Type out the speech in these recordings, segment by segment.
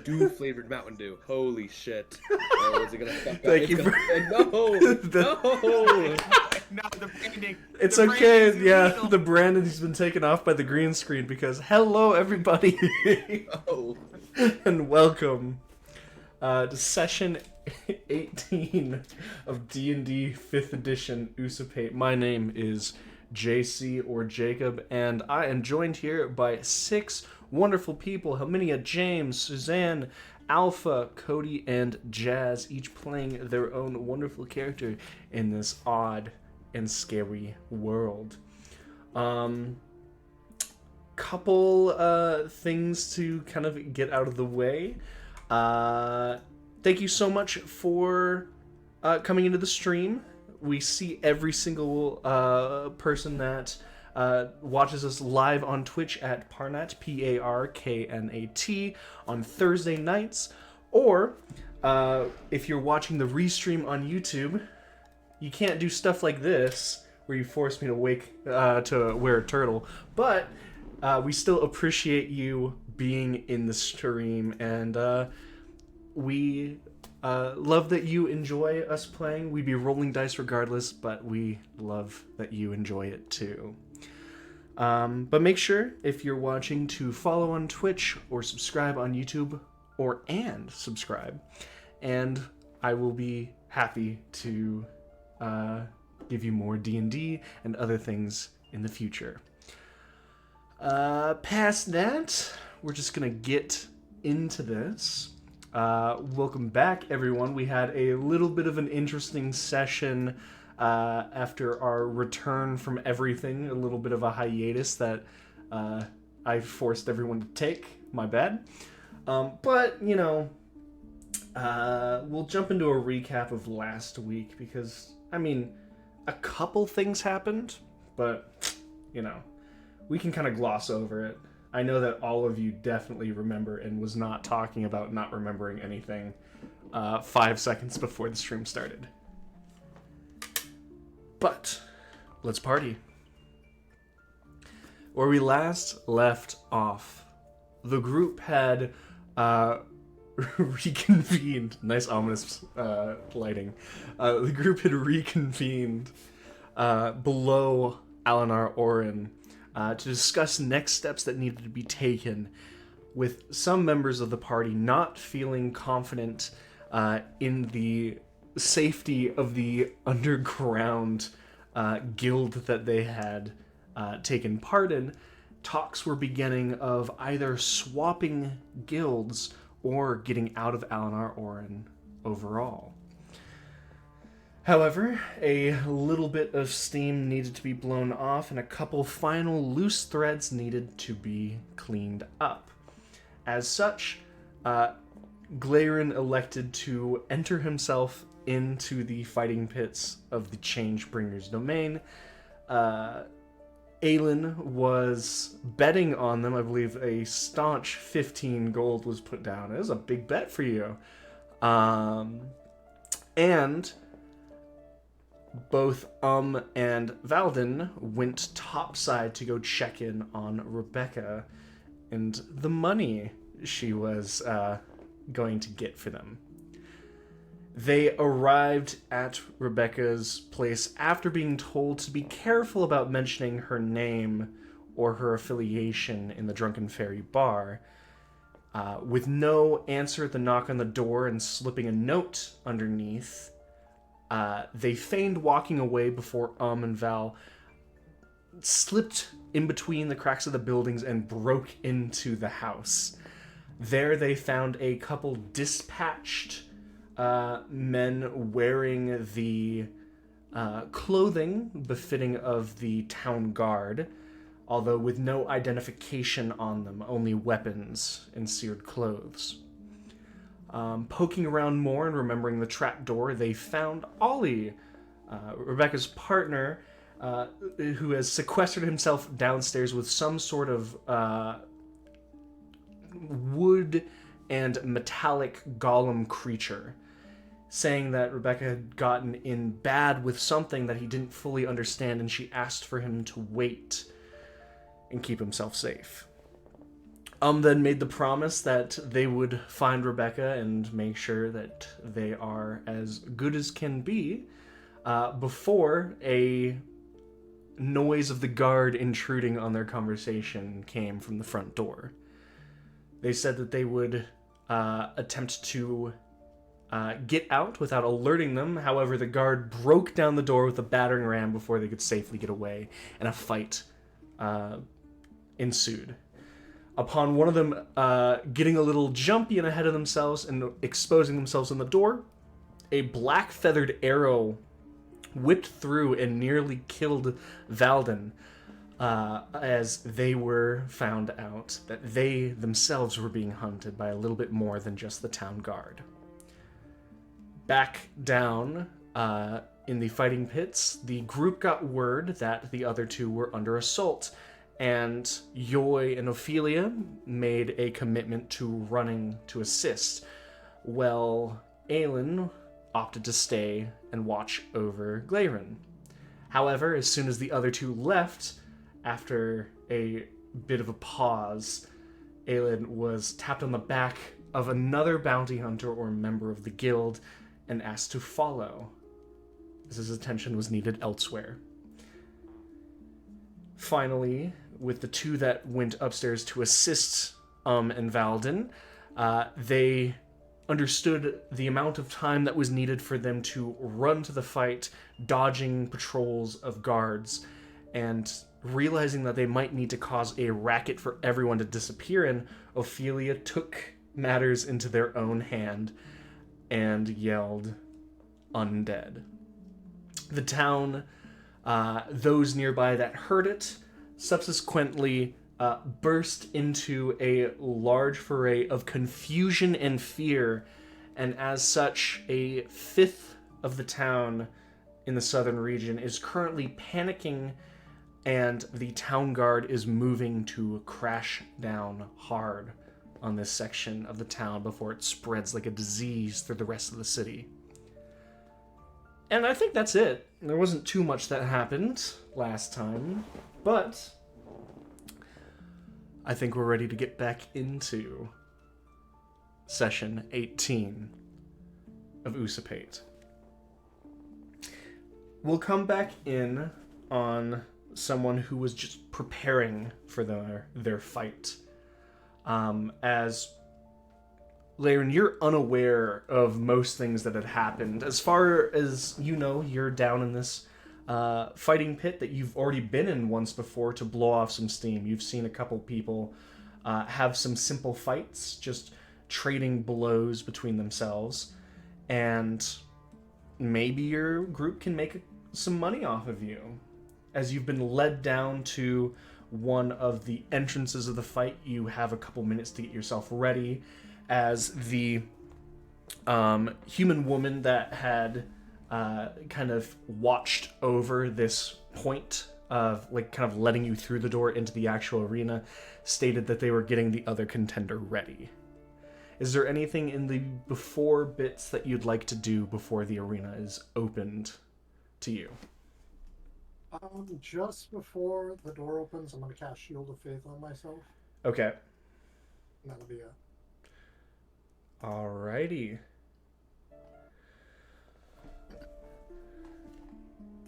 Dew flavored Mountain Dew. Holy shit. Oh, is it gonna fuck up? Thank It's you gonna... No! No! No, the branding. It's the okay, branding is yeah. illegal. The branding's been taken off by the green screen because hello, everybody, Oh. and welcome to session 18 of D&D 5th edition Usapait. My name is JC or Jacob, and I am joined here by 6 wonderful people: Helminia, James, Suzanne, Alpha, Cody, and Jazz, each playing their own wonderful character in this odd and scary world. Couple things to kind of get out of the way. Thank you so much for coming into the stream. We see every single person that watches us live on Twitch at Parnat, Parknat, on Thursday nights. Or if you're watching the restream on YouTube, you can't do stuff like this where you force me to wear a turtle. But we still appreciate you being in the stream, and we love that you enjoy us playing. We'd be rolling dice regardless, but we love that you enjoy it too. But make sure, if you're watching, to follow on Twitch or subscribe on YouTube, and subscribe. And I will be happy to give you more D&D and other things in the future. Past that, we're just gonna get into this. Welcome back, everyone. We had a little bit of an interesting session after our return from everything, a little bit of a hiatus that I forced everyone to take. My bad. But, you know, we'll jump into a recap of last week because, I mean, a couple things happened, but, you know, we can kind of gloss over it. I know that all of you definitely remember and was not talking about not remembering anything 5 seconds before the stream started. But let's party. Where we last left off, the group had reconvened. Nice ominous lighting. The group had reconvened below Aelon Orin to discuss next steps that needed to be taken, with some members of the party not feeling confident in the safety of the underground guild that they had taken part in. Talks were beginning of either swapping guilds or getting out of Aelon Orin overall. However, a little bit of steam needed to be blown off, and a couple final loose threads needed to be cleaned up. As such, Glaerun elected to enter himself into the fighting pits of the Changebringer's domain. Aelon was betting on them. I believe a staunch 15 gold was put down. It was a big bet for you. And both and Valdin went topside to go check in on Rebecca and the money she was going to get for them. They arrived at Rebecca's place after being told to be careful about mentioning her name or her affiliation in the Drunken Fairy bar. With no answer at the knock on the door and slipping a note underneath, they feigned walking away before and Val slipped in between the cracks of the buildings and broke into the house. There they found a couple dispatched men wearing the clothing befitting of the town guard, although with no identification on them, only weapons and seared clothes. Poking around more and remembering the trapdoor, they found Ollie, Rebecca's partner, who has sequestered himself downstairs with some sort of wood and metallic golem creature, saying that Rebecca had gotten in bad with something that he didn't fully understand, and she asked for him to wait and keep himself safe. then made the promise that they would find Rebecca and make sure that they are as good as can be before a noise of the guard intruding on their conversation came from the front door. They said that they would attempt to get out without alerting them. However, the guard broke down the door with a battering ram before they could safely get away, and a fight ensued. Upon one of them getting a little jumpy and ahead of themselves and exposing themselves in the door, a black feathered arrow whipped through and nearly killed Valden, as they were found out that they themselves were being hunted by a little bit more than just the town guard. Back down in the fighting pits, the group got word that the other two were under assault, and Yoy and Ophelia made a commitment to running to assist, while Aelon opted to stay and watch over Glaerun. However, as soon as the other two left, after a bit of a pause, Aelon was tapped on the back of another bounty hunter or member of the guild and asked to follow, as his attention was needed elsewhere. Finally, with the two that went upstairs to assist and Valden, they understood the amount of time that was needed for them to run to the fight, dodging patrols of guards, and realizing that they might need to cause a racket for everyone to disappear in, Ophelia took matters into their own hand and yelled, "Undead." The town, those nearby that heard it, subsequently burst into a large foray of confusion and fear, and as such, a fifth of the town in the southern region is currently panicking, and the town guard is moving to crash down hard on this section of the town before it spreads like a disease through the rest of the city. And I think that's it. There wasn't too much that happened last time, but I think we're ready to get back into session 18 of Usapait. We'll come back in on someone who was just preparing for their fight. As Glaerun, you're unaware of most things that had happened. As far as you know, you're down in this fighting pit that you've already been in once before to blow off some steam. You've seen a couple people have some simple fights, just trading blows between themselves, and maybe your group can make some money off of you. As you've been led down to one of the entrances of the fight, you have a couple minutes to get yourself ready, as the human woman that had kind of watched over this point of kind of letting you through the door into the actual arena stated that they were getting the other contender ready. Is there anything in the before bits that you'd like to do before the arena is opened to you? Just before the door opens, I'm going to cast Shield of Faith on myself. Okay. That'll be it. Alrighty.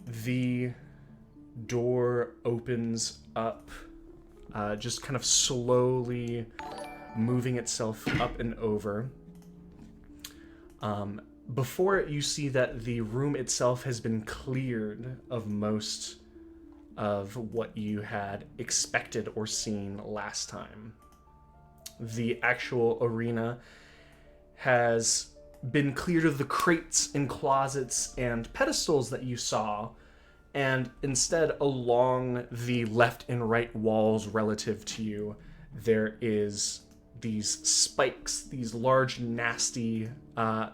The door opens up, just kind of slowly moving itself up and over. Before it, you see that the room itself has been cleared of most of what you had expected or seen last time. The actual arena has been cleared of the crates and closets and pedestals that you saw, and instead, along the left and right walls relative to you, there is these spikes, these large, nasty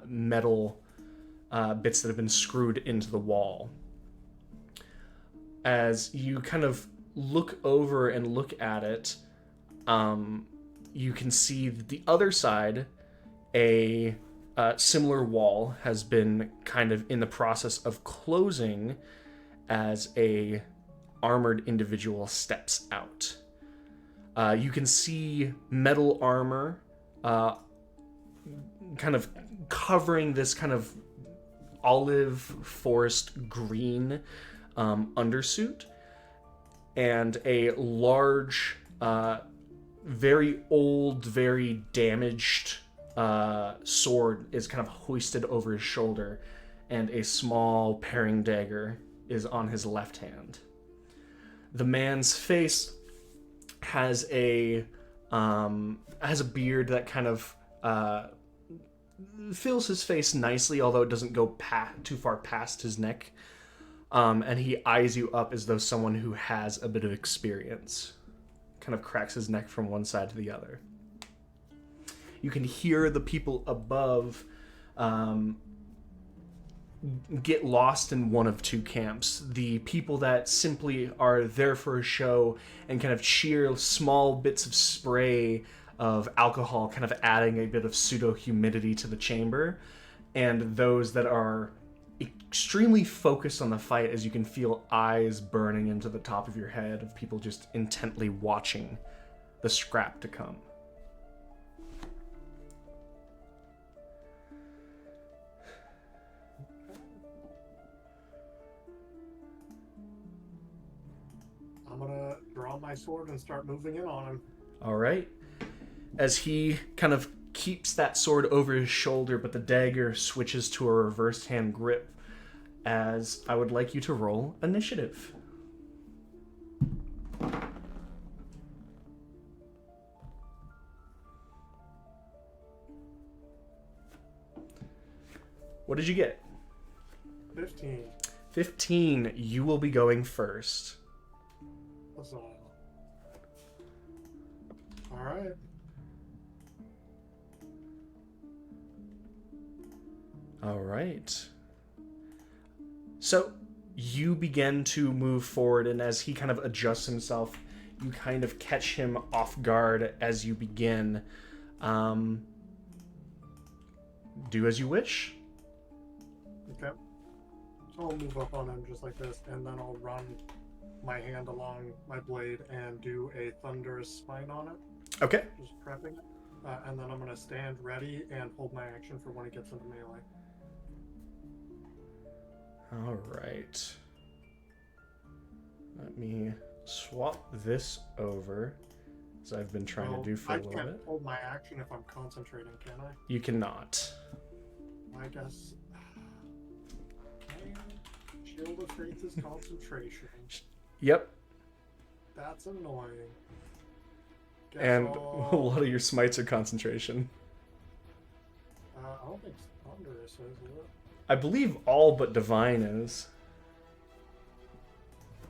metal bits that have been screwed into the wall. As you kind of look over and look at it, you can see that the other side, a similar wall has been kind of in the process of closing as a armored individual steps out. You can see metal armor kind of covering this kind of olive forest green undersuit, and a large, very old, very damaged sword is kind of hoisted over his shoulder, and a small paring dagger is on his left hand. The man's face has a beard that kind of fills his face nicely, although it doesn't go too far past his neck. And he eyes you up as though someone who has a bit of experience. Kind of cracks his neck from one side to the other. You can hear the people above get lost in one of two camps. The people that simply are there for a show and kind of cheer small bits of spray of alcohol, kind of adding a bit of pseudo-humidity to the chamber, and those that are extremely focused on the fight, as you can feel eyes burning into the top of your head of people just intently watching the scrap to come. I'm gonna draw my sword and start moving in on him. All right. As he kind of keeps that sword over his shoulder, but the dagger switches to a reversed hand grip, as I would like you to roll initiative. What did you get? 15. 15. You will be going first. That's all. All right. All right. So you begin to move forward, and as he kind of adjusts himself, you kind of catch him off guard as you begin. Do as you wish. Okay. So I'll move up on him just like this, and then I'll run my hand along my blade and do a thunderous smite on it. Okay. Just prepping it. And then I'm going to stand ready and hold my action for when it gets into melee. All right. Let me swap this over, as I've been trying to do for a little bit. I can't hold my action if I'm concentrating, can I? You cannot. I guess. Shield of Faith is concentration. Yep. That's annoying. Guess And a lot of your smites are concentration. I don't think thunderous is it? I believe all but divine is.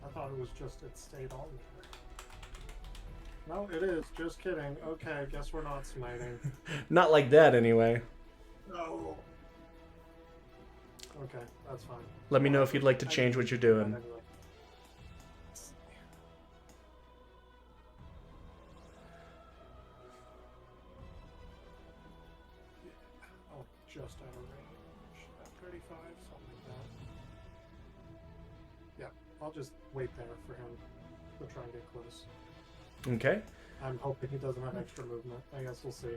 I thought it was just it stayed on there. No, it is. Just kidding. Okay, guess we're not smiting. Not like that, anyway. No. Okay, that's fine. Let me know if you'd like to change what you're doing. Oh, just out of range. At 35, something like that. Yeah, I'll just wait there for him to try and get close. Okay. I'm hoping he doesn't have extra movement. I guess we'll see.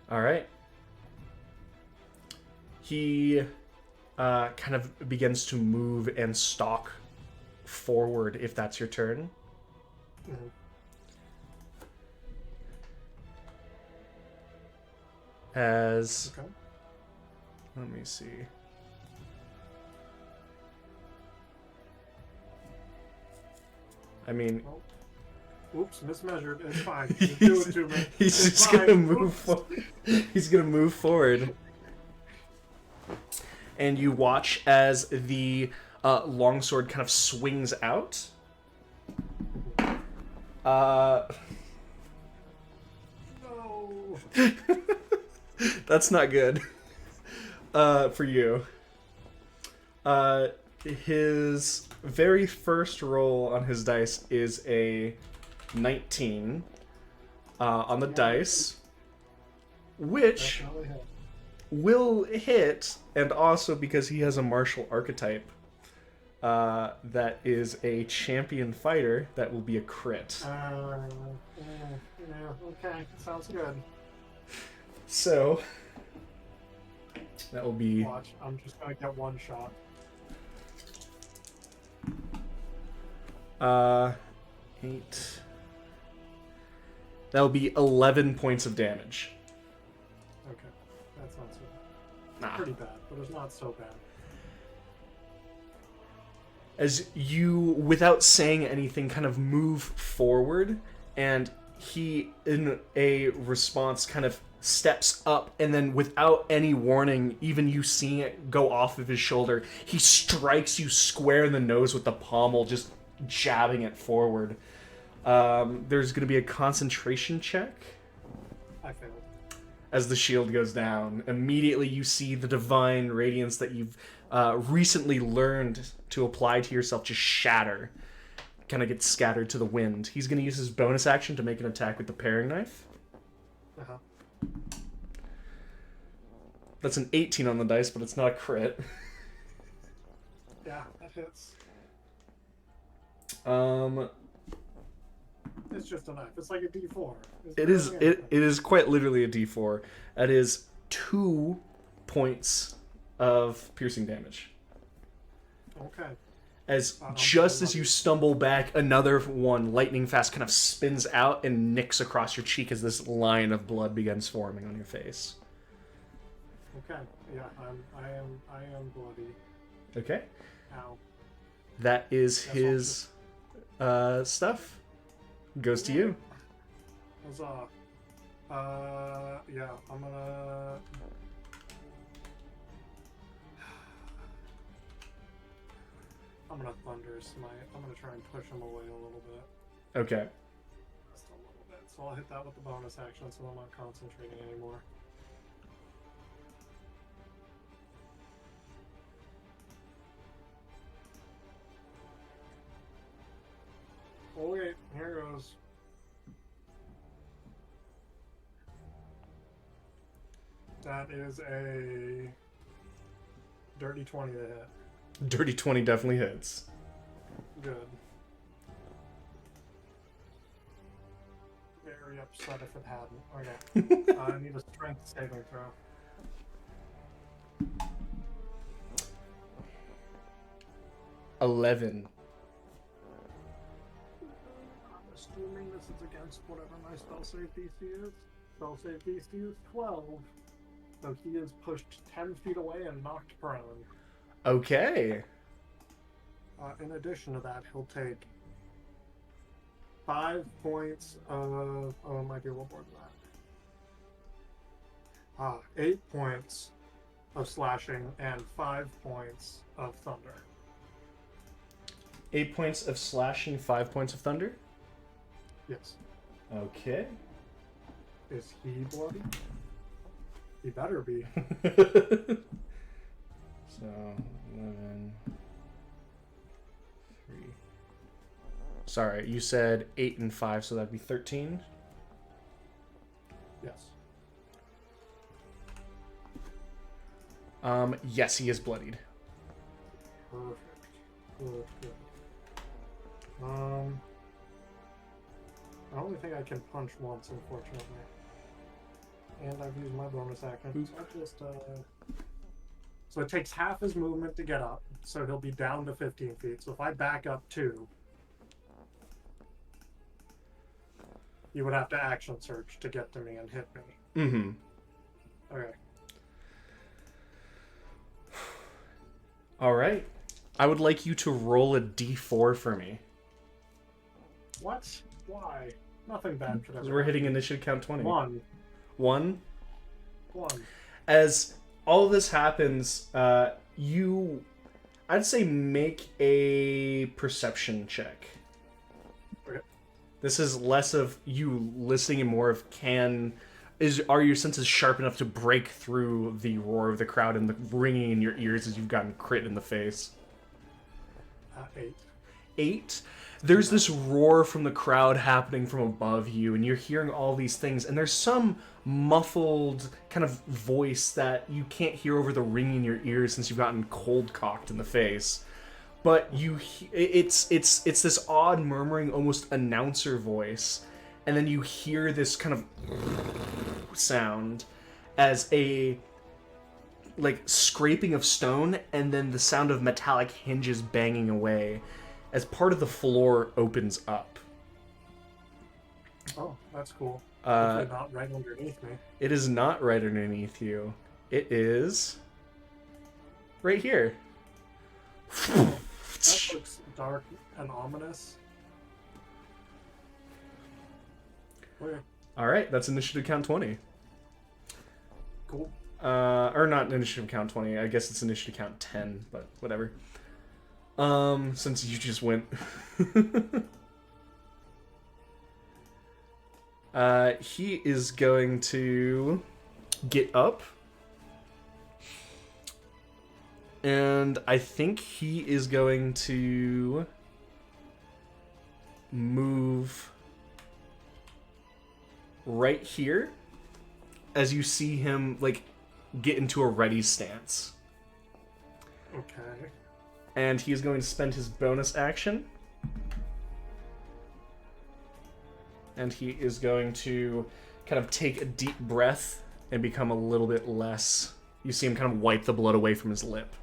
All right. He kind of begins to move and stalk forward, if that's your turn. Mm-hmm. As... Okay. Let me see. I mean... Oh. Oops, mismeasured. It's fine. Just do it to me. He's It's just fine. gonna move Oops. forward. He's gonna move forward. And you watch as the longsword kind of swings out. No. That's not good. For you. His very first roll on his dice is a 19 on the dice, which Definitely hit. will hit, and also because he has a martial archetype, that is a champion fighter, that will be a crit. Okay, sounds good. So that will be Watch, I'm just gonna get one shot. 8. That will be 11 points of damage. Okay, that's not so bad. Nah. Pretty bad, but it's not so bad. As you, without saying anything, kind of move forward, and he, in a response, kind of steps up, and then without any warning, even you seeing it go off of his shoulder, he strikes you square in the nose with the pommel, just jabbing it forward. There's going to be a concentration check. I failed. As the shield goes down, immediately you see the divine radiance that you've recently learned to apply to yourself just shatter. Kind of get scattered to the wind. He's going to use his bonus action to make an attack with the paring knife. Uh-huh. That's an 18 on the dice, but it's not a crit. Yeah, that hits. It's just a knife. It's like a D4. It is quite literally a D4. That is 2 points of piercing damage. Okay. As just as you stumble back, another one, lightning fast, kind of spins out and nicks across your cheek as this line of blood begins forming on your face. Okay. Yeah, I am bloody. Okay. Ow. That is his stuff. Goes to you. Huzzah. Yeah, I'm gonna... I'm gonna Thunder Smite. I'm gonna try and push him away a little bit. Okay. Just a little bit. So I'll hit that with the bonus action so I'm not concentrating anymore. Oh wait, here goes. That is a dirty 20 to hit. Dirty 20 definitely hits. Good. Very upset if it hadn't. Okay. I need a strength saving throw. $11. I'm assuming this is against whatever my spell save DC is. Spell save DC is 12. So he is pushed 10 feet away and knocked prone. Okay. In addition to that, he'll take 5 points of... Oh, it might be a little more than that. 8 points of slashing and 5 points of thunder. 8 points of slashing, 5 points of thunder? Yes. Okay. Is he bloody? He better be. So, 11... 3... Sorry, you said 8 and 5, so that'd be 13? Yes. Yes, he is bloodied. Perfect. Good. I only think I can punch once, unfortunately. And I've used my bonus action. So I just, So it takes half his movement to get up, so he'll be down to 15 feet. So if I back up 2, you would have to action search to get to me and hit me. Mm-hmm. Okay. All right. I would like you to roll a d4 for me. What? Why? Nothing bad could Because ever we're hitting initiative count 20. 1. 1. One. As all this happens, you, I'd say, make a perception check. Okay. This is less of you listening and more of are your senses sharp enough to break through the roar of the crowd and the ringing in your ears as you've gotten crit in the face? 8. 8. There's this roar from the crowd happening from above you, and you're hearing all these things, and there's some muffled kind of voice that you can't hear over the ringing in your ears since you've gotten cold cocked in the face. but it's this odd murmuring, almost announcer voice, and then you hear this kind of sound as a like scraping of stone, and then the sound of metallic hinges banging away as part of the floor opens up. Oh, that's cool. Hopefully not right underneath me. It is not right underneath you. It is right here. That looks dark and ominous. Okay. All right, that's initiative count 20. Cool. Or not initiative count 20. I guess it's initiative count 10, but whatever. Since you just went. He is going to get up. And I think he is going to move right here as you see him like get into a ready stance. Okay. And he is going to spend his bonus action. And he is going to kind of take a deep breath and become a little bit less. You see him kind of wipe the blood away from his lip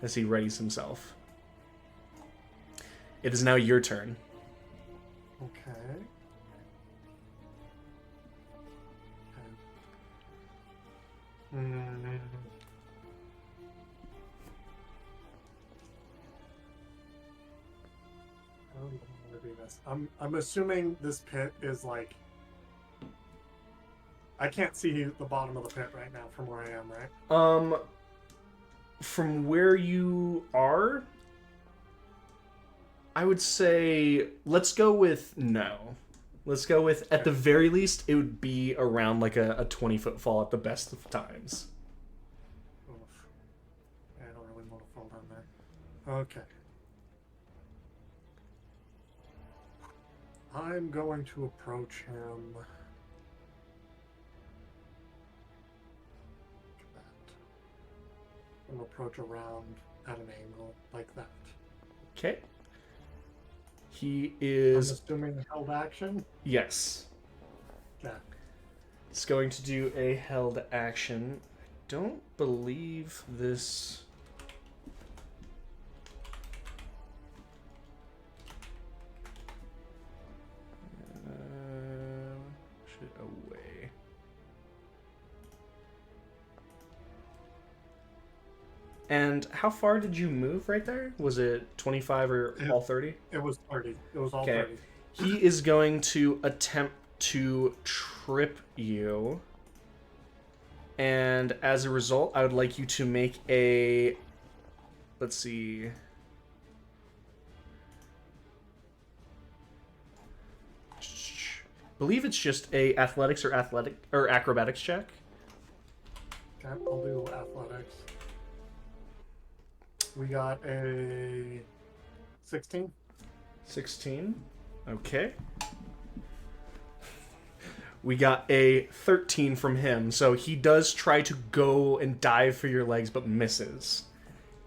as he readies himself. It is now your turn. Okay. Mm. How do I want to do this? I'm assuming this pit is like. I can't see the bottom of the pit right now from where I am, right? From where you are, I would say let's go with no. Let's go with at the very least it would be around like a 20-foot fall at the best of times. Oof. Yeah, I don't really want to fall down there. Okay. I'm going to approach him. And approach around at an angle like that. Okay. He I'm is... assuming held action? Yes. Yeah. It's going to do a held action. I don't believe this... Shit away. And how far did you move right there? Was it 25 or all 30? It was 30. It was all Okay. 30. He is going to attempt to trip you. And as a result, I would like you to make a... Let's see... I believe it's just a athletics or acrobatics check. Okay, I'll do athletics. We got a 16. 16. Okay. We got a 13 from him, so he does try to go and dive for your legs, but misses.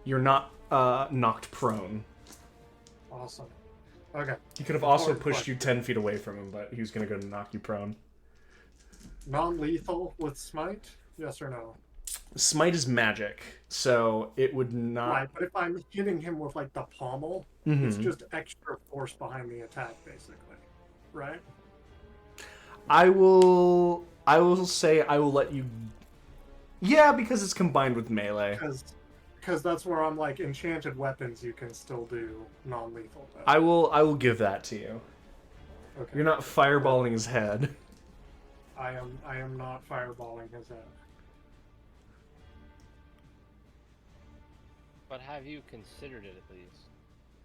You're not knocked prone. Awesome. Okay. He could have also pushed you 10 feet away from him, but he was going to go and knock you prone. Non-lethal with smite? Yes or no? Smite is magic, so it would not... Right, but if I'm hitting him with like the pommel, it's just extra force behind the attack, basically. Right? I will say I will let you... Yeah, because it's combined with melee. Because that's where I'm like, enchanted weapons you can still do non-lethal. Though. I will give that to you. Okay. You're not fireballing his head. I am not fireballing his head. But have you considered it at least?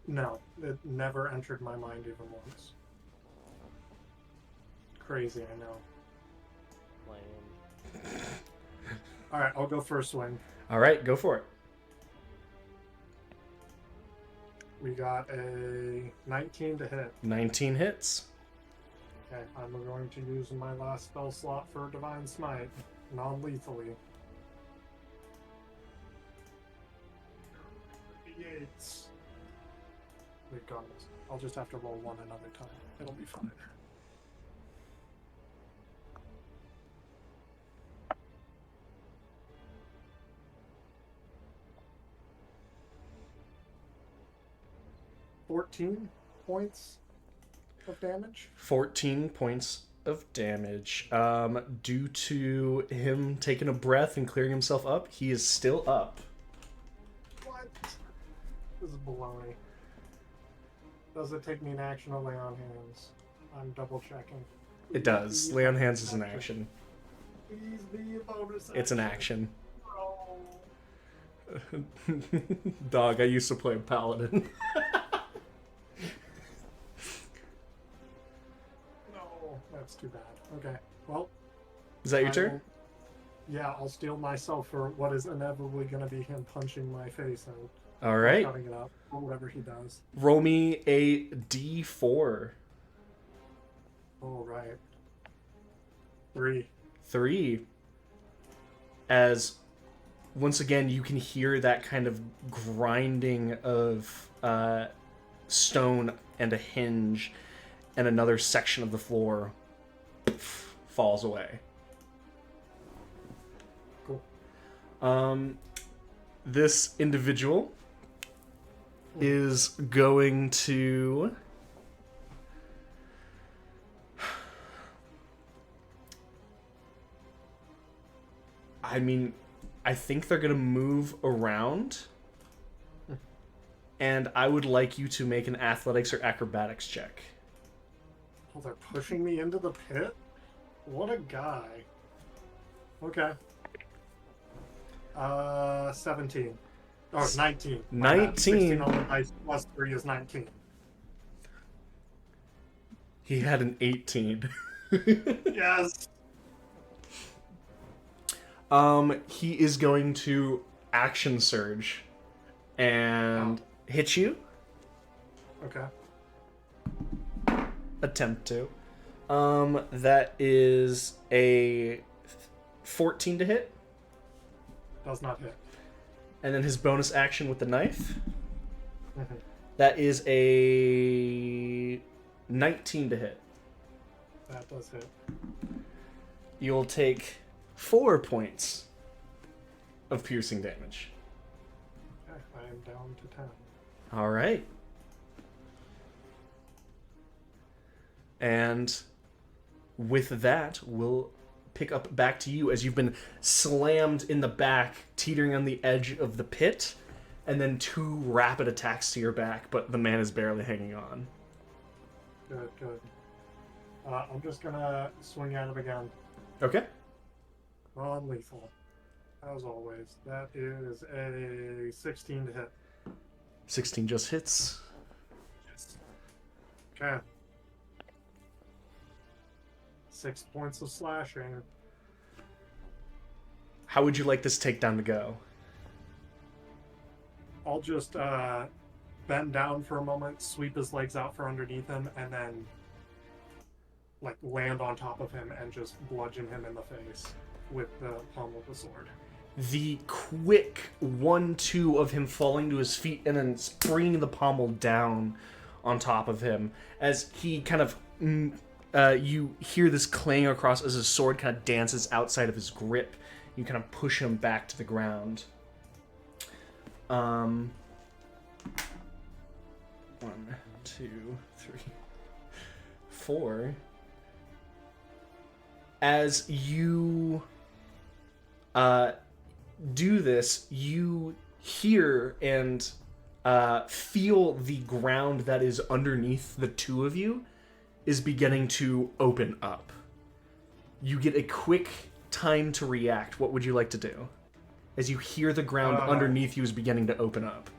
No, it never entered my mind even once. Crazy, I know. Lame. Alright, I'll go first swing. Alright, go for it. We got a 19 to hit. 19 hits. Okay, I'm going to use my last spell slot for Divine Smite, non-lethally. D8s. Regardless, I'll just have to roll one another time. It'll be fine. $14 points of damage. 14 points of damage. Due to him taking a breath and clearing himself up, he is still up. What? This is baloney. Does it take me an action to lay on hands? I'm double checking. It does. Lay on hands is an action. Please be a bonus action. It's an action. Oh. Dog, I used to play Paladin. No, that's too bad. Okay, well. Is that your turn? Yeah, I'll steel myself for what is inevitably going to be him punching my face out. All right. Cutting it up, or whatever he does. Roll me a d4. All right. 3. 3. As once again you can hear that kind of grinding of stone and a hinge, and another section of the floor falls away. Cool. This individual is going to I think they're going to move around, and I would like you to make an athletics or acrobatics check. Oh, they're pushing me into the pit? What a guy. Okay. 17. Oh, 19. 19. 16 on the dice plus 3 is 19. He had an 18. Yes! He is going to action surge and hit you. Okay. Attempt to. That is a 14 to hit. Does not hit. And then his bonus action with the knife. Mhm. That is a 19 to hit. That does hit. You'll take 4 points of piercing damage. Okay, I am down to 10. All right. And with that, we'll pick up back to you as you've been slammed in the back, teetering on the edge of the pit, and then 2 rapid attacks to your back, but the man is barely hanging on. Good, good. I'm just gonna swing at him again. Okay. Non-lethal. As always. That is a 16 to hit. 16 just hits. Yes. Okay. 6 points of slashing. How would you like this takedown to go? I'll just bend down for a moment, sweep his legs out from underneath him, and then like land on top of him and just bludgeon him in the face with the pommel of the sword. The quick 1-2 of him falling to his feet and then springing the pommel down on top of him as he kind of you hear this clang across as his sword kind of dances outside of his grip. You kind of push him back to the ground. 1, 2, 3, 4. As you do this, you hear and feel the ground that is underneath the two of you is beginning to open up. You get a quick time to react. What would you like to do? As you hear the ground underneath you is beginning to open up.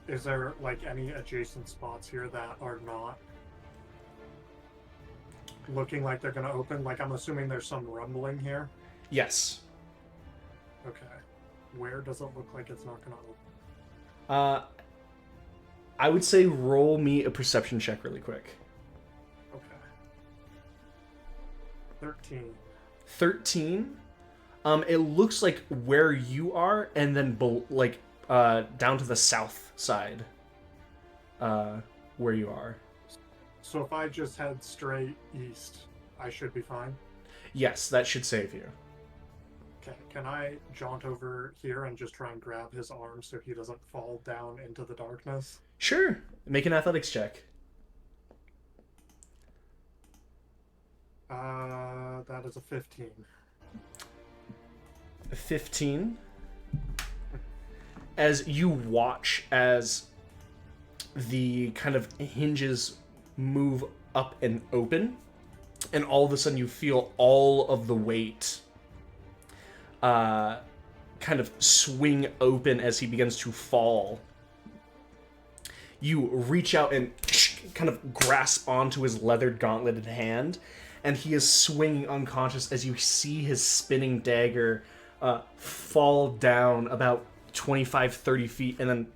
Is there like any adjacent spots here that are not looking like they're gonna open? Like I'm assuming there's some rumbling here. Yes. Okay. Where does it look like it's not gonna open? I would say roll me a perception check really quick. Okay. 13. 13. It looks like where you are, and then down to the south side, where you are. So if I just head straight east, I should be fine? Yes, that should save you. Okay, can I jaunt over here and just try and grab his arm so he doesn't fall down into the darkness? Sure. Make an athletics check. That is a 15. 15. As you watch as the kind of hinges move up and open, and all of a sudden you feel all of the weight kind of swing open as he begins to fall. You reach out and kind of grasp onto his leathered gauntleted hand, and he is swinging unconscious as you see his spinning dagger fall down about 25-30 feet, and then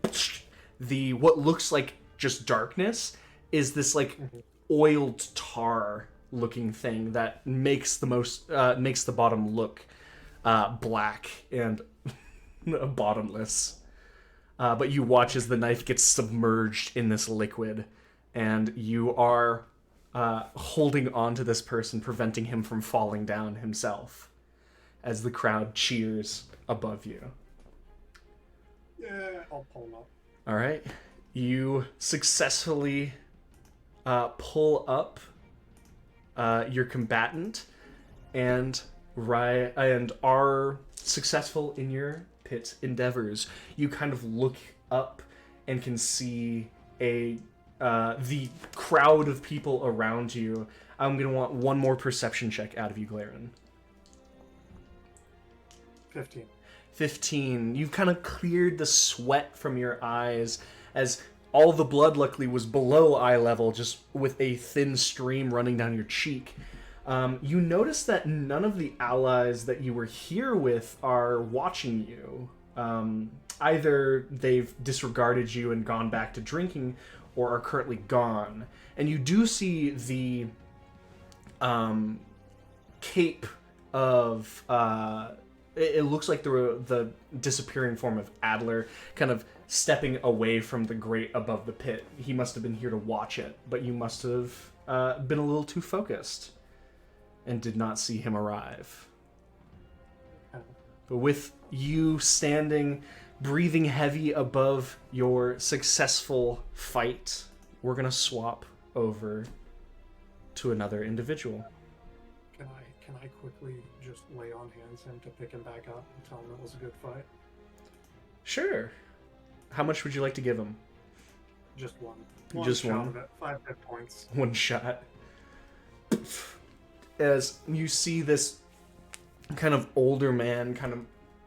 the what looks like just darkness is this like oiled tar looking thing that makes the bottom look black and bottomless. But you watch as the knife gets submerged in this liquid, and you are holding on to this person, preventing him from falling down himself, as the crowd cheers above you. Yeah, I'll pull him up. All right. You successfully pull up your combatant and are successful in your pit endeavors. You kind of look up and can see the crowd of people around you. I'm going to want one more perception check out of you, Glaerun. 15. 15. You've kind of cleared the sweat from your eyes as all the blood luckily was below eye level, just with a thin stream running down your cheek. You notice that none of the allies that you were here with are watching you. Either they've disregarded you and gone back to drinking, or are currently gone. And you do see the cape of... it looks like the disappearing form of Adler kind of stepping away from the grate above the pit. He must have been here to watch it, but you must have been a little too focused and did not see him arrive. But with you standing, breathing heavy above your successful fight, we're going to swap over to another individual. Can I quickly just lay on hands him to pick him back up and tell him it was a good fight? Sure. How much would you like to give him? Just one. Just shot one? of it. 5 hit points. One shot. As you see this kind of older man kind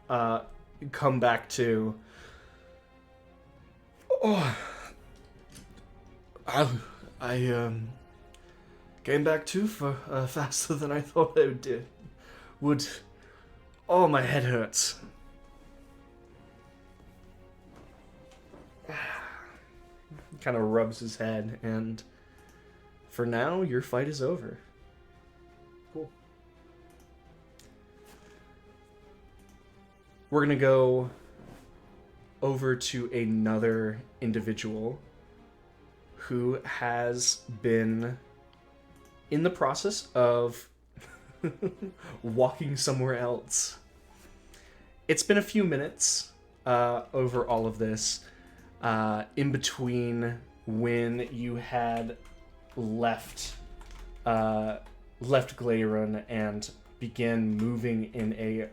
of come back to... Oh, I came back too for faster than I thought I would. Oh, my head hurts. Kind of rubs his head, and for now, your fight is over. Cool. We're gonna go over to another individual who has been in the process of walking somewhere else. It's been a few minutes over all of this, in between when you had left Glaerun and began moving in a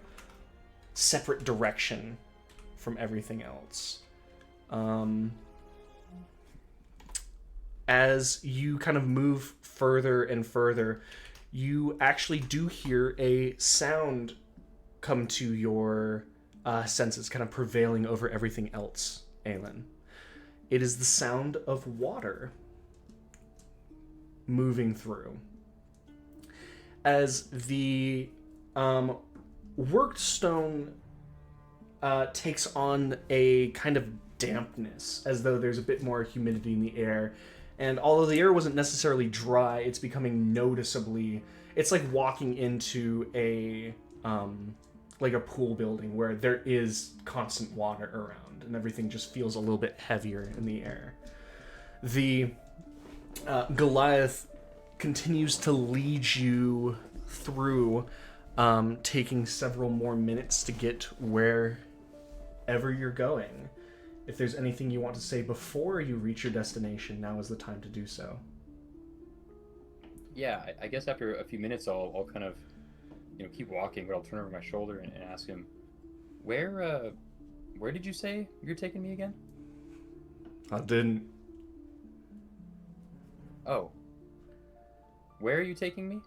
separate direction from everything else. As you kind of move further and further, you actually do hear a sound come to your senses, kind of prevailing over everything else, Aelon. It is the sound of water moving through. As the worked stone takes on a kind of dampness, as though there's a bit more humidity in the air. And although the air wasn't necessarily dry, it's becoming noticeably... It's like walking into a pool building where there is constant water around. and everything just feels a little bit heavier in the air. The Goliath continues to lead you through, taking several more minutes to get wherever you're going. If there's anything you want to say before you reach your destination, now is the time to do so. Yeah, I guess after a few minutes, I'll kind of, keep walking, but I'll turn over my shoulder and ask him, where did you say you're taking me again? I didn't. Oh. Where are you taking me?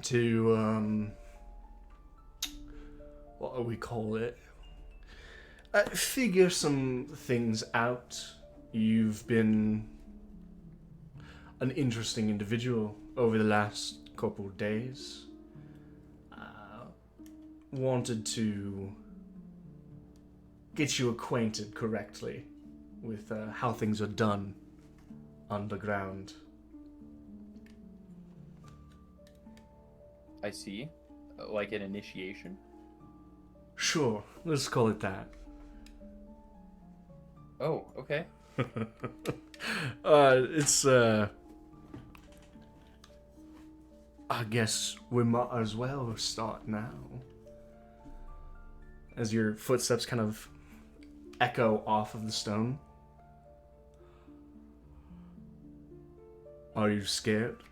To, what do we call it? Figure some things out. You've been an interesting individual over the last couple of days. Wanted to get you acquainted correctly with how things are done underground. I see. Like an initiation? Sure, let's call it that. Oh, okay. I guess we might as well start now. As your footsteps kind of echo off of the stone. Are you scared?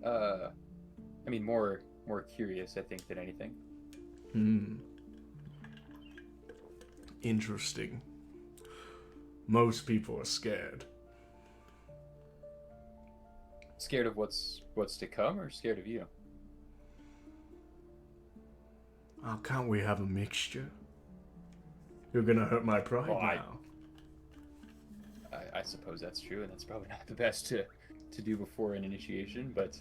I mean, more curious, I think, than anything. Interesting. Most people are scared. Scared of what's to come, or scared of you? Oh, can't we have a mixture? You're gonna hurt my pride Well, now. I suppose that's true, and that's probably not the best to do before an initiation, but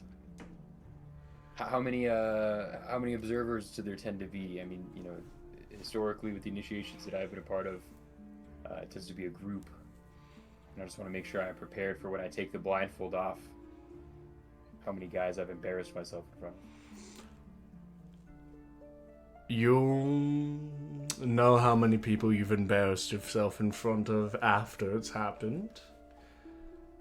how many observers do there tend to be? I mean, historically with the initiations that I've been a part of, it tends to be a group, and I just want to make sure I'm prepared for when I take the blindfold off. How many guys I've embarrassed myself in front of. You know how many people you've embarrassed yourself in front of after it's happened.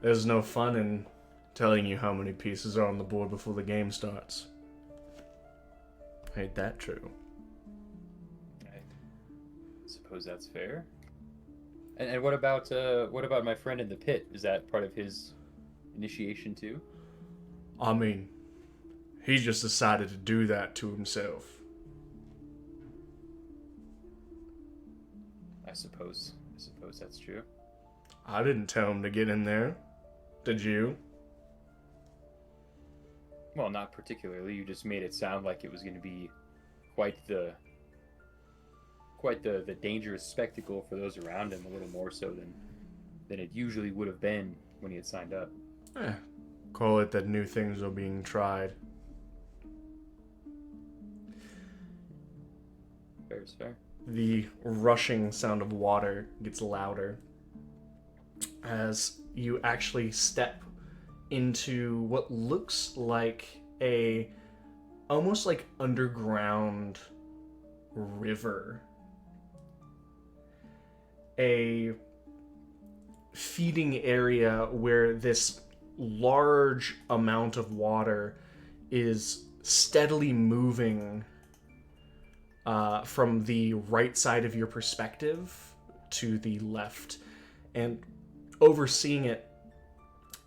There's no fun in telling you how many pieces are on the board before the game starts. Ain't that true? I suppose that's fair. And what about my friend in the pit? Is that part of his initiation too? I mean, he just decided to do that to himself. I suppose that's true. I didn't tell him to get in there. Did you? Well, not particularly. You just made it sound like it was going to be quite the dangerous spectacle for those around him, a little more so than it usually would have been when he had signed up. Call it that new things are being tried. Fair is fair. The rushing sound of water gets louder as you actually step into what looks like almost like underground river. A feeding area where this large amount of water is steadily moving from the right side of your perspective to the left, and overseeing it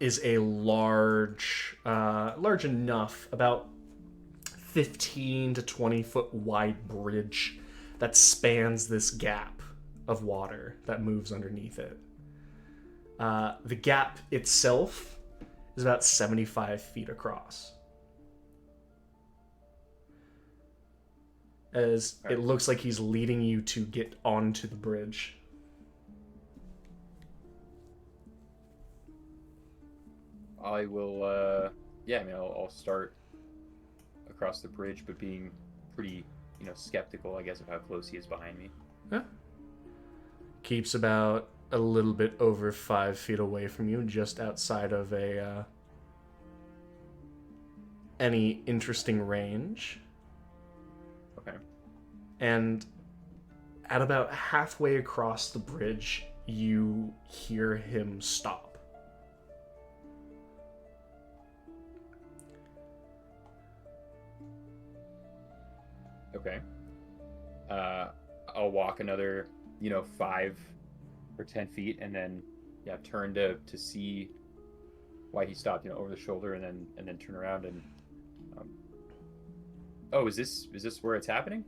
is a large enough, about 15 to 20 foot wide bridge that spans this gap of water that moves underneath it. The gap itself is about 75 feet across. As it looks like he's leading you to get onto the bridge. I will, I'll start across the bridge, but being pretty, skeptical, I guess, of how close he is behind me. Yeah. Keeps about a little bit over 5 feet away from you, just outside of any interesting range. Okay. And at about halfway across the bridge, you hear him stop. Okay. I'll walk another, 5 or 10 feet, and then turn to see why he stopped, over the shoulder, and then turn around and. Oh, is this where it's happening?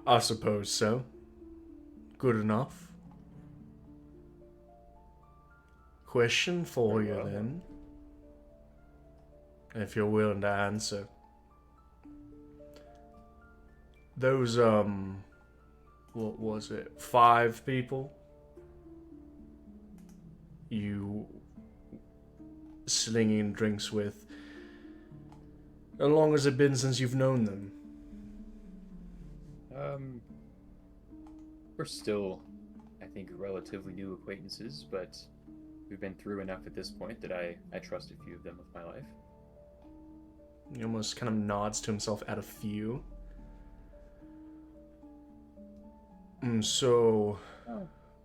I suppose so. Good enough. Question for Very you well. then, if you're willing to answer. Those, what was it, 5 people you slinging drinks with, how long has it been since you've known them? We're still, I think, relatively new acquaintances, but we've been through enough at this point that I trust a few of them with my life. He almost kind of nods to himself at a few. So,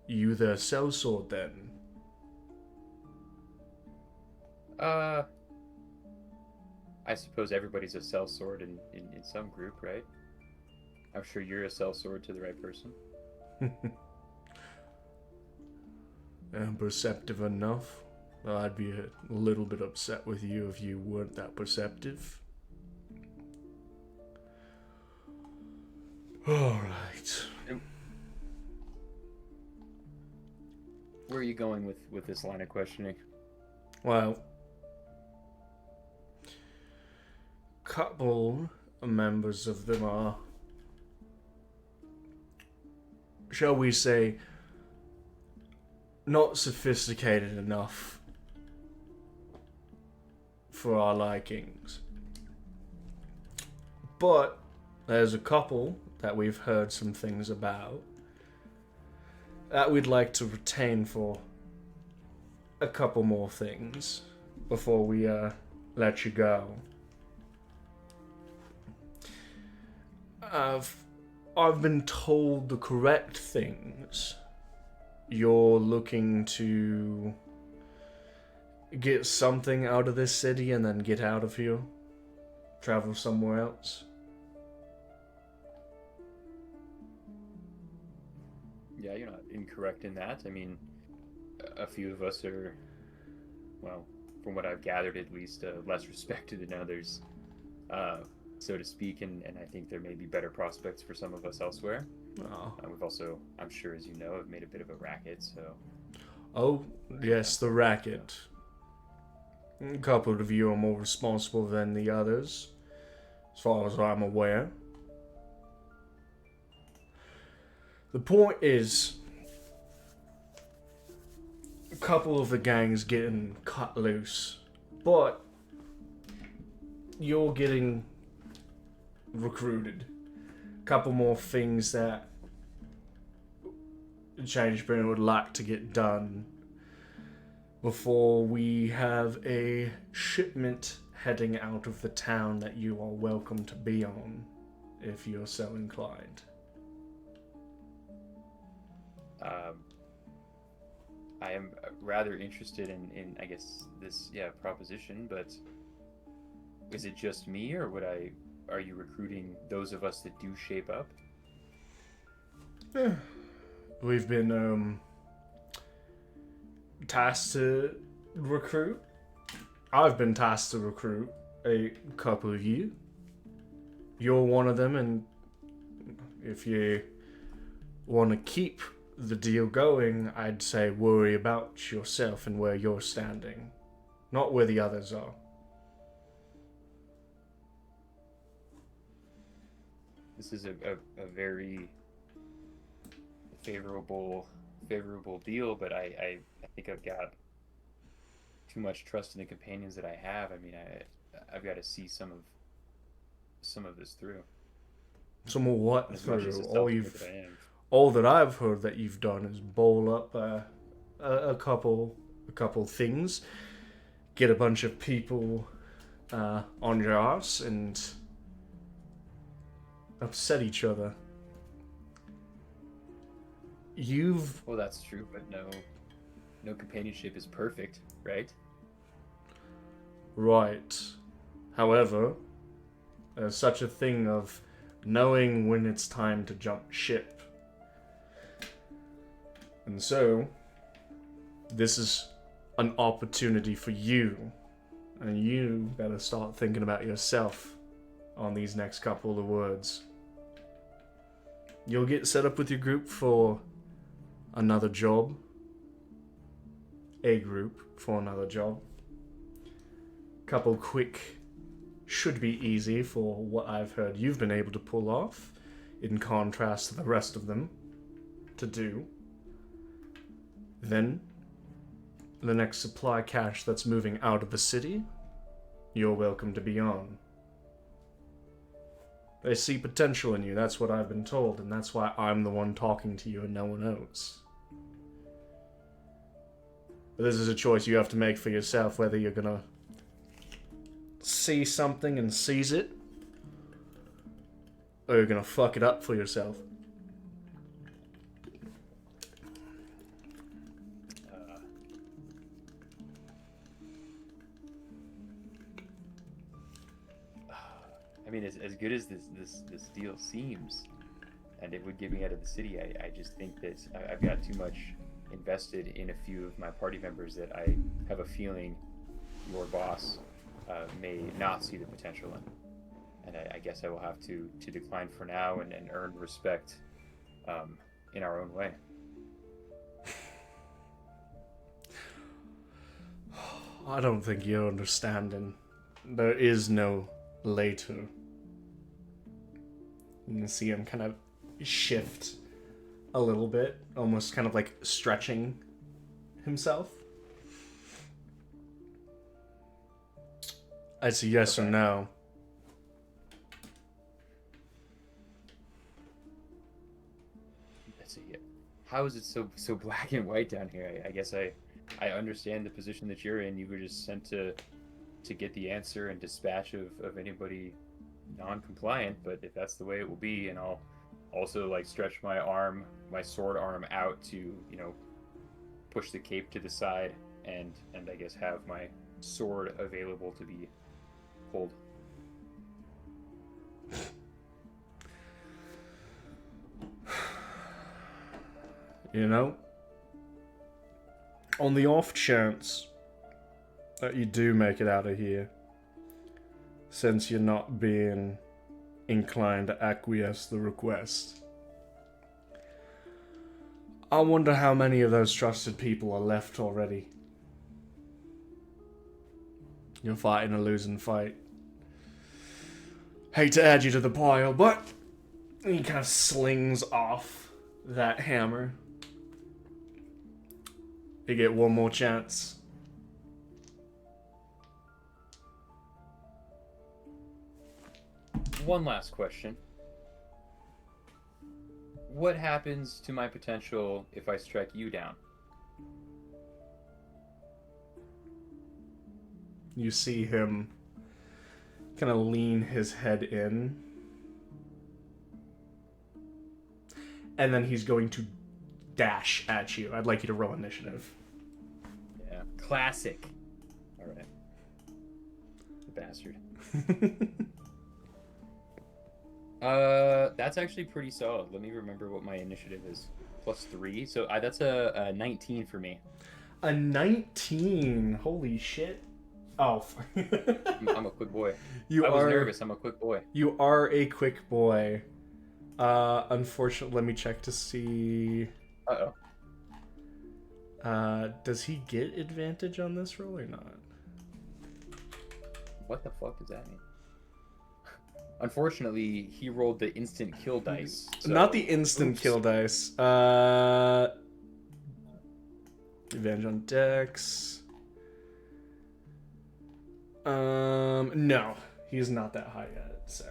you the sellsword then? I suppose everybody's a sellsword in some group, right? I'm sure you're a sellsword to the right person. Perceptive enough. I'd be a little bit upset with you if you weren't that perceptive. Alright. Where are you going with this line of questioning? Well, couple members of them are, shall we say, not sophisticated enough for our likings. But there's a couple that we've heard some things about that we'd like to retain for a couple more things before we let you go. I've been told the correct things. You're looking to get something out of this city and then get out of here? Travel somewhere else? Yeah, you're not incorrect in that. I mean, a few of us are, well, from what I've gathered at least, less respected than others, so to speak, and I think there may be better prospects for some of us elsewhere. Oh. We've also, I'm sure as you know, have made a bit of a racket, so... Oh, yes, the racket. A couple of you are more responsible than the others, as far as I'm aware. The point is, a couple of the gangs getting cut loose, but you're getting recruited. A couple more things that Change Brand would like to get done before we have a shipment heading out of the town that you are welcome to be on, if you're so inclined. I am rather interested in I guess, this, proposition, but is it just me, or are you recruiting those of us that do shape up? We've been, tasked to recruit. I've been tasked to recruit a couple of you. You're one of them, and if you want to keep the deal going, I'd say worry about yourself and where you're standing, not where the others are. This is a very favorable deal, but I think I've got too much trust in the companions that I have. I mean, I've got to see some of this through. Some of what As much as through? a self-made that I am. All that I've heard that you've done is bowl up a couple things, get a bunch of people on your ass and upset each other. Well, that's true, but no companionship is perfect, right? Right. However, there's such a thing of knowing when it's time to jump ship. And so, this is an opportunity for you. And you better start thinking about yourself on these next couple of words. You'll get set up with your group for another job. A group for another job. Couple quick, should be easy for what I've heard you've been able to pull off, in contrast to the rest of them, to do. Then, the next supply cache that's moving out of the city, you're welcome to be on. They see potential in you, that's what I've been told, and that's why I'm the one talking to you and no one else. But this is a choice you have to make for yourself, whether you're gonna see something and seize it, or you're gonna fuck it up for yourself. I mean, as good as this deal seems, and it would get me out of the city, I just think that I've got too much invested in a few of my party members that I have a feeling your boss may not see the potential in. And I guess I will have to decline for now and earn respect in our own way. I don't think you're understanding. There is no later. You can see him kind of shift a little bit, almost kind of like stretching himself. It's a yes or no. That's a yes. How is it so black and white down here? I guess I understand the position that you're in. You were just sent to get the answer and dispatch of anybody non-compliant, but if that's the way it will be, and I'll also like stretch my sword arm out to, push the cape to the side and I guess have my sword available to be pulled. On the off chance that you do make it out of here, since you're not being inclined to acquiesce the request, I wonder how many of those trusted people are left already. You're fighting a losing fight. Hate to add you to the pile, but he kind of slings off that hammer. You get one more chance. One last question. What happens to my potential if I strike you down? You see him kind of lean his head in. And then he's going to dash at you. I'd like you to roll initiative. Yeah, classic. All right. Bastard. That's actually pretty solid. Let me remember what my initiative is. +3. So that's a 19 for me. A 19. Holy shit. Oh. I'm a quick boy. I was nervous. I'm a quick boy. You are a quick boy. Unfortunately, let me check to see. Uh-oh. Does he get advantage on this roll or not? What the fuck does that mean? Unfortunately, he rolled the instant kill dice. So... Not the instant kill dice. Advantage on Dex. No. He's not that high yet, so.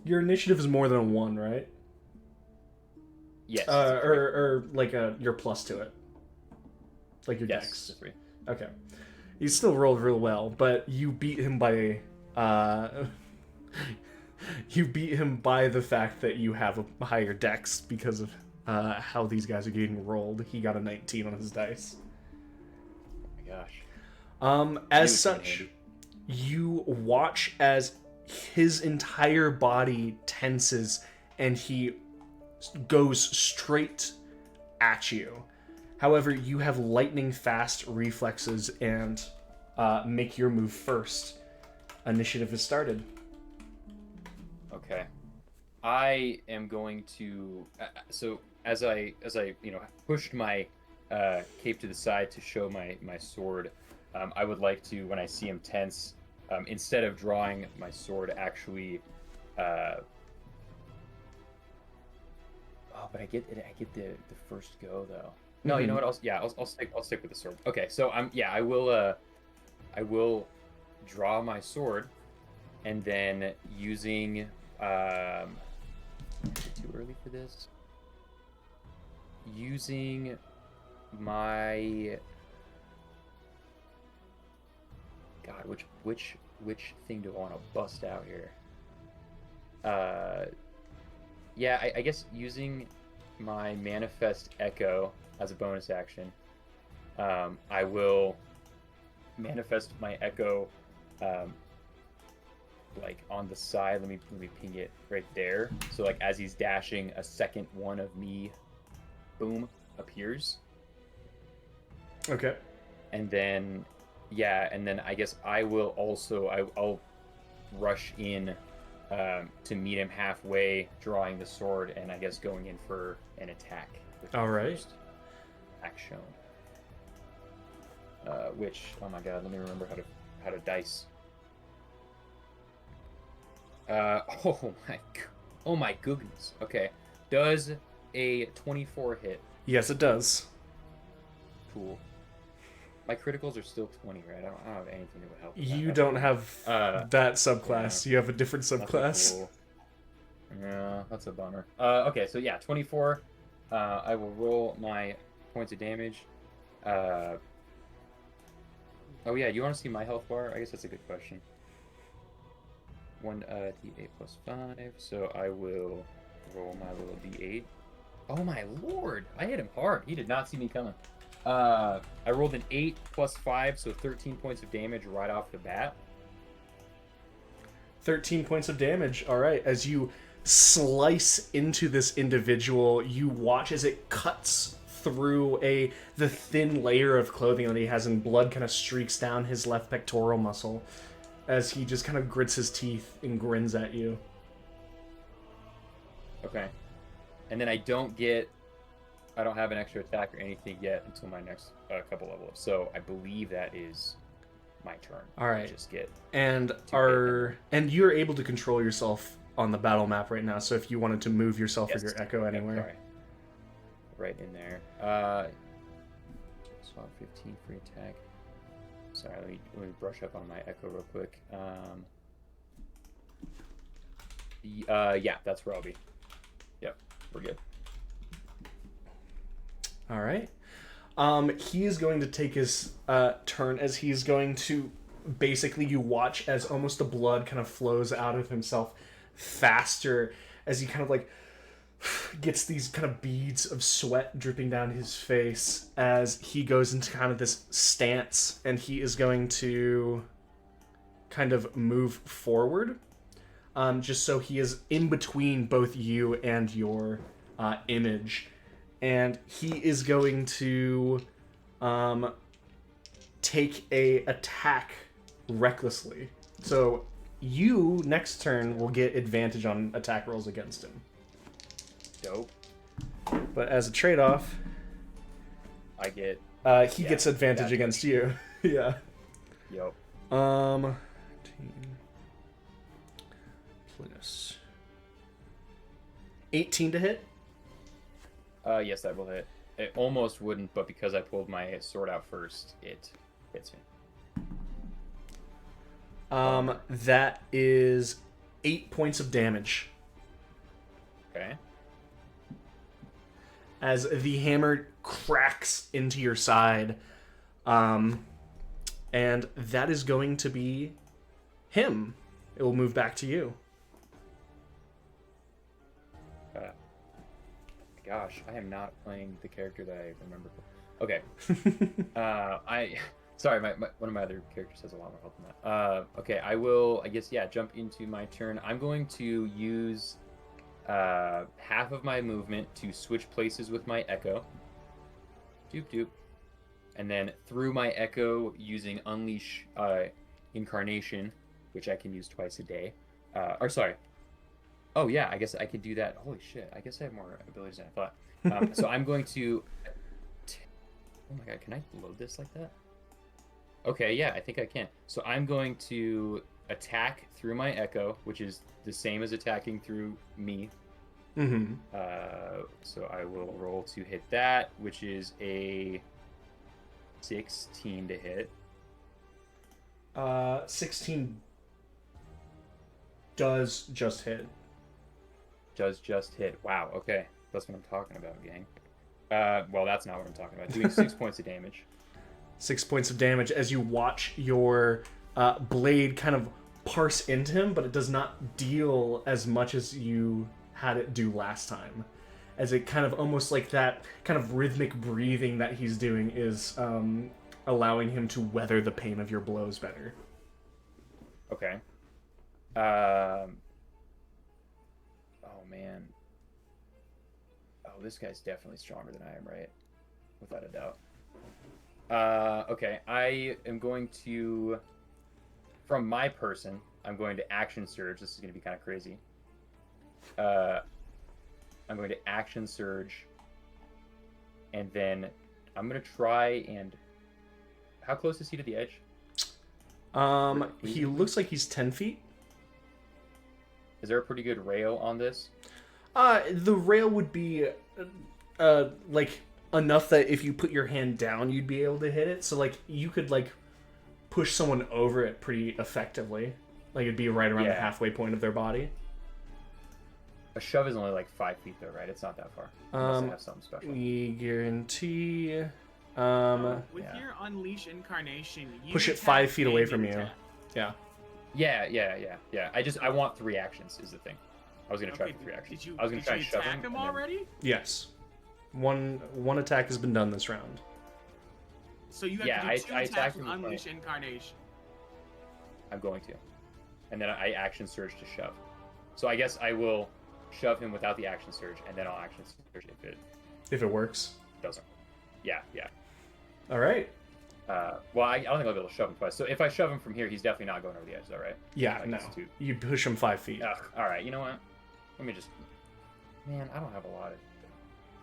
Your initiative is more than a 1, right? Yes. Or like your plus to it. Like your Yes. dex? 3. Okay. You still rolled real well, but you beat him by you beat him by the fact that you have a higher dex because of how these guys are getting rolled. He got a 19 on his dice. Oh my gosh. As Knew it came in such, handy. you watch as his entire body tenses and he goes straight at you. However, you have lightning fast reflexes and make your move first. Initiative is started. Okay. I am going to. So as I pushed my cape to the side to show my sword, I would like to, when I see him tense, instead of drawing my sword, actually. Oh, but I get the first go though. No, you know what? I'll stick with the sword. Okay, so I will draw my sword, and then using is it too early for this? Using my God, which thing do I want to bust out here? Yeah, I guess using my Manifest Echo as a bonus action, I will manifest my Echo, like on the side. Let me ping it right there. So like as he's dashing, a second one of me, boom, appears. Okay. And then, I guess I will also I'll rush in. To meet him halfway, drawing the sword, and I guess going in for an attack. All right. First attack shown. Which, oh my god, let me remember how to dice. Oh my goodness. Okay, does a 24 hit? Yes, it does. Cool. My criticals are still 20, right? I don't have anything that would help. You don't have that subclass. yeah. You have a different That's subclass. cool. Yeah, that's a bummer. Okay, so yeah, 24. I will roll my points of damage. Oh yeah, you want to see my health bar? I guess that's a good question. 1 d8 plus 5. So I will roll my little d8. Oh my lord! I hit him hard. He did not see me coming. I rolled an 8 plus 5, so 13 points of damage right off the bat. 13 points of damage. All right. As you slice into this individual, you watch as it cuts through the thin layer of clothing that he has, and blood kind of streaks down his left pectoral muscle as he just kind of grits his teeth and grins at you. Okay. And then I don't have an extra attack or anything yet until my next couple level ups. So I believe that is my turn. All right. I just get And you're able to control yourself on the battle map right now. So if you wanted to move yourself or your echo anywhere, sorry. Right in there. Swap 15 free attack. Sorry, let me brush up on my echo real quick. Yeah, that's where I'll be. Yep, we're good. All right. He is going to take his turn as he's going to basically, you watch as almost the blood kind of flows out of himself faster as he kind of like gets these kind of beads of sweat dripping down his face as he goes into kind of this stance, and he is going to kind of move forward, just so he is in between both you and your image. And he is going to take a attack recklessly. So you, next turn, will get advantage on attack rolls against him. Dope. But as a trade-off, I get... he gets advantage against you. Yeah. Yep. 13 plus 18 to hit. Yes, that will hit. It almost wouldn't, but because I pulled my sword out first, it hits me. That is 8 points of damage. Okay. As the hammer cracks into your side, And that is going to be him. It will move back to you. Gosh, I am not playing the character that I remember. Okay. Sorry, one of my other characters has a lot more help than that. Okay, I will, I guess, yeah, jump into my turn. I'm going to use half of my movement to switch places with my Echo. Doop doop. And then through my Echo, using Unleash Incarnation, which I can use twice a day. Oh, yeah, I guess I could do that. Holy shit, I guess I have more abilities than I thought. So I'm going to... Oh my god, can I load this like that? Okay, yeah, I think I can. So I'm going to attack through my Echo, which is the same as attacking through me. Mm-hmm. So I will roll to hit that, which is a 16 to hit. 16 does just hit. Does just hit. Wow, okay. That's what I'm talking about, gang. Well, that's not what I'm talking about. Doing 6 points of damage. 6 points of damage as you watch your blade kind of parse into him, but it does not deal as much as you had it do last time. As it kind of almost like that kind of rhythmic breathing that he's doing is allowing him to weather the pain of your blows better. Okay. Oh, man. Oh, this guy's definitely stronger than I am, right? Without a doubt. Okay, I am going to... From my person, I'm going to Action Surge. This is going to be kind of crazy. I'm going to Action Surge. And then I'm going to try and... How close is he to the edge? He looks like he's 10 feet. Is there a pretty good rail on this? The rail would be, like, enough that if you put your hand down, you'd be able to hit it. So, like, you could, like, push someone over it pretty effectively. Like, it'd be right around the halfway point of their body. A shove is only, like, 5 feet, though, right? It's not that far. Unless I have something special. We guarantee... With your Unleash Incarnation, you push it attack 5 feet away and from you. attack. Yeah. Yeah. I want 3 actions, is the thing. I was going to try for 3 actions. I was going to try did you shove attack him already? Yes. One attack has been done this round. So you have to do 2 attacks with Unleash Incarnation. I'm going to. And then I Action Surge to shove. So I guess I will shove him without the Action Surge, and then I'll Action Surge if it works. Doesn't. Yeah. All right. Well, I don't think I'll be able to shove him twice. So if I shove him from here, he's definitely not going over the edge, though, right? Yeah, like no. You push him 5 feet. Ugh, all right, you know what? Let me just... Man, I don't have a lot of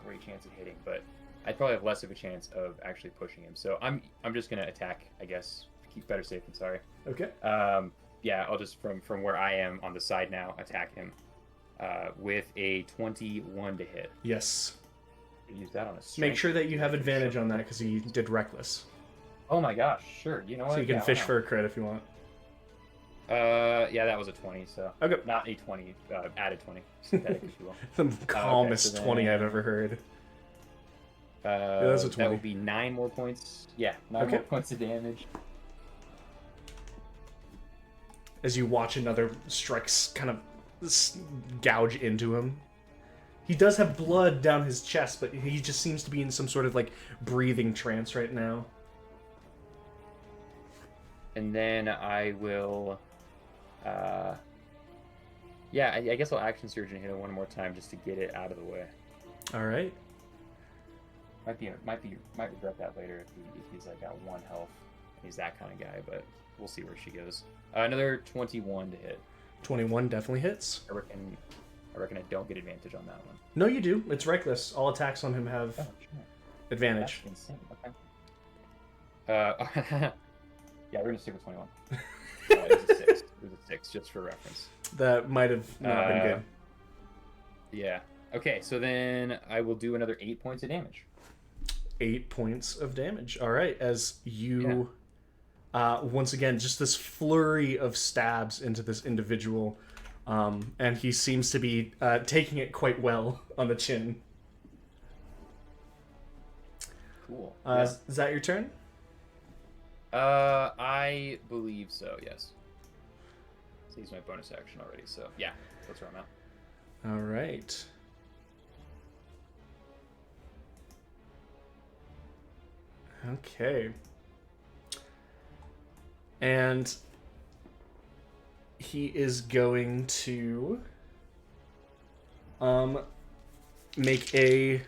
great chance of hitting, but I probably have less of a chance of actually pushing him. So I'm just going to attack, I guess. Keep better safe than sorry. Okay. Yeah, I'll just, from where I am on the side now, attack him with a 21 to hit. Yes. Use that on a strength. Make sure that you have advantage on that because he did reckless. Oh my gosh, sure. You know what? So you can fish for a crit if you want. Yeah, that was a 20, so... Okay. Not a 20, added 20. Synthetic, if you will. The calmest 20 I've ever heard. That's a 20. That would be 9 more points. Yeah, 9 more points of damage. As you watch another strikes kind of gouge into him. He does have blood down his chest, but he just seems to be in some sort of, like, breathing trance right now. And then I will... yeah, I guess I'll Action Surge and hit it one more time just to get it out of the way. All right. Might regret that later if he's, like, got 1 health. He's that kind of guy, but we'll see where she goes. Another 21 to hit. 21 definitely hits. I reckon I don't get advantage on that one. No, you do. It's reckless. All attacks on him have advantage. That's insane. Okay. Yeah, we're gonna stick with 21. It was a 6. It was a 6, just for reference. That might have not been good. Yeah. Okay, so then I will do another 8 points of damage. 8 points of damage. All right, as you once again just this flurry of stabs into this individual. And he seems to be taking it quite well on the chin. Cool. Is that your turn? I believe so, yes. So use my bonus action already, so yeah, that's where I'm at. All right. Okay. And he is going to make a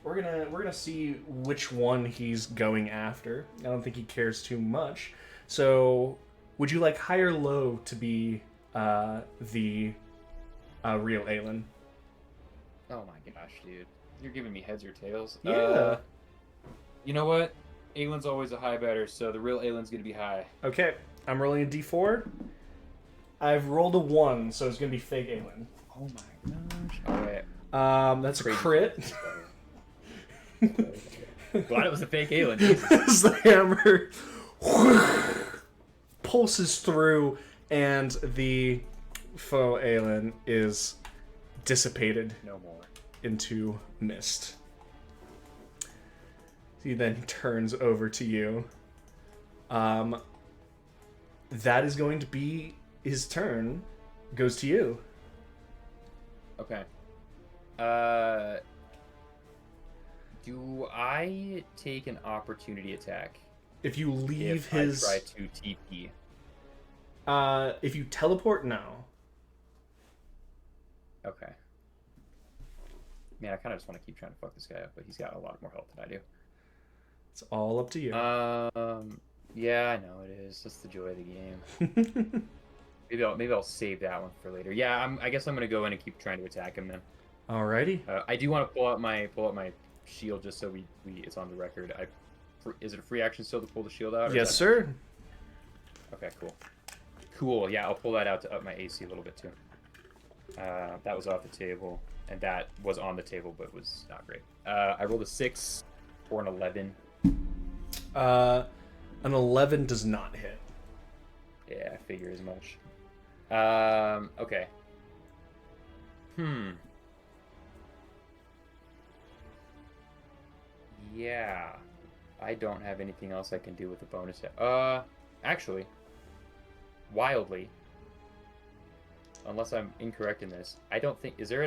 we're gonna see which one he's going after. I don't think he cares too much. So would you like high or low to be the real Aelon? Oh my gosh, dude. You're giving me heads or tails? Yeah. You know what? Aelon's always a high better, so the real Aelon's gonna be high. Okay, I'm rolling a d4. I've rolled a 1, so it's gonna be fake Aelon. Oh my gosh. Alright. That's a Crazy. crit. Glad it was a fake Aelon. Jesus. As the hammer pulses through, and the faux Aelon is dissipated No more. into mist. He then turns over to you. That is going to be his turn. Goes to you. Okay. Do I take an opportunity attack If you leave if his... I try to TP? if you teleport, no. Okay. Man, I kind of just want to keep trying to fuck this guy up, but he's got a lot more health than I do. It's all up to you. Yeah, I know it is. That's the joy of the game. Maybe I'll save that one for later. Yeah, I guess I'm gonna go in and keep trying to attack him then. Alrighty. I do want to pull out my shield just so we it's on the record. Is it a free action still to pull the shield out? Or Yes, is sir. Okay, cool. Cool. Yeah, I'll pull that out to up my AC a little bit too. That was off the table, and that was on the table, but was not great. I rolled a 6 for an 11. An 11 does not hit. Yeah, I figure as much. Okay. Yeah. I don't have anything else I can do with the bonus. Actually, wildly, unless I'm incorrect in this, I don't think is there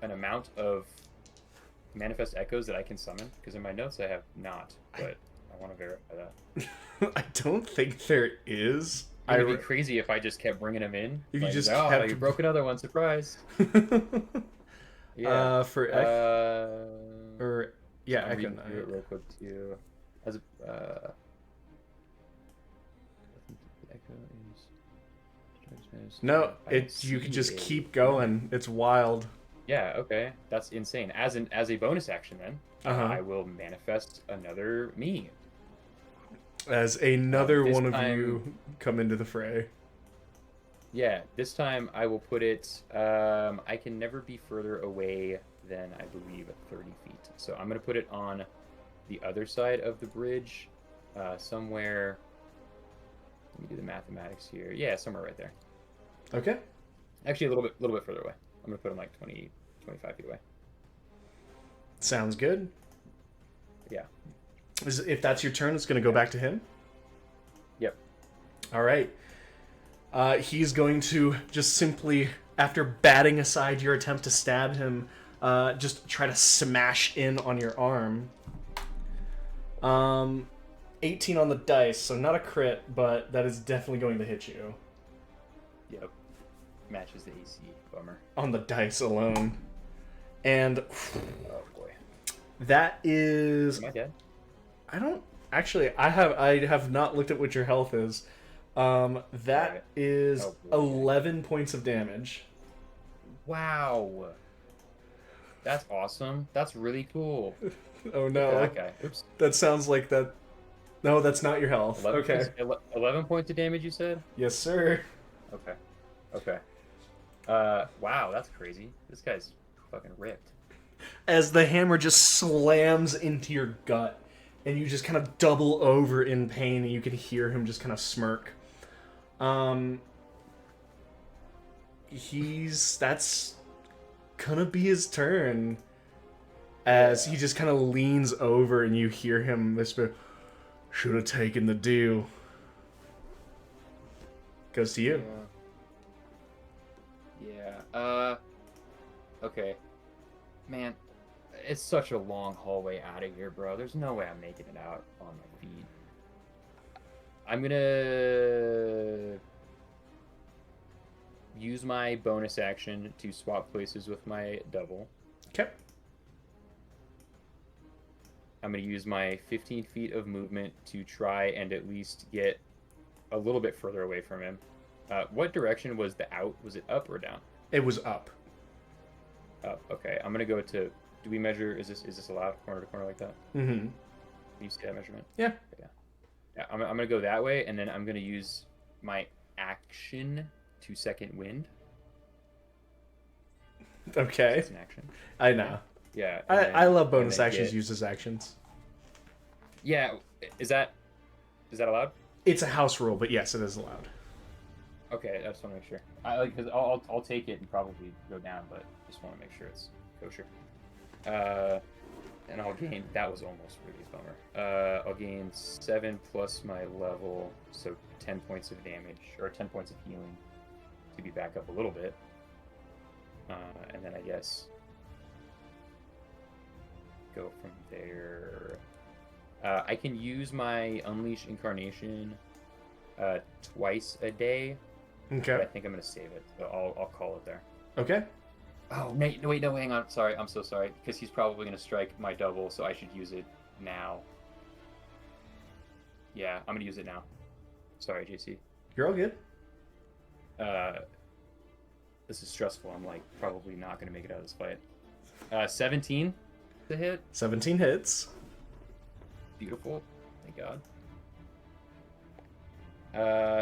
an amount of manifest echoes that I can summon? Because in my notes I have not, but I want to verify that. I don't think there is. It would be crazy if I just kept bringing them in. If you just oh, kept... you broke another one, surprise. Yeah. For or yeah, I'll I can do it real quick too. As a no, you can just keep going. It's wild. Yeah, okay, that's insane. As a bonus action, then I will manifest another me. As another This one of time- you come into the fray. Yeah, this time I will put it. I can never be further away than I believe 30 feet. So I'm gonna put it on the other side of the bridge, somewhere. Let me do the mathematics here. Yeah, somewhere right there. Okay. Actually, a little bit further away. I'm gonna put him like 20, 25 feet away. Sounds good. Yeah. If that's your turn, it's going to go back to him. Yep. All right. He's going to just simply, after batting aside your attempt to stab him, just try to smash in on your arm. 18 on the dice, so not a crit, but that is definitely going to hit you. Yep. Matches the AC. Bummer. On the dice alone. And Oh boy. that is... Am I dead? I don't... Actually, I have not looked at what your health is. That is Oh, boy. 11 points of damage. Wow. That's awesome. That's really cool. Oh no. Look at that guy. Oops. That sounds like that... No, that's not your health. 11 Okay. Points, 11 points of damage, you said? Yes, sir. Okay. Okay. Wow, that's crazy. This guy's fucking ripped. As the hammer just slams into your gut, and you just kind of double over in pain, and you can hear him just kind of smirk. That's gonna be his turn. As he just kind of leans over, and you hear him whisper, Should have taken the deal. Goes to you. Yeah. Okay. Man, it's such a long hallway out of here, bro. There's no way I'm making it out on my feet. I'm gonna use my bonus action to swap places with my double. Okay. I'm gonna use my 15 feet of movement to try and at least get a little bit further away from him. What direction was the out? Was it up or down? It was up. Up. Okay. I'm gonna go to. Do we measure? Is this allowed? Corner to corner like that? Mm-hmm. Can you see that measurement? Yeah. Yeah. I'm gonna go that way, and then I'm gonna use my action to second wind. Okay. It's an action. I know. Yeah. I love bonus actions used as actions. Yeah. Is that allowed? It's a house rule, but yes, it is allowed. Okay, I just want to make sure. Because I'll take it and probably go down, but just want to make sure it's kosher. And I'll gain. That was almost really a bummer. I'll gain 7 plus my level, so 10 points of damage or 10 points of healing to be back up a little bit. And then I guess go from there. I can use my Unleash Incarnation twice a day. Okay. But I think I'm gonna save it. So I'll call it there. Okay. Oh wait, no, hang on. Sorry, I'm so sorry. Because he's probably gonna strike my double, so I should use it now. Yeah, I'm gonna use it now. Sorry, JC. You're all good. This is stressful. I'm like probably not gonna make it out of this fight. 17 to hit. 17 hits. Beautiful. Thank God.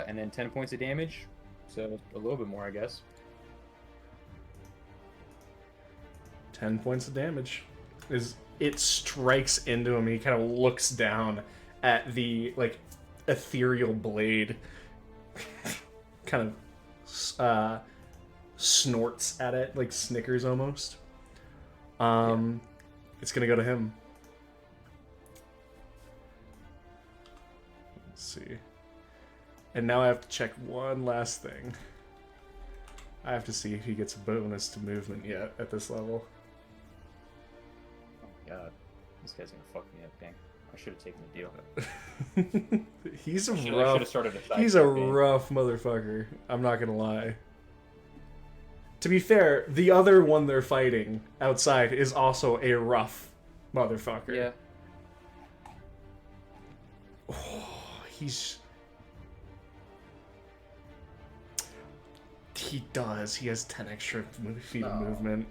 And then 10 points of damage. So a little bit more, I guess. 10 points of damage. It strikes into him. He kind of looks down at the like ethereal blade. Kind of snorts at it, like snickers almost. It's gonna go to him. Let's see. And now I have to check one last thing. I have to see if he gets a bonus to movement yet at this level. Oh God, this guy's gonna fuck me up, dang. I should have taken the deal. He's I should have started a He's a rough motherfucker. I'm not gonna lie. To be fair, the other one they're fighting outside is also a rough motherfucker. Yeah. Oh, he does. He has 10 extra feet of movement.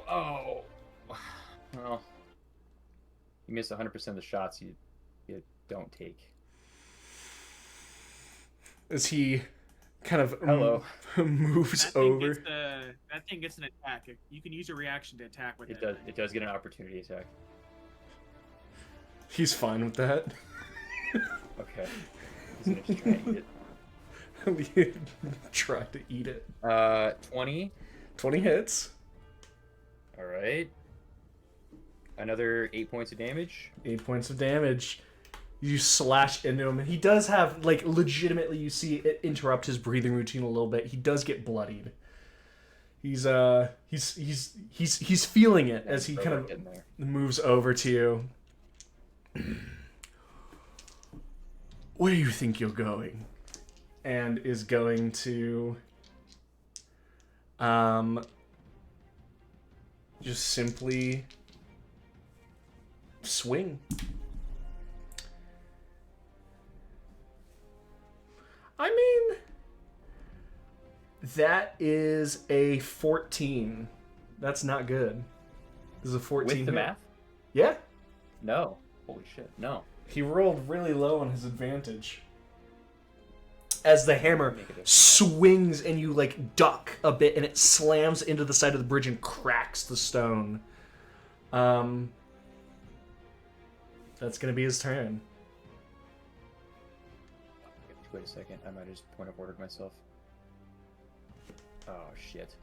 Oh. Well, you miss 100% of the shots you don't take. As he kind of moves that over. That thing gets an attack. You can use a reaction to attack with it. It does get an opportunity attack. He's fine with that. Okay. He's gonna just try and eat it. Try to eat it. 20. 20 hits. All right. Another 8 points of damage. 8 points of damage. You slash into him, and he does have, like, legitimately, you see it interrupt his breathing routine a little bit. He does get bloodied. He's feeling it as he kind of moves over to you. Where do you think you're going? And is going to just simply swing. I mean, that is a 14. That's not good. This is a 14 With the hit. math? Yeah. No. Holy shit, no. He rolled really low on his advantage. As the hammer swings and you, like, duck a bit and it slams into the side of the bridge and cracks the stone. That's going to be his turn. Wait a second, I might have just point of ordered myself. Oh, shit.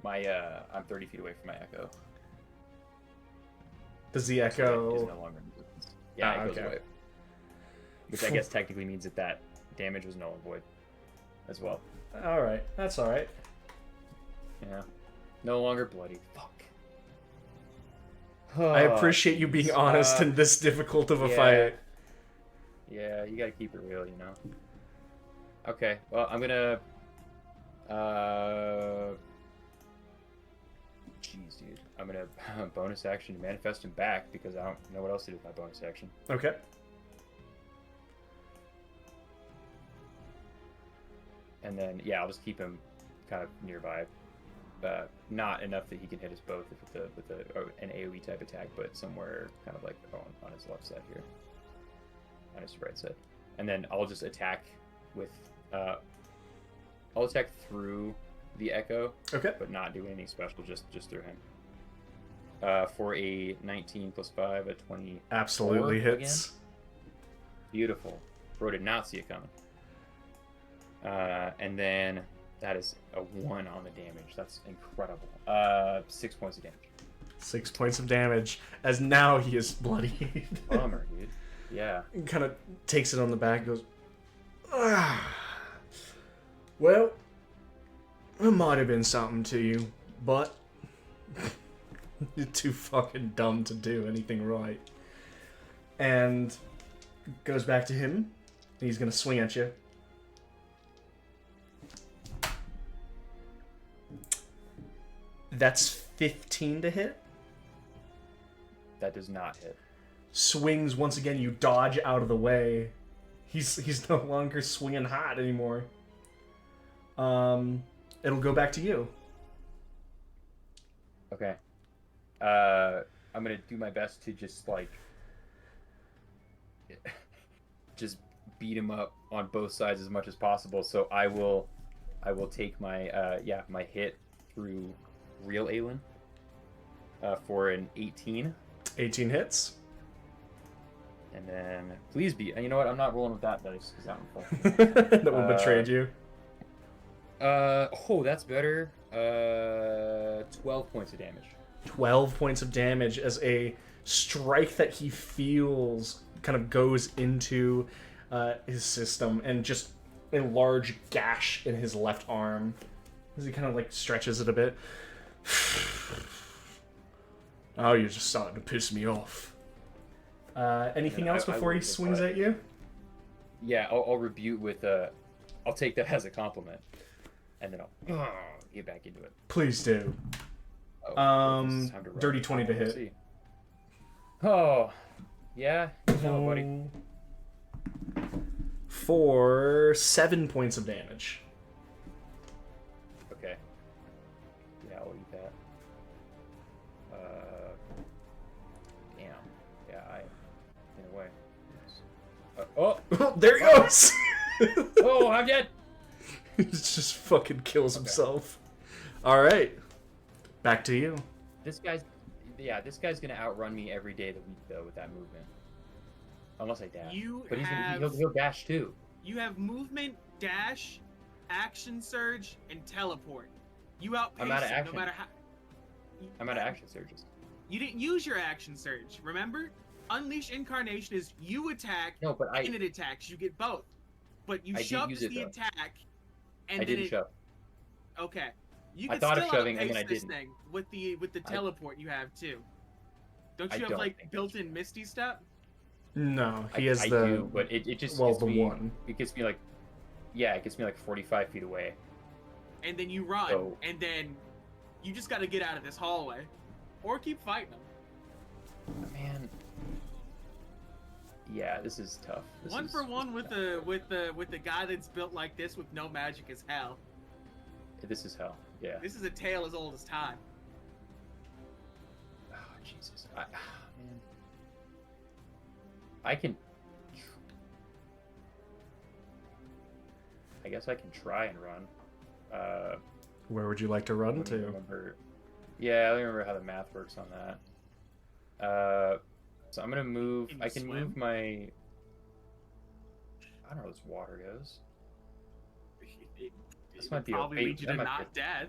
I'm 30 feet away from my echo. Does the echo... Is no longer in existence. Yeah, it goes away. which I guess technically means that damage was null and void as well. All right, that's all right. Yeah, no longer bloody. Fuck. I appreciate you being honest in this difficult of a fight. Yeah, you gotta keep it real, you know. Okay, well, I'm gonna. Jeez, dude. I'm gonna bonus action to manifest him back because I don't know what else to do with my bonus action. Okay. And then, yeah, I'll just keep him kind of nearby. Not enough that he can hit us both with an AoE type attack, but somewhere kind of like on his left side here. On his right side. And then I'll just attack with... I'll attack through the Echo. Okay. But not do anything special, just through him. For a 19 plus 5, a 20. Absolutely hits. Again. Beautiful. Bro did not see it coming. And then that is a 1 on the damage. That's incredible. 6 points of damage. 6 points of damage, as now he is bloodied. Bummer, dude. Yeah. Kind of takes it on the back and goes, ah. Well, it might have been something to you, but you're too fucking dumb to do anything right. And goes back to him. He's going to swing at you. That's 15 to hit. That does not hit. Swings once again. You dodge out of the way. He's no longer swinging hot anymore. It'll go back to you. Okay. I'm gonna do my best to just like just beat him up on both sides as much as possible. So I will take my my hit through real Aelon for an 18. 18 hits. And then please be. You know what? I'm not rolling with that dice because that one That one betrayed you. Oh, that's better. 12 points of damage. 12 points of damage as a strike that he feels kind of goes into his system, and just a large gash in his left arm as he kind of like stretches it a bit. Oh, you're just starting to piss me off. Anything else before he swings at you? Yeah, I'll rebuke with I'll take that as a compliment, and then I'll get back into it. Please do. Dirty 20 to hit. See. Oh, yeah. No, buddy. For 7 points of damage. Okay. Yeah, I'll eat that. Damn. Yeah, in a way. Oh, there he goes! Oh, I'm dead! He just fucking kills himself. Alright. Back to you. This guy's gonna outrun me every day of the week though with that movement. Unless I dash. But he'll dash too. You have movement, dash, action surge, and teleport. You outpace I'm out of him action. no matter how. I'm out of action surges. You didn't use your action surge, remember? Unleash Incarnation is you attack and it attacks. You get both. But you I shove didn't use the it, attack, and I then didn't shove. Okay. You I can thought of still shoving, and outpace then I this didn't. thing with the teleport you have too. Don't I you have don't like think built-in Misty step? No, he has I the... do, but it just well, gets the me, one. It gets me like... Yeah, it gets me like 45 feet away. And then you run, So- and then you just got to get out of this hallway, or keep fighting them. Man... Yeah, this is tough. One for one with the guy that's built like this with no magic is hell. This is hell. Yeah. This is a tale as old as time. Oh, Jesus. Man. I guess I can try and run. Where would you like to run Let me to? remember. Yeah, I don't remember how the math works on that. So I'm gonna move. Can you I can swim? move my. I don't know where this water goes. This might be a probably fate. lead you That to might not be death.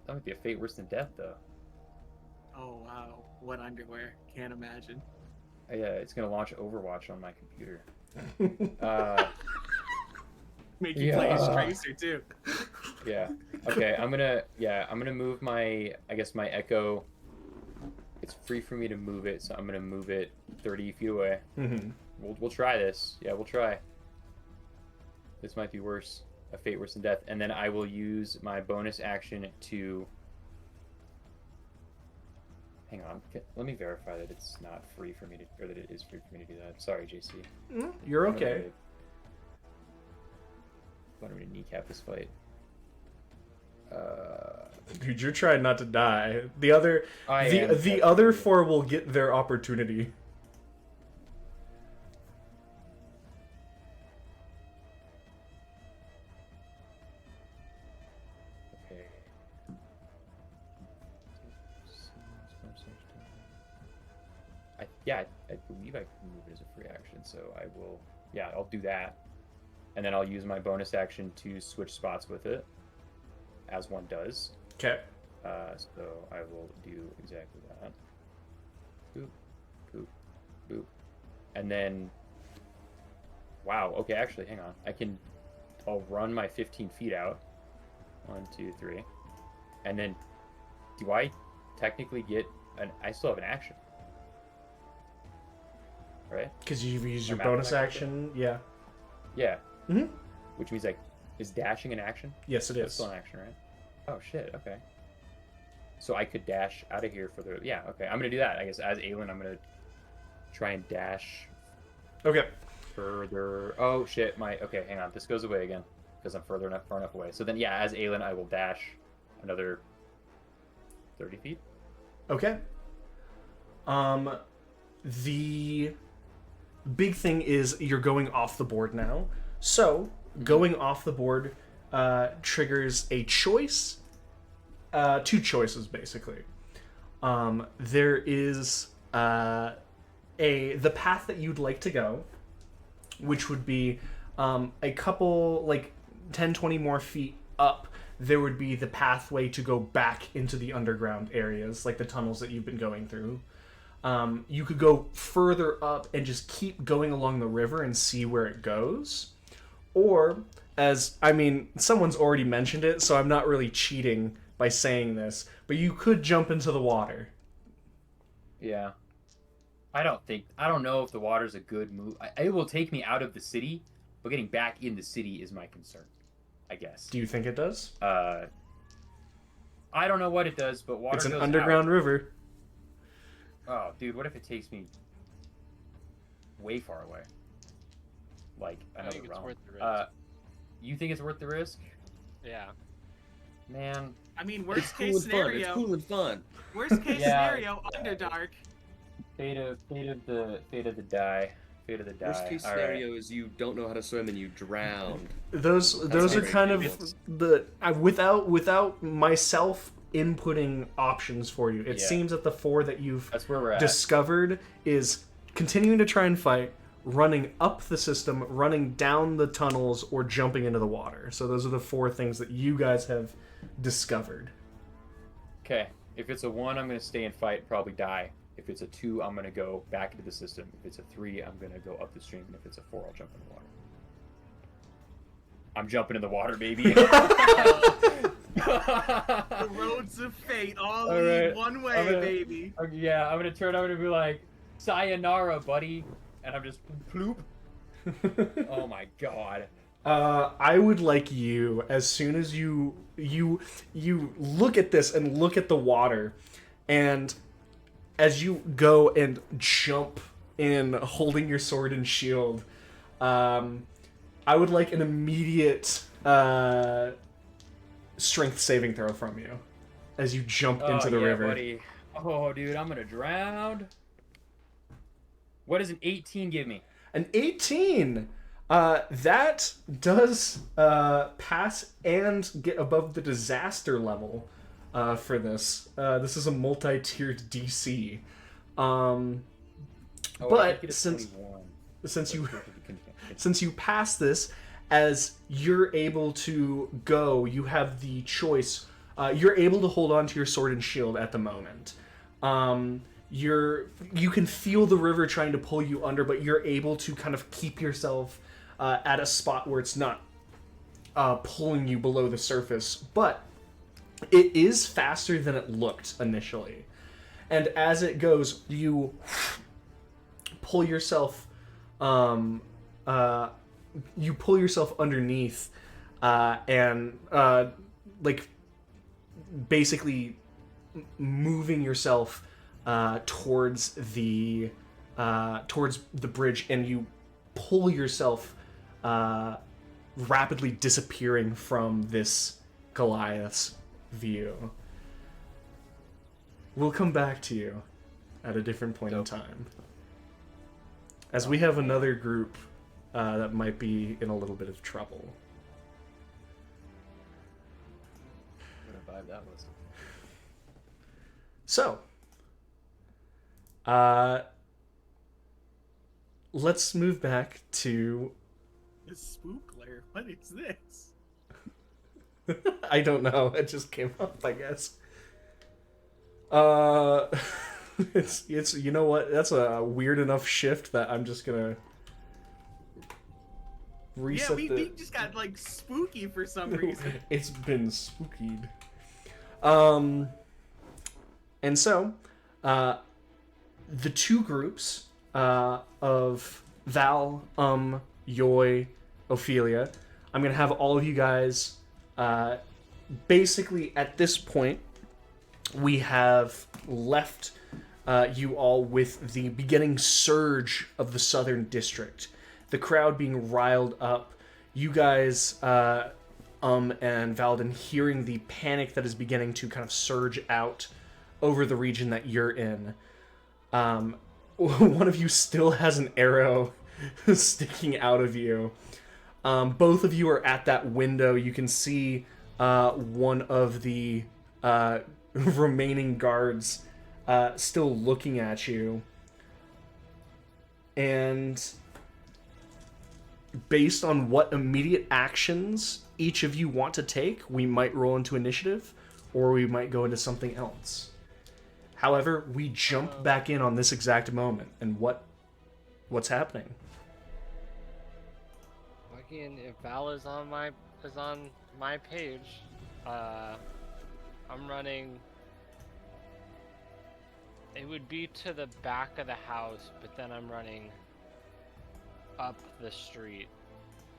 That might be a fate worse than death, though. Oh wow, what underwear? Can't imagine. Yeah, it's gonna launch Overwatch on my computer. Make you play as Yeah. Tracer too. Yeah. Okay, I'm gonna move my, I guess my echo. It's free for me to move it, so I'm gonna move it 30 feet away. Mm-hmm. We'll try this. Yeah, we'll try. This might be worse. A fate worse than death. And then I will use my bonus action to... Hang on. Let me verify that it's not free for me to... Or that it is free for me to do that. Sorry, JC. You're okay. Wanted me to kneecap this fight. Dude, you're trying not to die. The other four will get their opportunity. Okay. I believe I can move it as a free action, so I will... Yeah, I'll do that. And then I'll use my bonus action to switch spots with it, as one does. Okay. So I will do exactly that. Boop, boop, boop. And then... Wow, okay, actually, hang on. I'll run my 15 feet out. 1, 2, 3. And then, do I technically get I still have an action. Right? Because you've used your Am I bonus back up action, yeah. Yeah. Mm-hmm. Which means, like, is dashing an action? Yes, it It's is. still an action, right? Oh, shit, okay. So I could dash out of here for the... Yeah, okay. I'm going to do that. I guess as Aelon, I'm going to try and dash Okay. further... Oh, shit, Okay, hang on. This goes away again because I'm far enough away. So then, yeah, as Aelon, I will dash another 30 feet. Okay. The big thing is you're going off the board now. So, going off the board triggers a choice. 2 choices, basically. There is the path that you'd like to go, which would be a couple, like, 10, 20 more feet up. There would be the pathway to go back into the underground areas, like the tunnels that you've been going through. You could go further up and just keep going along the river and see where it goes. Or, someone's already mentioned it, so I'm not really cheating by saying this, but you could jump into the water. Yeah. I don't know if the water's a good move. It will take me out of the city, but getting back in the city is my concern, I guess. Do you think it does? I don't know what it does, but water It's an goes underground out. river. Oh, dude, what if it takes me way far away? Like another think it's realm. worth the risk. You think it's worth the risk? Yeah. Man. I mean, It's worst cool case and fun. It's scenario. cool and fun. Worst case Yeah. scenario, Underdark. Fate of the die. Fate of the die. Worst case All right. scenario is you don't know how to swim and you drown. Those That's are my kind of favorite. without myself inputting options for you. It Yeah. seems that the 4 that you've That's where we're at. discovered is continuing to try and fight, running up the system, running down the tunnels, or jumping into the water. So those are the 4 things that you guys have discovered. Okay. If it's a 1, I'm gonna stay and fight, probably die. If it's a 2, I'm gonna go back into the system. If it's a 3, I'm gonna go up the stream. And if it's a 4, I'll jump in the water. I'm jumping in the water, baby. The roads of fate all All lead right. one way, I'm gonna- baby. Yeah, I'm gonna be like, sayonara, buddy. And I'm just ploop. Oh my god. I would like you, as soon as you look at this and look at the water, and as you go and jump in holding your sword and shield, I would like an immediate strength saving throw from you as you jump into the river. Buddy. Oh, dude, I'm gonna drown. What does an 18 give me? An 18! That does pass and get above the disaster level for this. This is a multi-tiered DC. Oh, I But get a since 21. since you pass this, as you're able to go, you have the choice. You're able to hold on to your sword and shield at the moment. you can feel the river trying to pull you under, but you're able to kind of keep yourself at a spot where it's not pulling you below the surface. But it is faster than it looked initially. And as it goes, you pull yourself underneath and like basically moving yourself towards the bridge, and you pull yourself rapidly disappearing from this Goliath's view. We'll come back to you at a different point in time, as we have another group that might be in a little bit of trouble. What a vibe that was. So, let's move back to... The spook lair. What is this? I don't know. It just came up, I guess. It's you know what? That's a weird enough shift that I'm just gonna reset we just got like spooky for some reason. It's been spookied. And so, the two groups of Val, Yoy, Ophelia, I'm going to have all of you guys, basically at this point, we have left you all with the beginning surge of the Southern District. The crowd being riled up. You guys, and Valden hearing the panic that is beginning to kind of surge out over the region that you're in. One of you still has an arrow sticking out of you. Both of you are at that window. You can see one of the remaining guards still looking at you. And based on what immediate actions each of you want to take, we might roll into initiative, or we might go into something else. However, we jump back in on this exact moment, and what's happening? Again, if Val is on my page, I'm running. It would be to the back of the house, but then I'm running up the street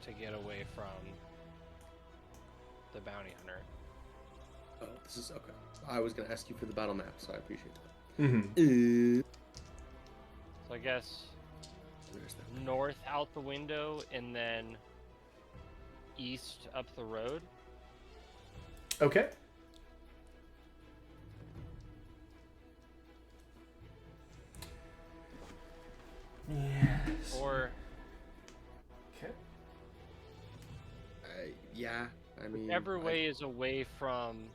to get away from the bounty hunter. Oh, this is okay. I was gonna ask you for the battle map, so I appreciate that. Mm-hmm. So I guess There's that. north out the window and then east up the road. Okay. Yes. Or Okay. Yeah, I mean, whichever way is away from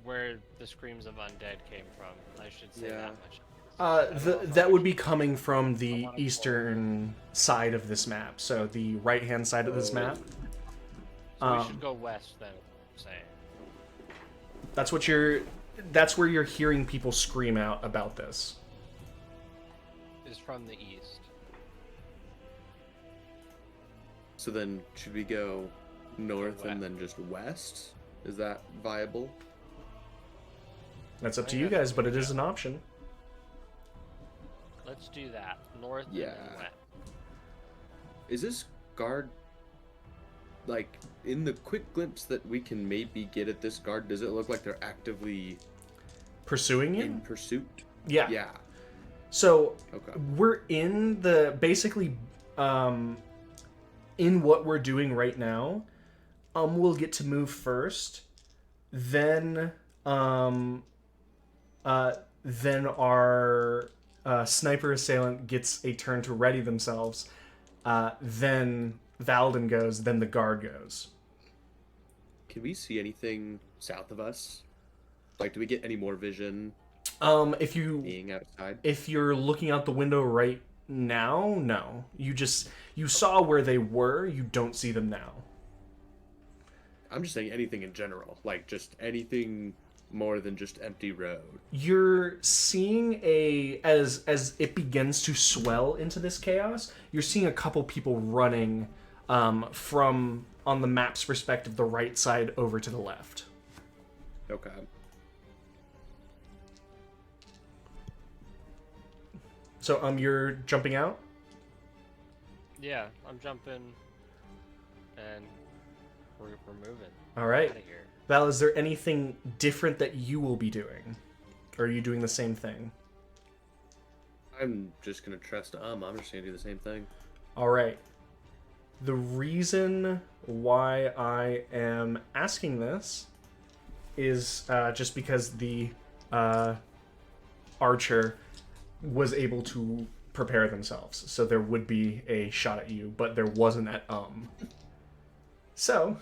where the screams of undead came from. I should say Yeah. that much. That would be coming from the eastern side of this map, so the right-hand side of this map. So we should go west then, I'm saying. That's where you're hearing people scream out about this. Is from the east. So then, should we go north and then just west? Is that viable? That's up to you guys, but it is an option. Let's do that. North Yeah. and then west. Is this guard, like, in the quick glimpse that we can maybe get at this guard, does it look like they're actively Pursuing you? in pursuit? Yeah. Yeah. So Okay. we're in the basically in what we're doing right now. We'll get to move first, then our sniper assailant gets a turn to ready themselves. Then Valden goes. Then the guard goes. Can we see anything south of us? Like, do we get any more vision If being outside? you're looking out the window right now, no. You saw where they were. You don't see them now. I'm just saying anything in general. Like, just anything more than just empty road? You're seeing as it begins to swell into this chaos, you're seeing a couple people running from, on the map's perspective, the right side over to the left. Okay. So you're jumping out? Yeah, I'm jumping, and we're moving. All right. Out of here. Val, is there anything different that you will be doing? Or are you doing the same thing? I'm just gonna trust I'm just gonna do the same thing. All right. The reason why I am asking this is just because the archer was able to prepare themselves, so there would be a shot at you, but there wasn't at So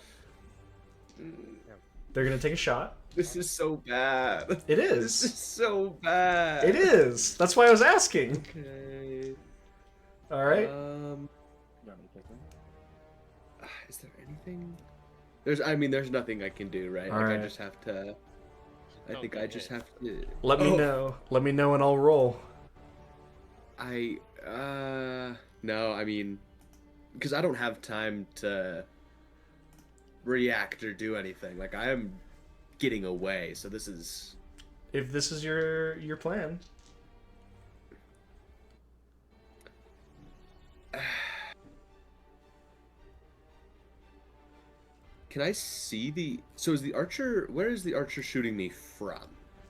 they're gonna take a shot. This is so bad. It This is is. so bad. It is. That's why I was asking. Okay. All right. Is there anything? There's nothing I can do, right? All Like right. I just have to. I think I just have to. Let me Oh, know. Let me know and I'll roll. No, because I don't have time to react or do anything. Like I am getting away, so this is. If this is your plan. Can I see the? So is the archer? Where is the archer shooting me from?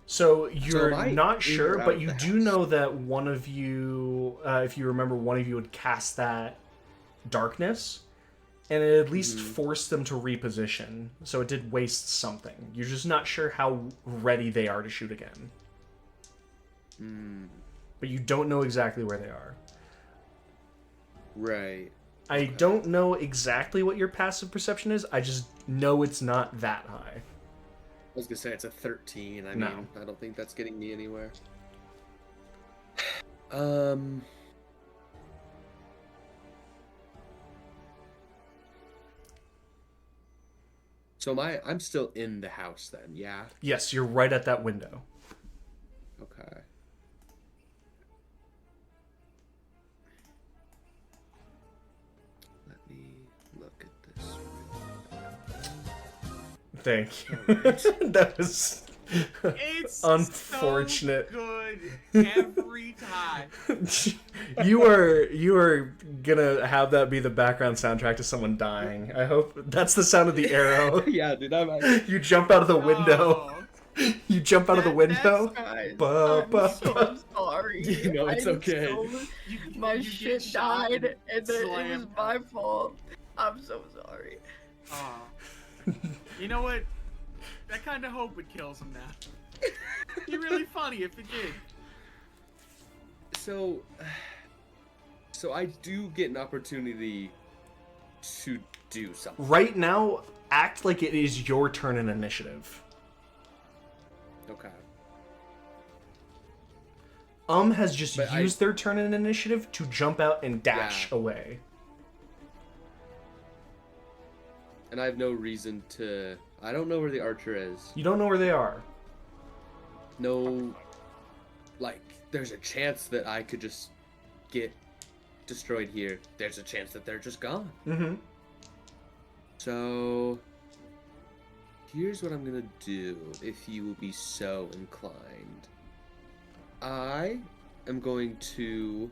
So you're am I not in sure, or out but of you the do house? know that one of you, if you remember, one of you would cast that darkness, and it at least forced them to reposition. So it did waste something. You're just not sure how ready they are to shoot again. But you don't know exactly where they are. Right. I don't know exactly what your passive perception is. I just know it's not that high. I was gonna say it's a 13. I No. mean, I don't think that's getting me anywhere. So I'm still in the house then, yeah? Yes, you're right at that window. Okay. Let me look at this. Thank you. That was It's unfortunate. so good every time. You are gonna have that be the background soundtrack to someone dying. I hope that's the sound of the arrow. Yeah, dude, You jump out of the window. Oh, You jump out of the That- window. Guys, Ba, I'm ba, so ba. sorry. No, it's I'm okay. My you shit get shot died, and then it was slammed. my fault. I'm so sorry. Oh. You know what? I kind of hope it kills him now. It'd be really funny if it did. So I do get an opportunity to do something. Right now, act like it is your turn in initiative. Okay. Has just But used their turn in initiative to jump out and dash Yeah. away. And I have no reason to. I don't know where the archer is. You don't know where they are. No. Like, there's a chance that I could just get destroyed here. There's a chance that they're just gone. Mm-hmm. So. Here's what I'm gonna do, if you will be so inclined. I am going to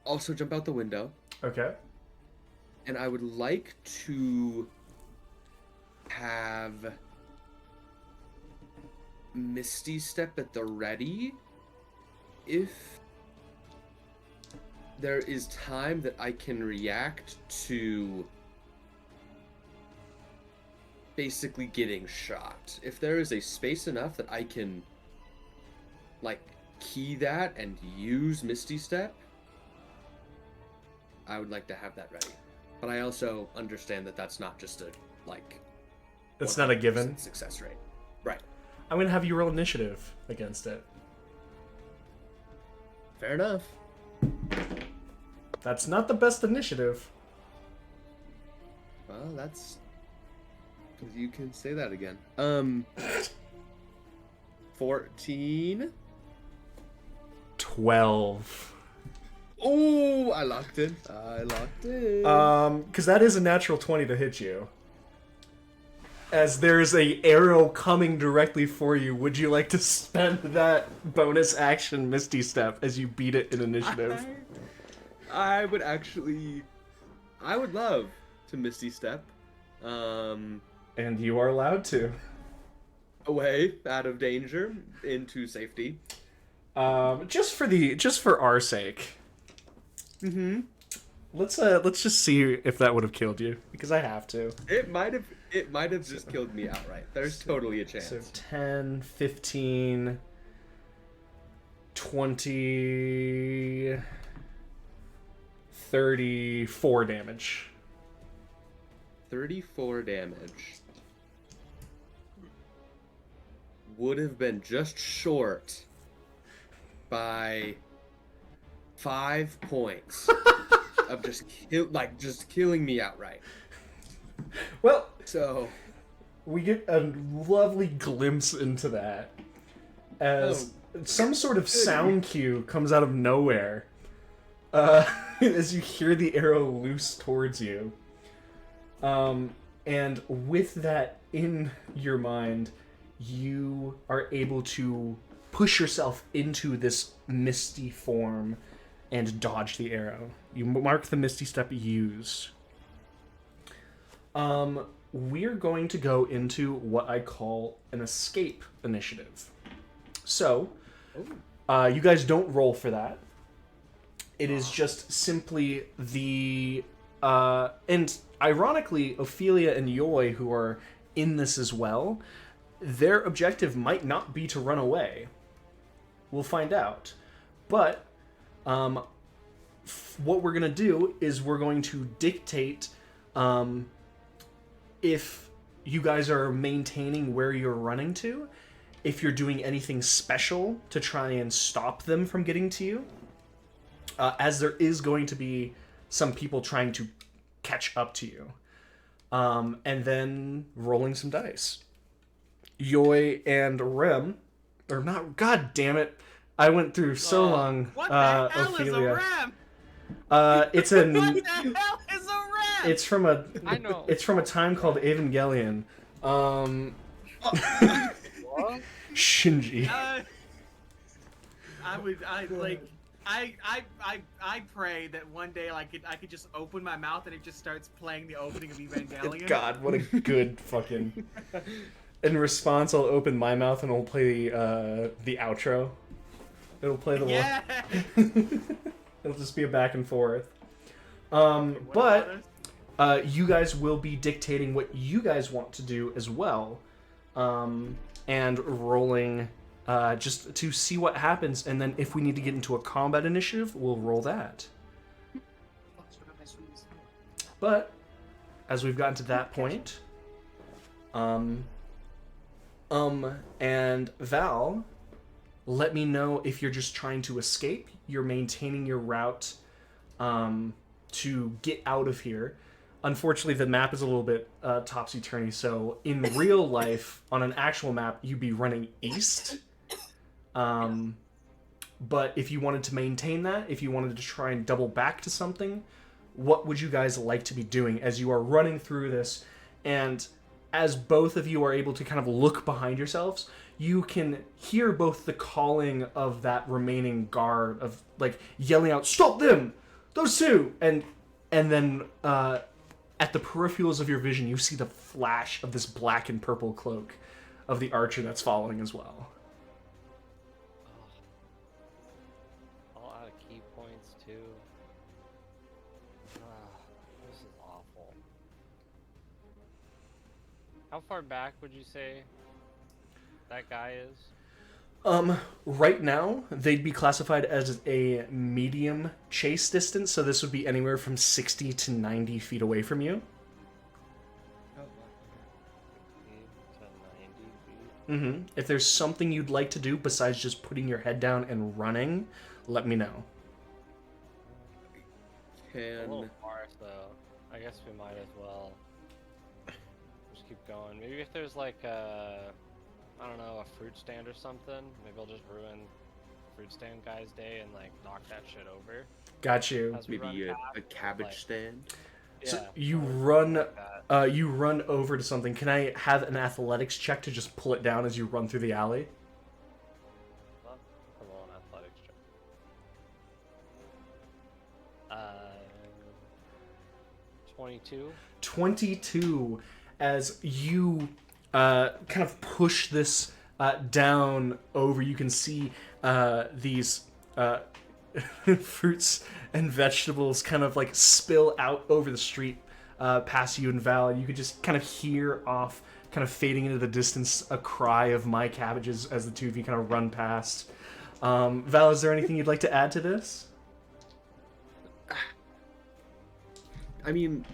also jump out the window, Okay. and I would like to have Misty Step at the ready if there is time that I can react to basically getting shot. If there is a space enough that I can, like, key that and use Misty Step, I would like to have that ready. But I also understand that that's not just a, like... It's not a 100% given. success rate. Right. I'm gonna have you roll initiative against it. Fair enough. That's not the best initiative. Well, that's You can say that again. 14. 12. Oh, I locked in. Because that is a natural 20 to hit you. As there's a arrow coming directly for you, would you like to spend that bonus action Misty Step as you beat it in initiative? I would love to Misty Step. And you are allowed to. Away, out of danger, into safety. Just for our sake. Mm-hmm. Let's just see if that would have killed you, because I have to. It might have just killed me outright. There's totally a chance. So 10, 15, 20, 34 damage. 34 damage. Would have been just short by 5 points of just killing me outright. Well, So we get a lovely glimpse into that as some sort of sound cue comes out of nowhere as you hear the arrow loose towards you. And with that in your mind, you are able to push yourself into this misty form and dodge the arrow. You mark the Misty Step used. We're going to go into what I call an escape initiative. So, you guys don't roll for that. It is just simply the... and ironically, Ophelia and Yoi, who are in this as well, their objective might not be to run away. We'll find out. But, what we're going to do is we're going to dictate... if you guys are maintaining where you're running to, if you're doing anything special to try and stop them from getting to you, as there is going to be some people trying to catch up to you, and then rolling some dice. Yoi and Rem, or not, god damn it, I went through so long, What the hell Ophelia. is a ram? It's a... What the hell is a ram? It's from a... I know. It's from a time called Evangelion. What? Shinji. I pray that one day I could just open my mouth and it just starts playing the opening of Evangelion. God, what a good fucking... In response, I'll open my mouth and it'll play the outro. It'll play the Yeah. It'll just be a back and forth. What But about us? you guys will be dictating what you guys want to do as well, and rolling just to see what happens. And then if we need to get into a combat initiative, we'll roll that. But as we've gotten to that point, and Val, let me know if you're just trying to escape, you're maintaining your route to get out of here. Unfortunately, the map is a little bit topsy-turvy, so in real life, on an actual map, you'd be running east. But if you wanted to maintain that, if you wanted to try and double back to something, what would you guys like to be doing as you are running through this? And as both of you are able to kind of look behind yourselves, you can hear both the calling of that remaining guard of like yelling out, "Stop them! Those two!" And then at the peripherals of your vision, you see the flash of this black and purple cloak of the archer that's following as well. All out of key points too. This is awful. How far back would you say that guy is? Right now, they'd be classified as a medium chase distance, so this would be anywhere from 60 to 90 feet away from you. 60 to 90 feet. If there's something you'd like to do besides just putting your head down and running, let me know. A little far, though. I guess we might as well just keep going. Maybe if there's like a, I don't know, a fruit stand or something. Maybe I'll just ruin fruit stand guy's day and like knock that shit over. Got you. As we run Maybe a past, cabbage like, stand. So yeah, you or run, like that. you run over to something. Can I have an athletics check to just pull it down as you run through the alley? Well, come on, athletics check. 22. 22 as you kind of push this down over. You can see these fruits and vegetables kind of like spill out over the street past you and Val. You could just kind of hear off, kind of fading into the distance, a cry of my cabbages as the two of you kind of run past. Val, is there anything you'd like to add to this? I mean,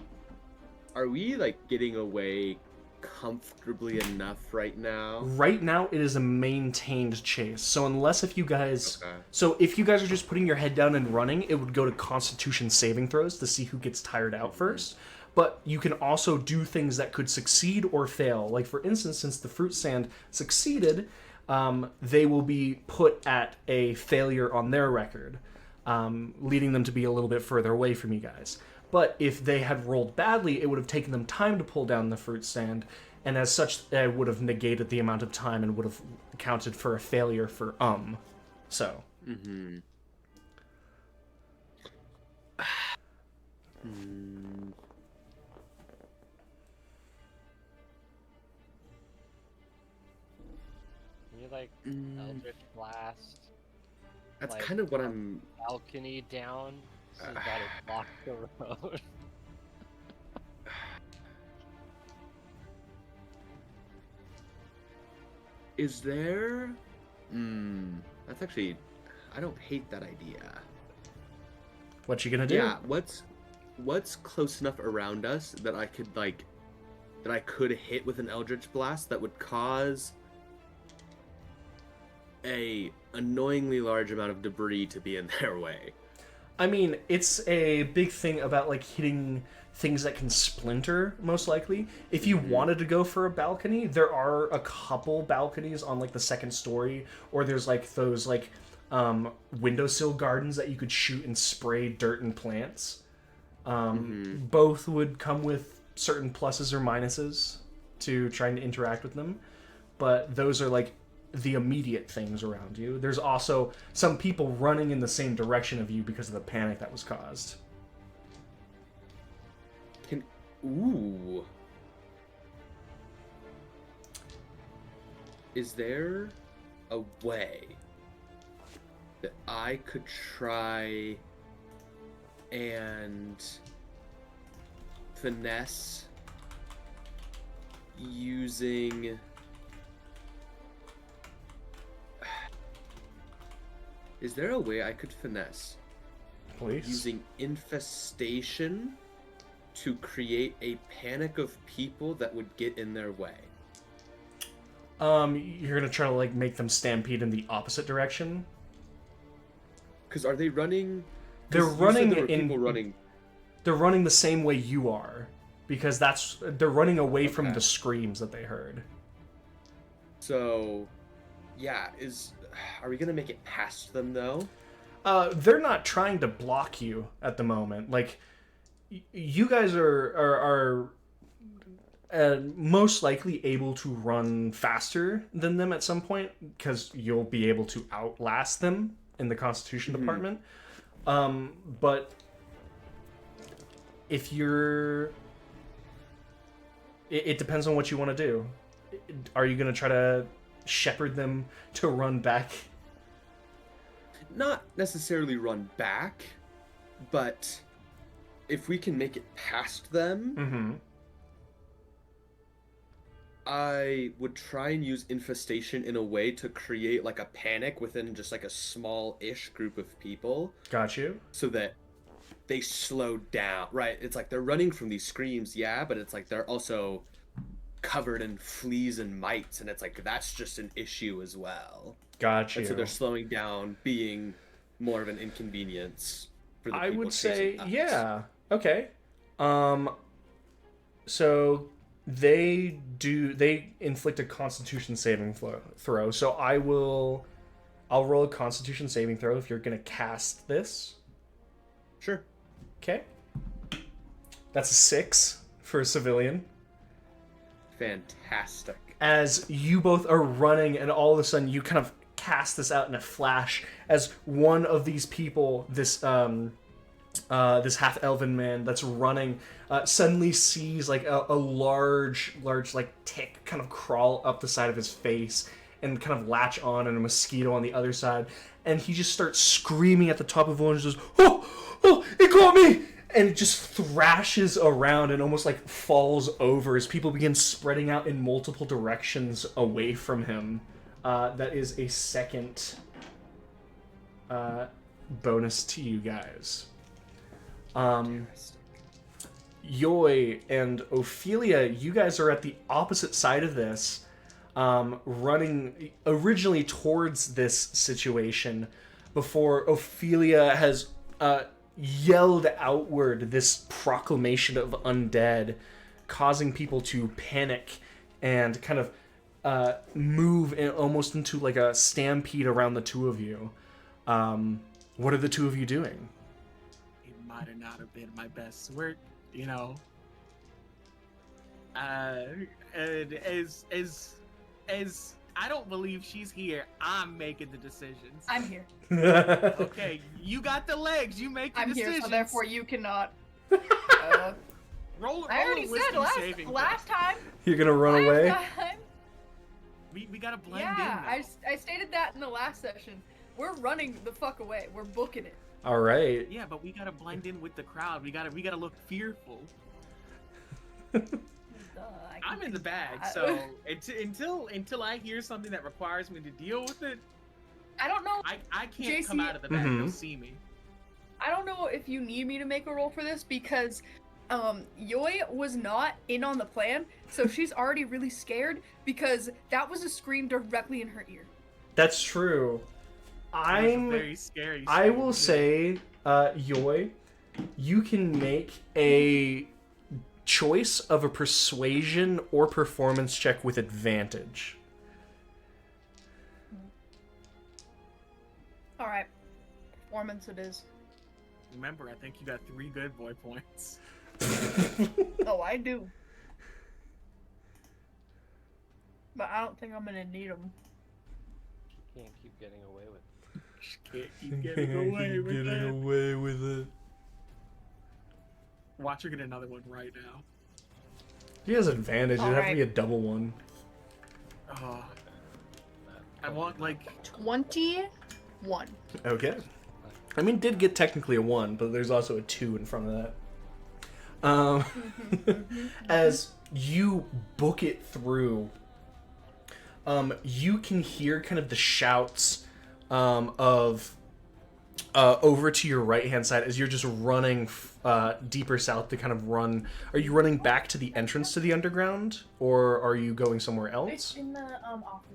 are we like getting away comfortably enough right now? Right now, it is a maintained chase. So unless if you guys, Okay. so if you guys are just putting your head down and running, it would go to Constitution saving throws to see who gets tired out first. But you can also do things that could succeed or fail. Like for instance, since the fruit stand succeeded, they will be put at a failure on their record, leading them to be a little bit further away from you guys. But if they had rolled badly, it would have taken them time to pull down the fruit stand, and as such, it would have negated the amount of time and would have accounted for a failure for So. Mm-hmm. You like Eldritch Blast. That's like, kind of what I'm. Balcony down so that it blocks the road. Is there? That's actually. I don't hate that idea. What you gonna do? Yeah. What's close enough around us that I could hit with an Eldritch Blast that would cause a annoyingly large amount of debris to be in their way? I mean, it's a big thing about like hitting things that can splinter, most likely. If you wanted to go for a balcony, there are a couple balconies on like the second story, or there's like those like windowsill gardens that you could shoot and spray dirt and plants. Both would come with certain pluses or minuses to trying to interact with them, but those are like the immediate things around you. There's also some people running in the same direction of you because of the panic that was caused. Ooh. Is there a way that I could try and finesse using... Is there a way I could finesse Please. using infestation to create a panic of people that would get in their way? You're gonna try to like make them stampede in the opposite direction. Because are they running? They're 'cause you said running there were in. people running. They're running the same way you are, because they're running away from Okay. the screams that they heard. So, yeah, are we gonna make it past them though? They're not trying to block you at the moment. Like, you guys are most likely able to run faster than them at some point, because you'll be able to outlast them in the Constitution department. But if you're... It depends on what you want to do. Are you going to try to shepherd them to run back? Not necessarily run back, but if we can make it past them, Mm-hmm. I would try and use infestation in a way to create like a panic within just like a small-ish group of people, Got you. so that they slow down. Right? It's like they're running from these screams, yeah, but it's like they're also covered in fleas and mites, and it's like that's just an issue as well. Got you. And so they're slowing down, being more of an inconvenience for the I people would say, chasing us. yeah. Okay. So They inflict a Constitution saving throw. So I'll roll a Constitution saving throw if you're gonna cast this. Sure. Okay. That's a 6 for a civilian. Fantastic. As you both are running, and all of a sudden you kind of cast this out in a flash, as one of these people, this half elven man that's running, suddenly sees like a large like tick kind of crawl up the side of his face and kind of latch on, and a mosquito on the other side, and he just starts screaming at the top of his lungs, just oh, it caught me! And it just thrashes around and almost like falls over as people begin spreading out in multiple directions away from him. That is a second bonus to you guys. Yoi and Ophelia, you guys are at the opposite side of this, running originally towards this situation before Ophelia has yelled outward this proclamation of undead, causing people to panic and kind of move almost into like a stampede around the two of you. What are the two of you doing? It might have not have been my best work, you know. As I don't believe she's here, I'm making the decisions. I'm here. Okay, you got the legs. You make the I'm decisions. here, so therefore you cannot. Roll I already a said wisdom saving last time. You're gonna run away? Last time. We gotta blend Yeah, in. I stated that in the last session. We're running the fuck away. We're booking it. All right. Yeah, but we gotta blend in with the crowd. We gotta look fearful. I'm in the bag, so until I hear something that requires me to deal with it, I don't know. I can't JC, come out of the bag. Mhm. They'll see me. I don't know if you need me to make a roll for this because Yoi was not in on the plan, so she's already really scared because that was a scream directly in her ear. That's true. It was a very scary. I will scream. say, Yoi, you can make a choice of a persuasion or performance check with advantage. All right, performance it is. Remember, I think you got 3 good boy points. Oh, I do. But I don't think I'm gonna need them. Can't keep getting away with it. Can't keep getting away with Getting it. away with it. Watch her get another one right now. He has advantage. It'd have to Alright. be a double one. Oh, I want like 21. Okay. I mean, did get technically a 1, but there's also a 2 in front of that. As you book it through, you can hear kind of the shouts of over to your right-hand side as you're just running deeper south to kind of run. Are you running back to the entrance to the underground, or are you going somewhere It's else? in the office.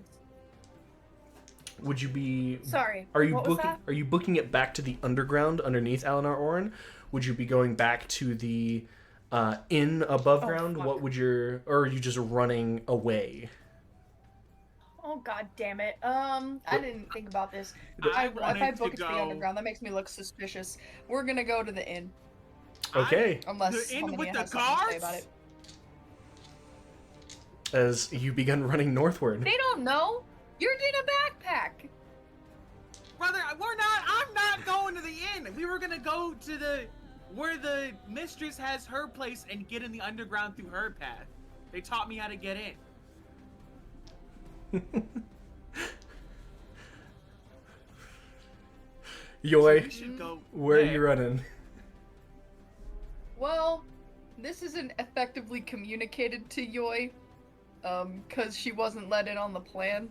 Would you be... Sorry. Are you what was booking? that? Are you booking it back to the underground underneath Eleanor Oren? Would you be going back to the inn above Oh, ground? fuck. What would your... Or are you just running away? Oh god damn it. I didn't think about this. I If wanted I to book it to the go underground, that makes me look suspicious. We're gonna go to the inn. Okay. Unless The inn Harmonia with the has something to say guards? about it. As you begin running northward. They don't know. You're in a backpack. Brother, I'm not going to the inn. We were gonna go to where the mistress has her place and get in the underground through her path. They taught me how to get in. Yoi, We should go where are there. you running? Well, this isn't effectively communicated to Yoi, cause she wasn't let in on the plan.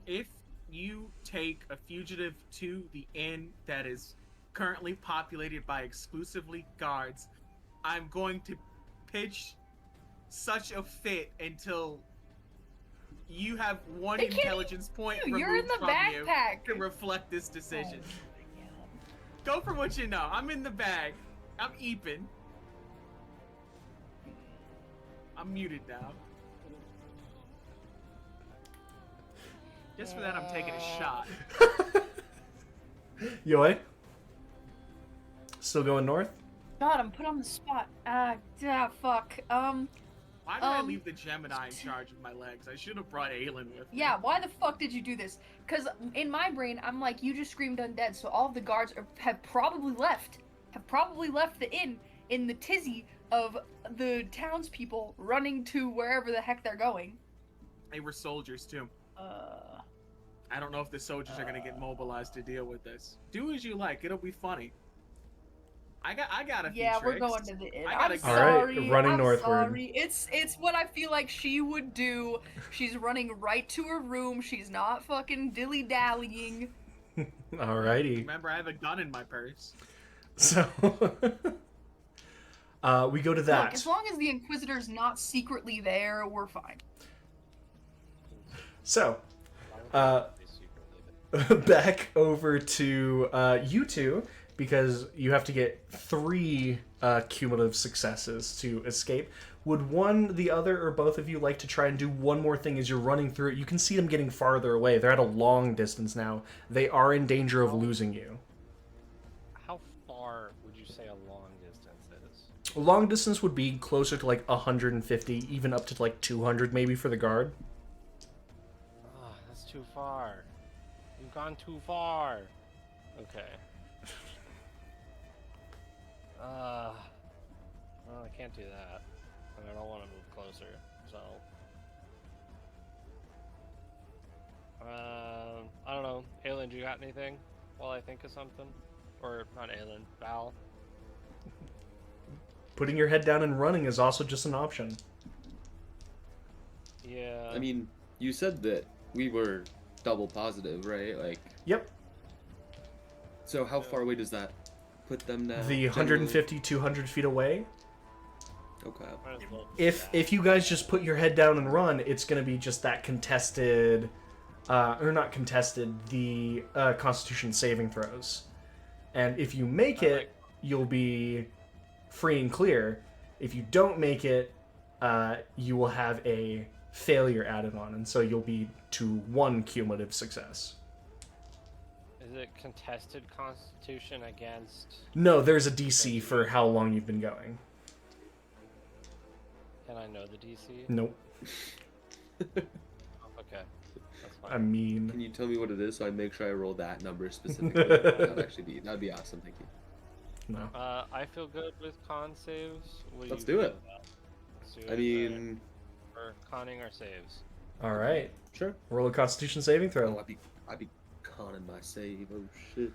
If you take a fugitive to the inn that is currently populated by exclusively guards, I'm going to pitch such a fit until you have one They can't intelligence point You're in removed the from you backpack. to reflect this decision. Oh my Go for what you know. I'm in the bag. I'm Eepin. I'm muted now. Just for that, I'm taking a shot. Yoi? Still going north? God, I'm put on the spot. Fuck. Why did I leave the Gemini in charge of my legs? I should have brought Aelon with me. Yeah, why the fuck did you do this? Because in my brain, I'm like, you just screamed undead, so all of the guards have probably left. Have probably left the inn in the tizzy of the townspeople running to wherever the heck they're going. They were soldiers too. I don't know if the soldiers are gonna get mobilized to deal with this. Do as you like. It'll be funny. I got a few Yeah, tricks. we're going to the inn. I gotta I'm go. sorry. Alright, running I'm northward. sorry. It's what I feel like she would do. She's running right to her room. She's not fucking dilly-dallying. Alrighty. Remember, I have a gun in my purse. So, we go to that. Look, as long as the Inquisitor's not secretly there, we're fine. So, Why would they secretly do- back over to you two, because you have to get 3 cumulative successes to escape. Would one, the other, or both of you like to try and do one more thing as you're running through it? You can see them getting farther away. They're at a long distance now. They are in danger of losing you. How far would you say a long distance is? A long distance would be closer to like 150, even up to like 200 maybe for the guard. Oh, that's too far. You've gone too far. Okay. Well, I can't do that. And I don't want to move closer, so... I don't know. Aelon, do you got anything while I think of something? Or, not Aelon, Val? Putting your head down and running is also just an option. Yeah. I mean, you said that we were double positive, right? Like, Yep. so how far away does that put them now? The 150, 200 feet away. Okay. might as well do If that. if you guys just put your head down and run, it's going to be just that contested, or not contested, the Constitution saving throws. And if you make it, you'll be free and clear. If you don't make it, you will have a failure added on, and so you'll be to 1 cumulative success. Is it contested Constitution against... No, there's a DC for how long you've been going. Can I know the DC? Nope. Okay. That's fine. I mean, Can you tell me what it is so I make sure I roll that number specifically? That'd be awesome. Thank you. no. I feel good with con saves. What Let's you do feel it. about? Let's do I it, mean, for conning our saves. All right. sure. Roll a Constitution saving Oh, throw. I'd be conning my save. Oh shit.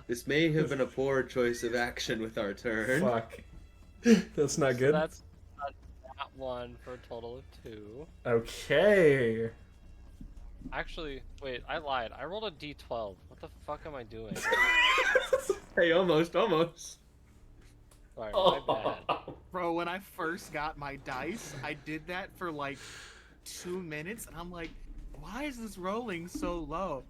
This may have been a poor choice of action with our turn. Fuck. That's not So good. that's that one for a total of 2. Okay. Actually, wait, I lied. I rolled a d12. What the fuck am I doing? Hey, almost. Sorry, my bad. Bro, when I first got my dice, I did that for like 2 minutes, and I'm like, why is this rolling so low?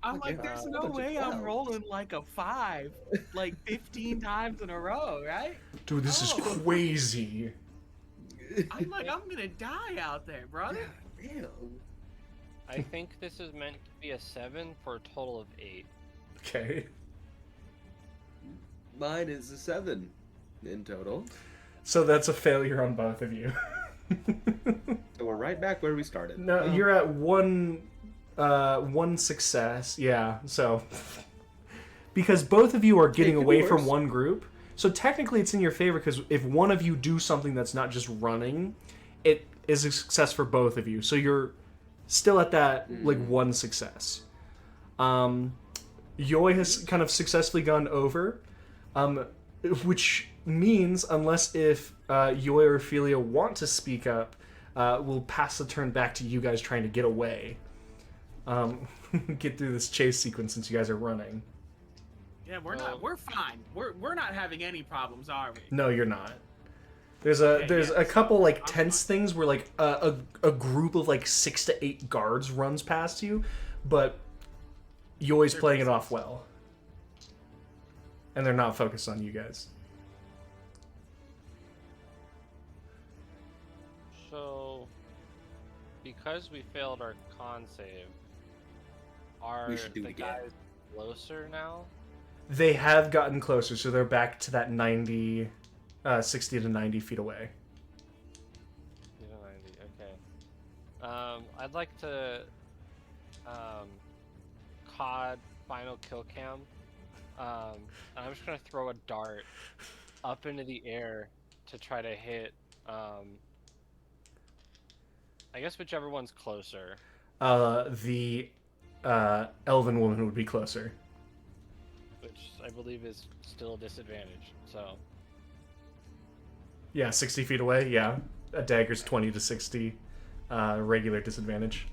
I'm like, yeah, there's a no bunch of way I'm clouds. rolling like a 5, like 15 times in a row, right? Dude, this is Oh. crazy. I'm like, I'm gonna die out there, brother. Damn. I think this is meant to be a 7 for a total of 8. Okay. Mine is a 7 in total. So that's a failure on both of you. So we're right back where we started. No, you're at one success. Yeah, so because both of you are getting It could away be from worse. one group, so technically it's in your favor because if one of you do something that's not just running, it is a success for both of you. So you're still at that like 1 success. Yoi has kind of successfully gone over, which means unless if Yoi or Ophelia want to speak up, we'll pass the turn back to you guys trying to get away. Get through this chase sequence since you guys are running. Yeah, we're fine. We're not having any problems, are we? No, you're not. There's Okay, yeah, a couple like I'm tense things where like a group of like 6 to 8 guards runs past you, but Yoi's They're playing it busy. off well. and they're not focused on you guys. So, because we failed our con save, are We should do the it again. guys closer now? They have gotten closer, so they're back to that 60 to 90 feet away. 90, okay. I'd like to COD final kill cam. And I'm just gonna throw a dart up into the air to try to hit. I guess whichever one's closer. The elven woman would be closer. Which I believe is still a disadvantage. So Yeah, 60 feet away, yeah. A dagger's 20 to 60. Regular disadvantage.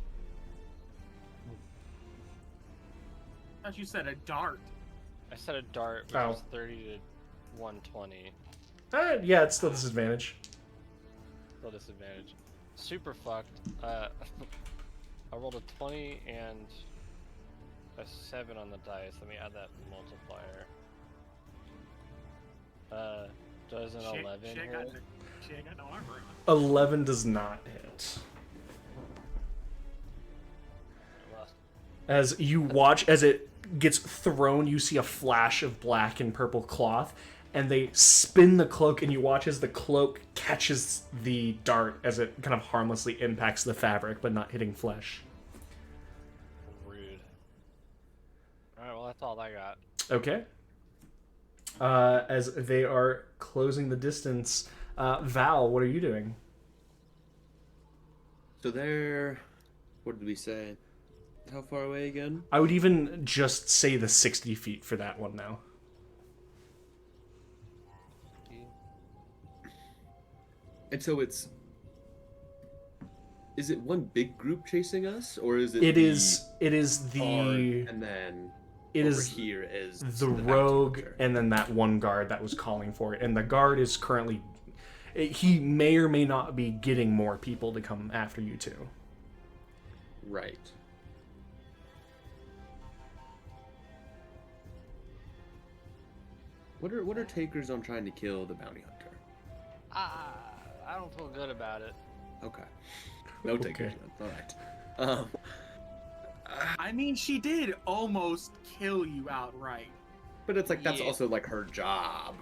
I thought you said a dart. I set a dart, which Oh. is 30 to 120. Yeah, it's still disadvantage. Still disadvantage. Super fucked. I rolled a 20 and a 7 on the dice. Let me add that multiplier. Does an 11 She ain't hit? got no armor on. 11 does not hit. As you watch, as it gets thrown, you see a flash of black and purple cloth, and they spin the cloak, and you watch as the cloak catches the dart as it kind of harmlessly impacts the fabric, but not hitting flesh. Rude. Alright, well, that's all I got. Okay. As they are closing the distance, Val, what are you doing? So they're... What did we say? How far away again? I would even just say the 60 feet for that one now. And so it's... Is it one big group chasing us, or is it? It the is guard, the... and then It over is here is the bounty rogue hunter. and then that one guard that was calling for it. And the guard is currently... He may or may not be getting more people to come after you two. Right. What are takers on trying to kill the bounty hunter? I don't feel good about it. Okay. No takers. Okay. All right. I mean, she did almost kill you outright. But it's like that's Yeah. also like her job.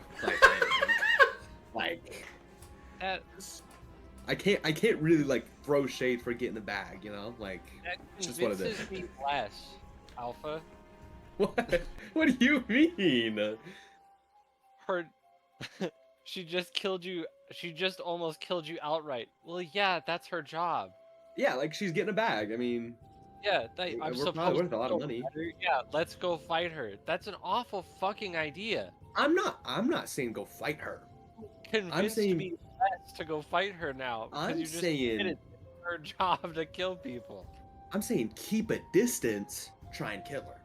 Like That, I can't really like throw shade for getting the bag, you know? Like that it's just what it is. convinces me less, Alpha. What? What do you mean? Her... She just killed you. She just almost killed you outright. Well, yeah, that's her job. Yeah, like she's getting a bag. I mean, Yeah, I'm we're supposed probably worth to a lot go of money. fight her. Yeah, let's go fight her. That's an awful fucking idea. I'm not saying go fight her. Convinced saying- me less to go fight her now. Because I'm you just saying- admitted it's her job to kill people. I'm saying keep a distance, try and kill her.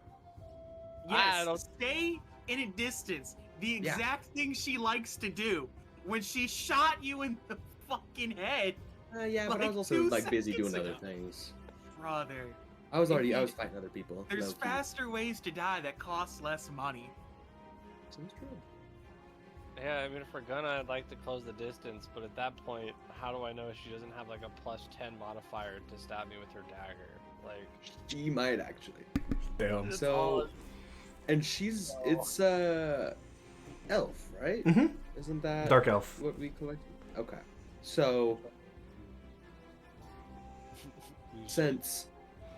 I Yes, don't- stay in a distance. The Yeah. exact thing she likes to do. When she shot you in the fucking head, Yeah, but I Like was also 2 like busy doing seconds other ago. things. brother. I was fighting other people. There's That was faster ways to die that cost less money. true. That's true. Yeah, I mean, if we're gonna, I'd like to close the distance, but at that point, how do I know she doesn't have like a +10 modifier to stab me with her dagger? Like, She might actually. Damn. That's So, all- and it's elf, right? Mhm. Isn't that Dark elf. what we collected? Okay. So since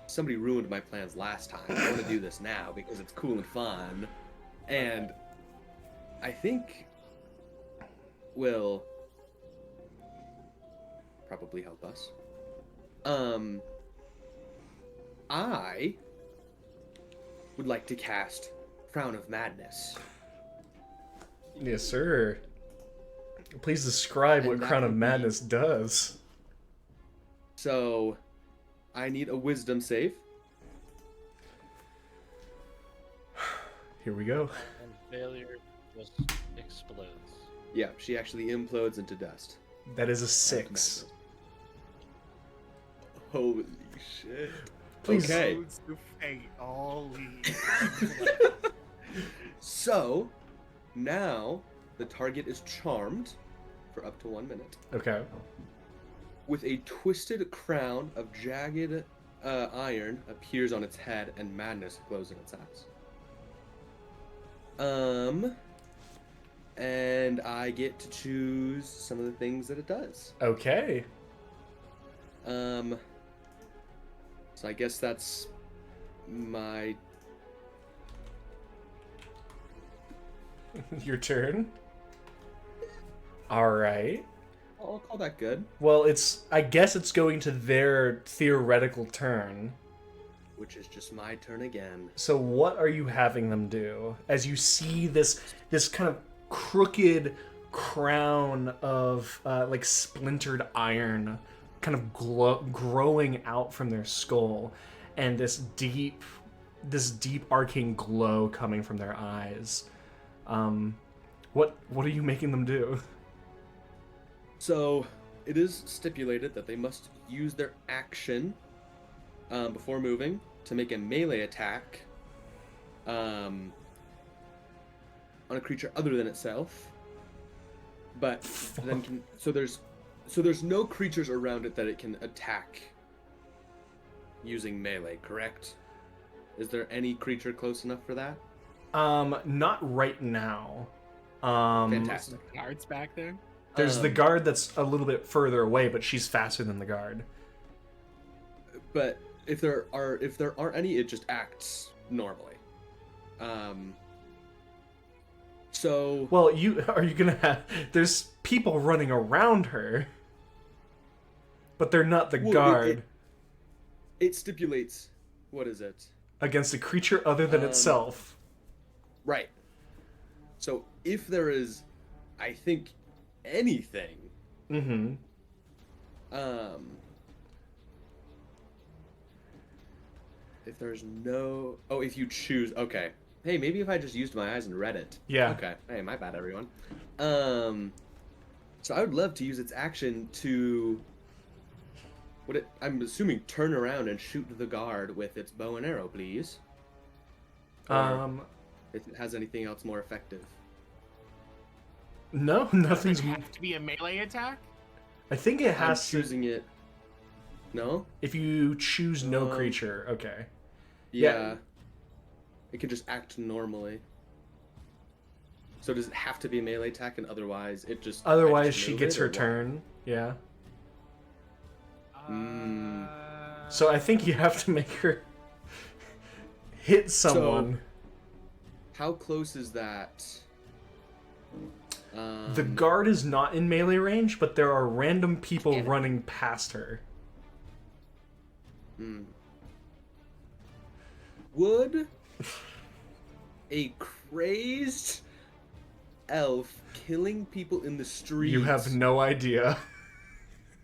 somebody ruined my plans last time, I want to do this now because it's cool and fun, and I think will probably help us. I would like to cast Frown of Madness. Yes, sir. Please describe And what that Crown of would be- Madness does. So, I need a Wisdom save. Here we go. and failure just explodes. Yeah, she actually implodes into dust. That is a That's 6. madness. Holy shit. Please. Okay. Roads to fate all lead. So, now the target is charmed for up to 1 minute. Okay. With a twisted crown of jagged iron appears on its head, and madness glows in its eyes. And I get to choose some of the things that it does. Okay. So I guess that's my... Your turn. All right. I'll call that good. Well, I guess it's going to their theoretical turn. Which is just my turn again. So what are you having them do as you see this kind of crooked crown of like splintered iron kind of growing out from their skull, and this deep arcane glow coming from their eyes? What are you making them do? So it is stipulated that they must use their action before moving to make a melee attack on a creature other than itself. But then there's no creatures around it that it can attack using melee, correct? Is there any creature close enough for that? Not right now. Fantastic. Guards back there. There's the guard that's a little bit further away, but she's faster than the guard. But if there aren't any, it just acts normally. So Well, are you gonna have? There's people running around her, but they're not the guard it stipulates, what is it? against a creature other than itself. Right. So if there is, I think, anything, Mm-hmm. if there's no, if you choose, okay. Hey, maybe if I just used my eyes and read it. Yeah. Okay. Hey, my bad, everyone. So I would love to use its action to, I'm assuming, turn around and shoot the guard with its bow and arrow, please. Or if it has anything else more effective. No, nothing's. Does it have to be a melee attack? I think it I'm has to. choosing it. No? If you choose no creature, okay. Yeah. It can just act normally. So does it have to be a melee attack, and otherwise it just... Otherwise, I just she move gets it, her or what? turn. Yeah. Mm. So I think you have to make her hit someone. How close is that? The guard is not in melee range, but there are random people running past her. Would a crazed elf killing people in the streets You have no idea.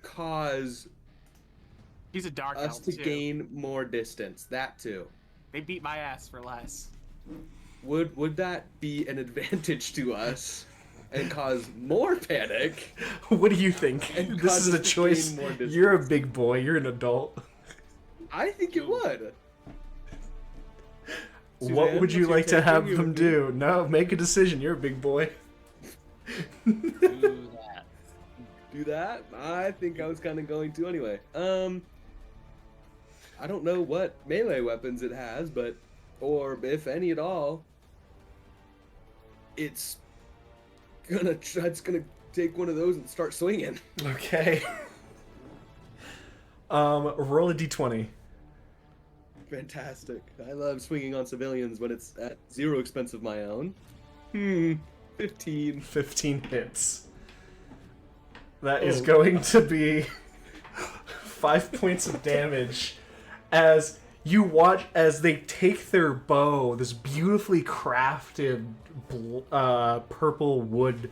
cause He's a dark us elf to too. gain more distance? That too. They beat my ass for less. Would that be an advantage to us and cause more panic? What do you think? And This is causes a us to choice. gain more distance. You're a big boy. You're an adult. I think it would. What Suzanne, would you what's your like to take? have You- them do? No, make a decision. You're a big boy. Do that. Do that? I think I was kind of going to anyway. I don't know what melee weapons it has, but or if any at all. It's gonna take one of those and start swinging. Okay. Roll a d20. Fantastic. I love swinging on civilians when it's at zero expense of my own. 15. 15 hits. That is going to be 5 points of damage as you watch as they take their bow, this beautifully crafted purple wood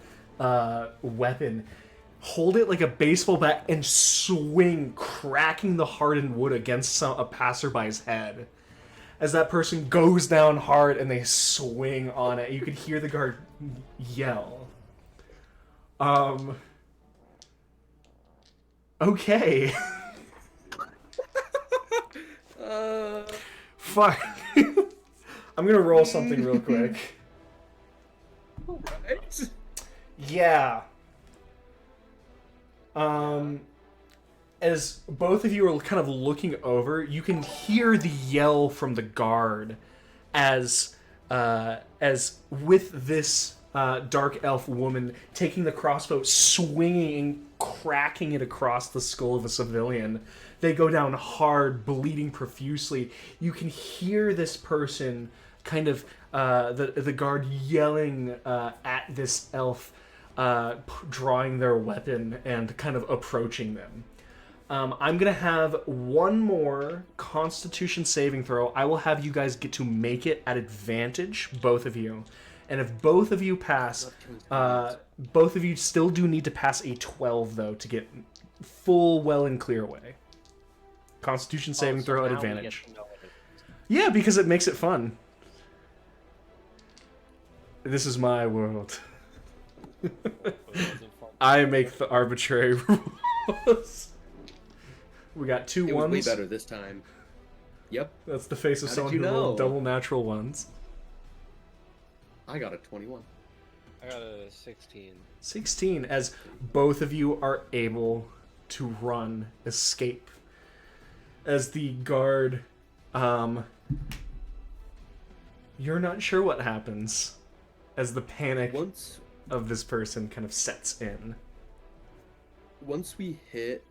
weapon, hold it like a baseball bat, and swing, cracking the hardened wood against a passerby's head. As that person goes down hard and they swing on it, you can hear the guard yell. Okay. Fuck. I'm gonna roll something real quick. Right? Yeah. As both of you are kind of looking over, you can hear the yell from the guard as with this dark elf woman taking the crossbow, swinging and cracking it across the skull of a civilian. They go down hard, bleeding profusely. You can hear this person kind of the guard yelling at this elf, drawing their weapon and kind of approaching them. I'm going to have one more Constitution saving throw. I will have you guys get to make it at advantage, both of you. And if both of you pass, both of you still do need to pass a 12, though, to get full, well, and clear away. Constitution saving throw at advantage. Yeah, because it makes it fun. This is my world. I make the arbitrary rules. We got two It was ones. way better this time. Yep. That's the face of How someone did who you rolled know? double natural ones. I got a 21. I got a 16. 16, as both of you are able to run, escape. As the guard, you're not sure what happens as the panic of this person kind of sets in. Once we hit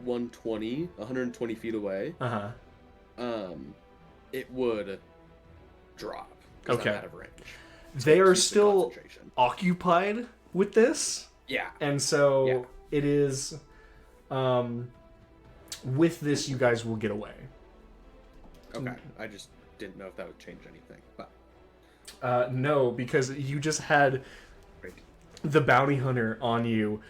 120 feet away, it would drop. 'Cause Okay. I'm out of range. They are Keep the still concentration. occupied with this, Yeah. and so Yeah. it is. With this, you guys will get away. Okay. I just didn't know if that would change anything. But No, because you just had great. the bounty hunter on you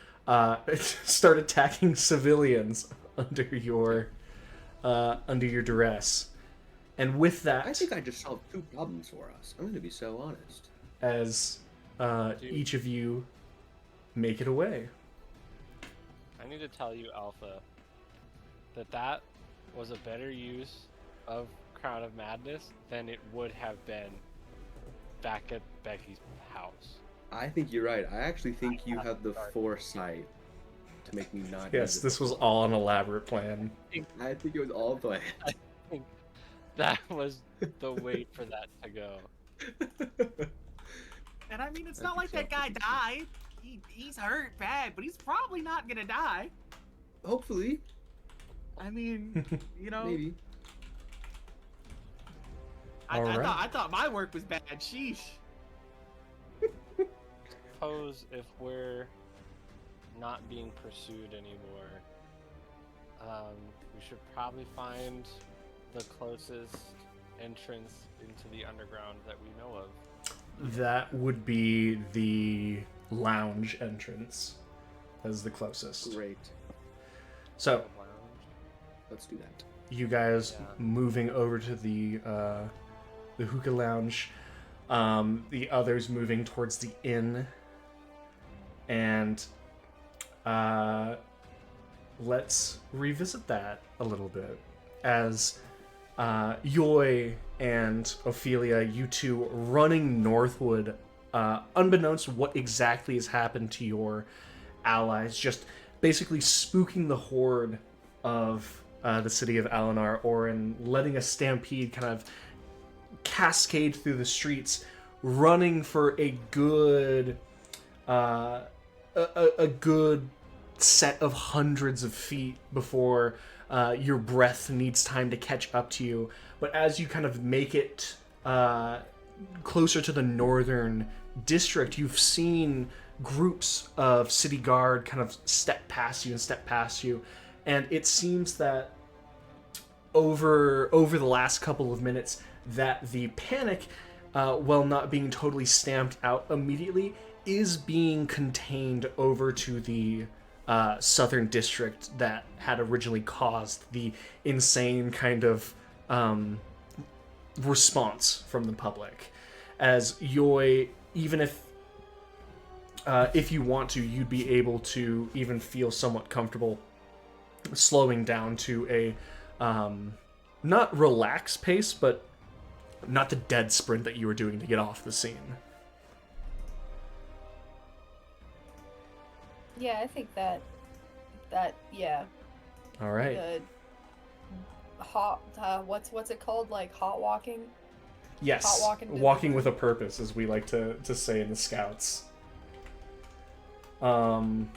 start attacking civilians under your duress, and with that, I think I just solved 2 problems for us. I'm going to be so honest. as each of you make it away. I need to tell you, Alpha, that was a better use of Crown of Madness than it would have been back at Becky's house. I think you're right. I actually think you have the foresight to make me not. Yes, use it this was before. all an elaborate plan. I think it was all planned. That was the wait for that to go. And I mean, it's not like that guy died. He's hurt bad, but he's probably not gonna die. Hopefully, I mean, you know, maybe. I thought my work was bad. Sheesh. Suppose if we're not being pursued anymore, we should probably find the closest entrance into the underground that we know of. That would be the lounge entrance as the closest. Great. So, Let's do that. you guys Yeah. moving over to the hookah lounge, the others moving towards the inn, and let's revisit that a little bit as Yoy and Ophelia, you two running northward, unbeknownst what exactly has happened to your allies, just basically spooking the horde of the city of Aelon, Orin, letting a stampede kind of cascade through the streets, running for a good a good set of hundreds of feet before your breath needs time to catch up to you. But as you kind of make it closer to the northern district, you've seen groups of city guard kind of step past you, and it seems that over the last couple of minutes that the panic, while not being totally stamped out immediately, is being contained over to the southern district that had originally caused the insane kind of response from the public. As Yoy, even if you want to, you'd be able to even feel somewhat comfortable slowing down to a not relaxed pace, but not the dead sprint that you were doing to get off the scene. Yeah, I think that yeah. All right. The hot what's it called? Like hot walking? Yes. Hot walking to the Walking with a room. purpose, as we like to say in the Scouts. And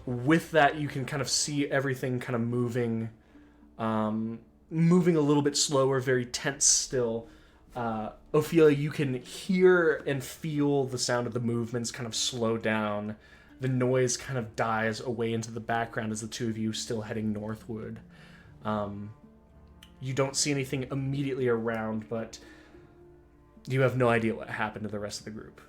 with that, you can kind of see everything kind of moving a little bit slower, very tense still. Ophelia, you can hear and feel the sound of the movements kind of slow down. The noise kind of dies away into the background as the two of you still heading northward. You don't see anything immediately around, but you have no idea what happened to the rest of the group.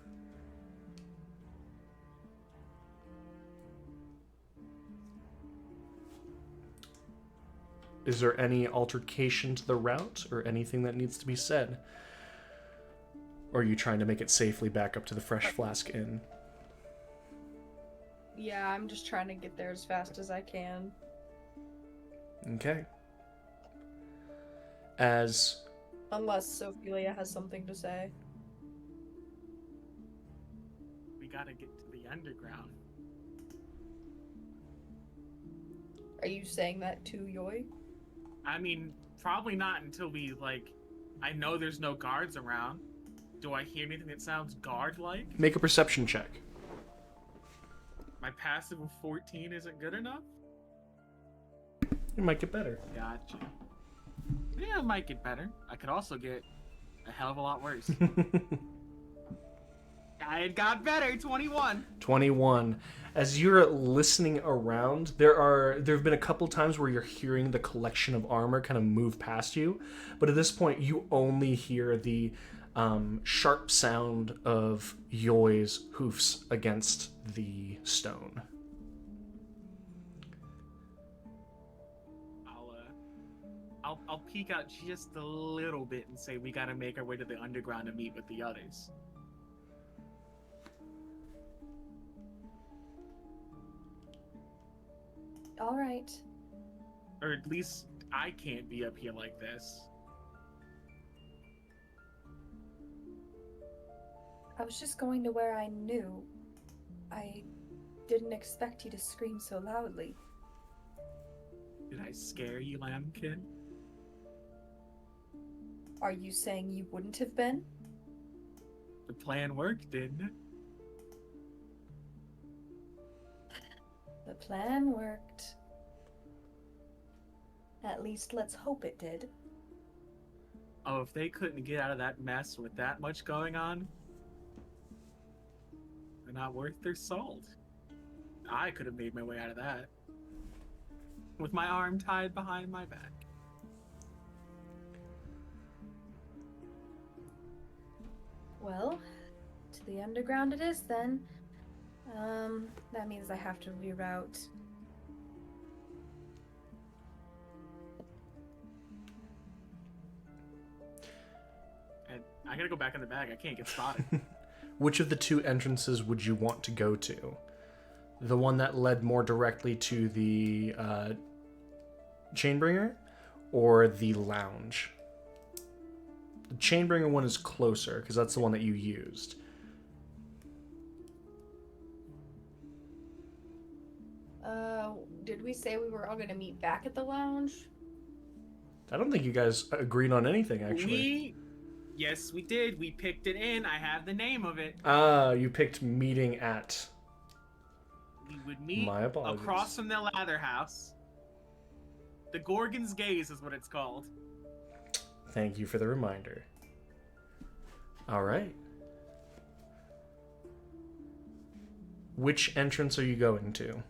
Is there any altercation to the route or anything that needs to be said? Or are you trying to make it safely back up to the Fresh Flask Inn? Yeah, I'm just trying to get there as fast as I can. Okay. As Unless Ophelia has something to say. We gotta get to the underground. Are you saying that to Yoi? I mean, probably not until we, like, I know there's no guards around. Do I hear anything that sounds guard-like? make a perception check. My passive of 14 isn't good enough? You might get better. Gotcha. Yeah, it might get better. I could also get a hell of a lot worse. It got better, 21. 21. As you're listening around, there have been a couple times where you're hearing the collection of armor kind of move past you, but at this point you only hear the sharp sound of Yoi's hoofs against the stone. I'll peek out just a little bit and say we gotta make our way to the underground to meet with the others. All right. Or at least I can't be up here like this. I was just going to where I knew. I didn't expect you to scream so loudly. Did I scare you, Lambkin? Are you saying you wouldn't have been? The plan worked, didn't it? The plan worked. At least let's hope it did. Oh, if they couldn't get out of that mess with that much going on, they're not worth their salt. I could have made my way out of that. With my arm tied behind my back. Well, to the underground it is then. That means I have to reroute. And I gotta go back in the bag. I can't get spotted. Which of the two entrances would you want to go to? The one that led more directly to the Chainbringer, or the lounge? The Chainbringer one is closer, because that's the one that you used. Did we say we were all gonna meet back at the lounge? I don't think you guys agreed on anything, actually. Yes, we did. We picked it in. I have the name of it. You picked meeting at... We would meet My apologies. across from the Lather House. The Gorgon's Gaze is what it's called. Thank you for the reminder. All right. Which entrance are you going to?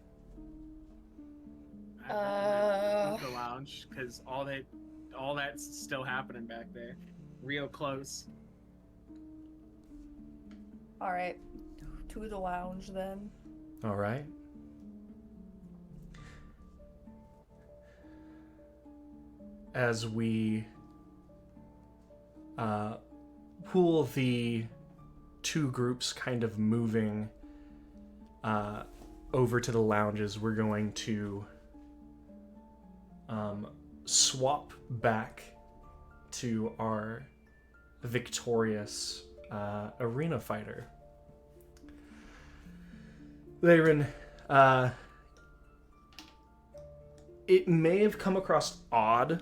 The lounge, because all that's still happening back there. Real close. All right. To the lounge then. All right. As we pool the two groups kind of moving over to the lounges, we're going to swap back to our victorious arena fighter. Glaerun, it may have come across odd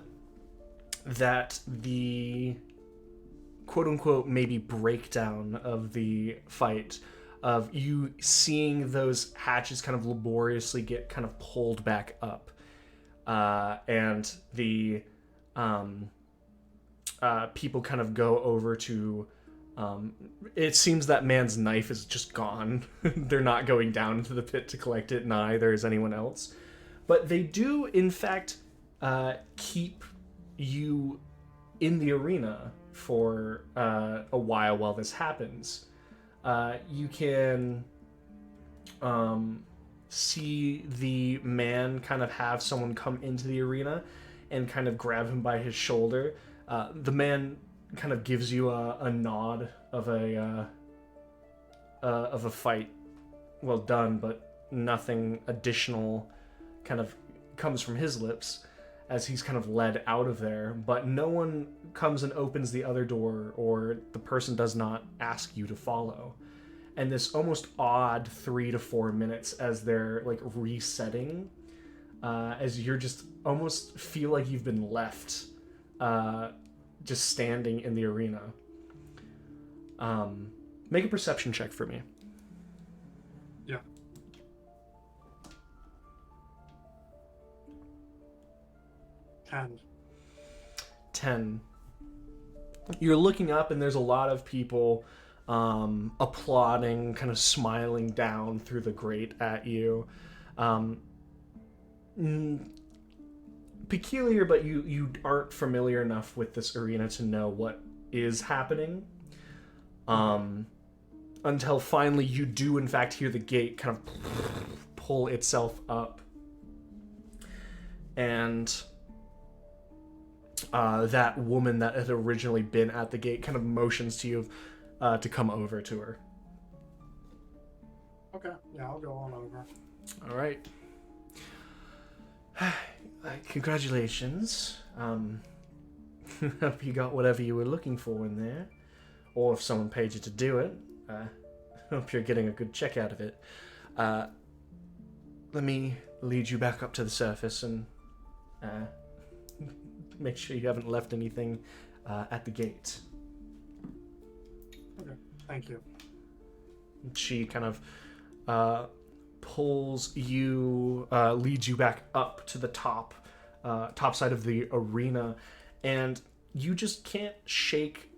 that the quote-unquote maybe breakdown of the fight, of you seeing those hatches kind of laboriously get kind of pulled back up, and the people kind of go over to, it seems that man's knife is just gone. They're not going down into the pit to collect it, neither is anyone else. But they do, in fact, keep you in the arena for a while this happens. You can see the man kind of have someone come into the arena and kind of grab him by his shoulder. The man kind of gives you a nod of a fight well done, but nothing additional kind of comes from his lips as he's kind of led out of there. But no one comes and opens the other door, or the person does not ask you to follow. And this almost odd 3 to 4 minutes as they're like resetting, as you're just almost feel like you've been left just standing in the arena. Make a perception check for me. Yeah. Ten. You're looking up and there's a lot of people applauding, kind of smiling down through the grate at you. Peculiar, but you aren't familiar enough with this arena to know what is happening. Until finally you do in fact hear the gate kind of pull itself up. And that woman that had originally been at the gate kind of motions to you to come over to her. Okay, yeah, I'll go on over. All right. Congratulations. Hope you got whatever you were looking for in there. Or if someone paid you to do it, hope you're getting a good check out of it. Let me lead you back up to the surface and make sure you haven't left anything at the gate. Okay, thank you. She kind of pulls you, leads you back up to the top side of the arena, and you just can't shake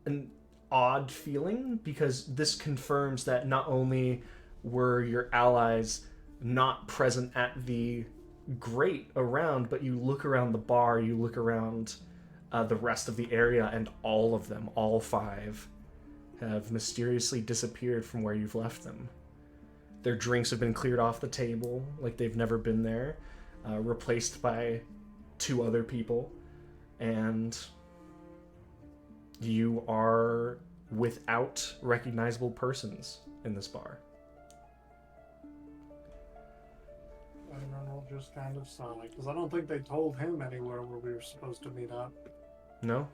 an odd feeling, because this confirms that not only were your allies not present at the grate around, but you look around the bar, you look around the rest of the area, and all of them, all 5, have mysteriously disappeared from where you've left them. Their drinks have been cleared off the table like they've never been there, replaced by 2 other people, and you are without recognizable persons in this bar. Everyone will just kind of sigh, because I don't think they told him anywhere where we were supposed to meet up. No?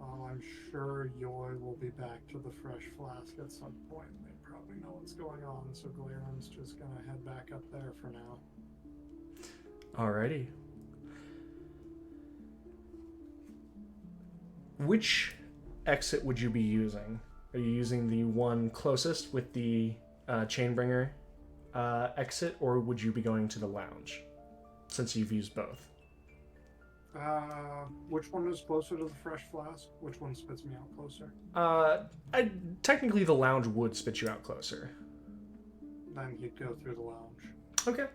I'm sure Yoy will be back to the fresh flask at some point. They probably know what's going on, so Glaerun's just gonna head back up there for now. Alrighty. Which exit would you be using? Are you using the one closest with the Chainbringer exit, or would you be going to the lounge, since you've used both? Which one is closer to the fresh flask? Which one spits me out closer? Technically the lounge would spit you out closer. Then he'd go through the lounge. Okay.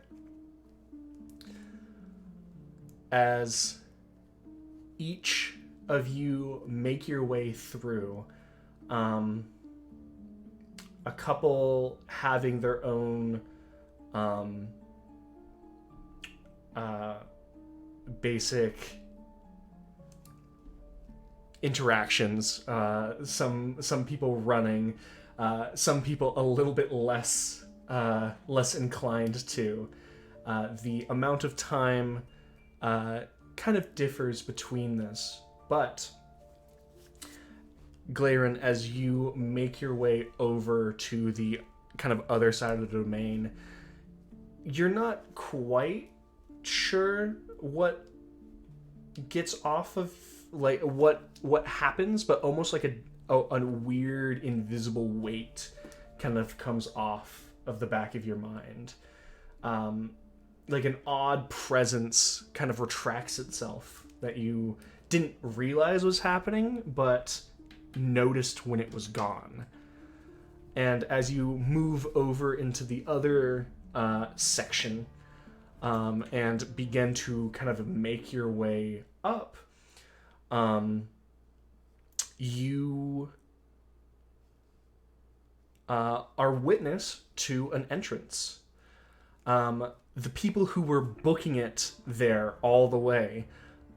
As each of you make your way through, a couple having their own basic interactions, some people running, some people a little bit less inclined to. The amount of time kind of differs between this, but Glaerun, as you make your way over to the kind of other side of the domain, you're not quite sure what gets off of, like, what happens, but almost like a weird invisible weight kind of comes off of the back of your mind. Like an odd presence kind of retracts itself that you didn't realize was happening, but noticed when it was gone. And as you move over into the other section and begin to kind of make your way up, you are witness to an entrance. The people who were booking it there all the way,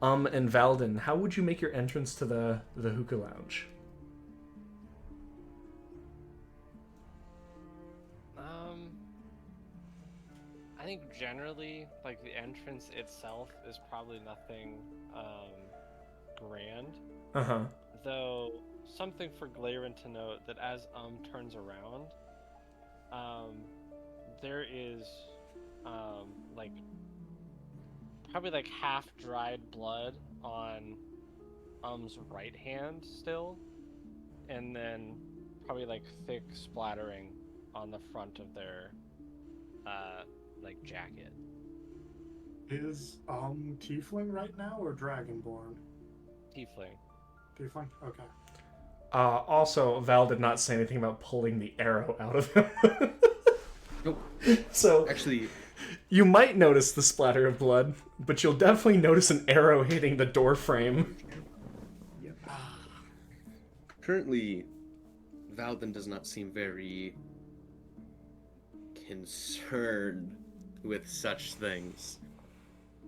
and Valdin, how would you make your entrance to the hookah lounge? I think generally, like, the entrance itself is probably nothing grand. Uh-huh. Though something for Glaerun to note that as turns around, there is like probably like half dried blood on right hand still, and then probably like thick splattering on the front of their like jacket. Is Tiefling right now or Dragonborn? Tiefling. Tiefling? Okay. Also, Val did not say anything about pulling the arrow out of him. Nope. So, Actually, you might notice the splatter of blood, but you'll definitely notice an arrow hitting the door frame. currently, Valdin does not seem very concerned with such things.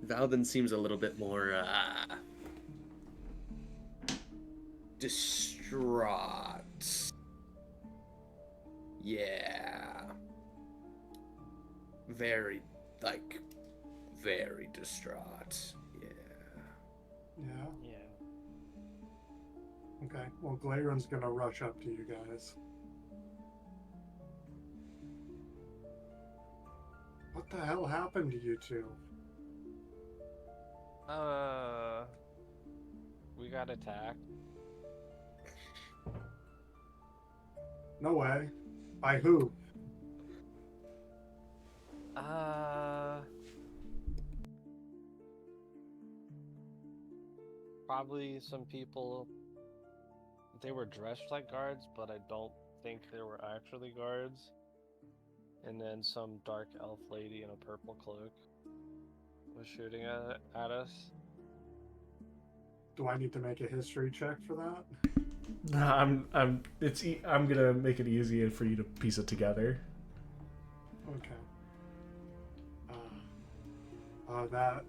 Valdin seems a little bit more distraught. Yeah. Very distraught. Yeah. Yeah. Yeah. Okay. Well, Glaerun's gonna rush up to you guys. What the hell happened to you two? We got attacked. No way. By who? Probably some people. They were dressed like guards, but I don't think they were actually guards. And then some dark elf lady in a purple cloak was shooting at us. Do I need to make a history check for that? I'm gonna make it easier for you to piece it together. Okay. That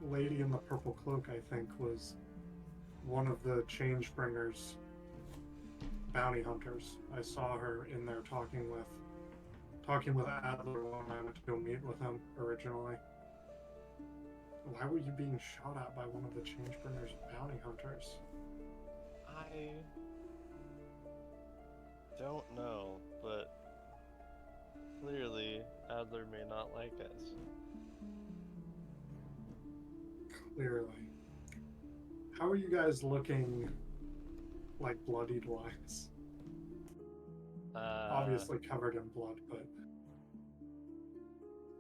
lady in the purple cloak, I think, was one of the Changebringers bounty hunters. I saw her in there talking with Adler when I went to go meet with him originally. Why were you being shot at by one of the Changebringers bounty hunters? I don't know, but clearly Adler may not like us. Clearly. How are you guys looking like bloodied wines? Obviously covered in blood, but...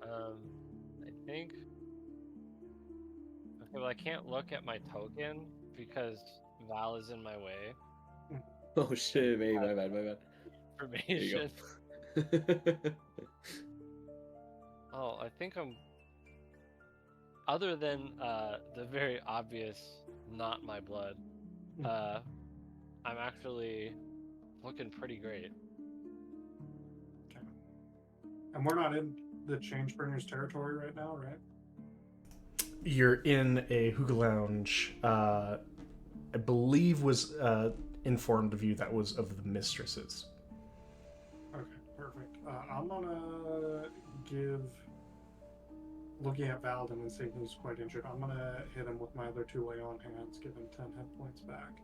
I think... Okay, well, I can't look at my token because Val is in my way. Oh shit, hey, my bad. Information. Oh, I think I'm... Other than the very obvious not my blood, I'm actually looking pretty great. Okay. And we're not in the Changebringers territory right now, right? You're in a hookah lounge. I believe was informed of you that was of the mistresses. Okay, perfect. I'm gonna give... Looking at Valdin and seeing he's quite injured, I'm gonna hit him with my other two lay on hands, give him 10 hit points back.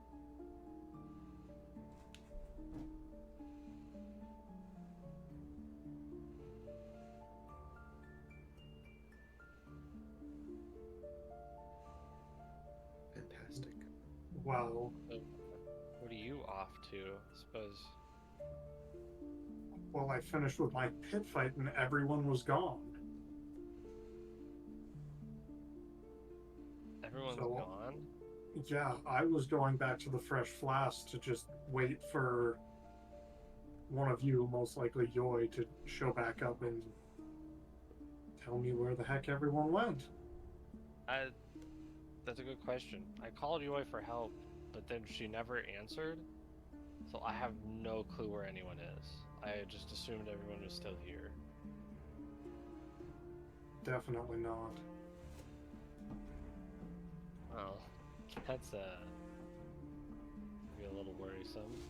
Well, What are you off to? I suppose. well, I finished with my pit fight and everyone was gone. Everyone's So- gone? Yeah, I was going back to the Fresh Flask to just wait for one of you, most likely Yoy, to show back up and tell me where the heck everyone went. That's a good question. I called Yoi for help, but then she never answered. So I have no clue where anyone is. I just assumed everyone was still here. Definitely not. Well, that's be a little worrisome.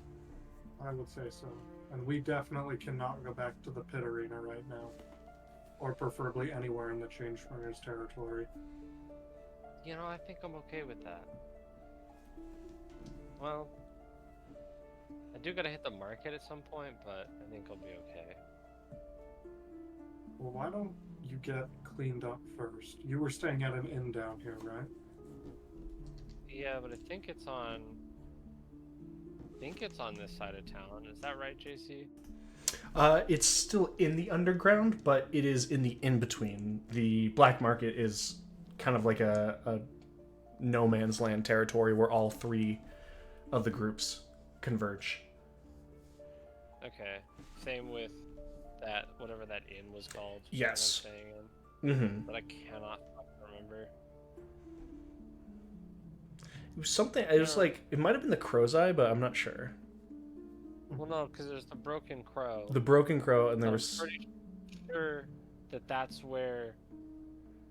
I would say so. And we definitely cannot go back to the pit arena right now. Or preferably anywhere in the Changespringer's territory. You know, I think I'm okay with that. Well, I do gotta hit the market at some point, but I think I'll be okay. Well, why don't you get cleaned up first? You were staying at an inn down here, right? Yeah, but I think it's on. I think it's on this side of town. Is that right, JC? It's still in the underground, but it is in the in-between. The black market is kind of like a no man's land territory where all three of the groups converge. Okay. Same with that, whatever that inn was called. that I'm Yes. staying in, Mm-hmm. but I cannot fucking remember. It was something. It was like it might have been the Crow's Eye, but I'm not sure. Well, no, because there's the Broken Crow. The Broken Crow, and there I'm was pretty sure that that's where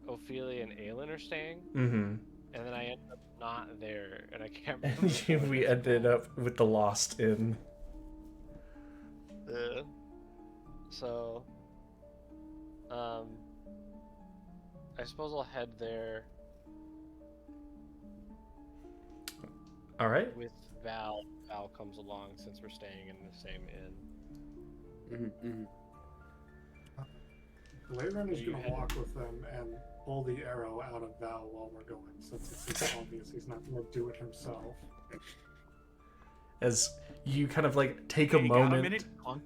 Ophelia and Aelon are staying, mm-hmm. and then I ended up not there, and I can't remember. And we ended up with the Lost Inn. So, I suppose I'll head there All right. with Val. Val comes along since we're staying in the same inn. Glaerun is Are you going to walk with them and pull the arrow out of Val while we're going, since it's obvious he's not going to do it himself. As you kind of like take a Hey, you got a moment. minute? Clunk.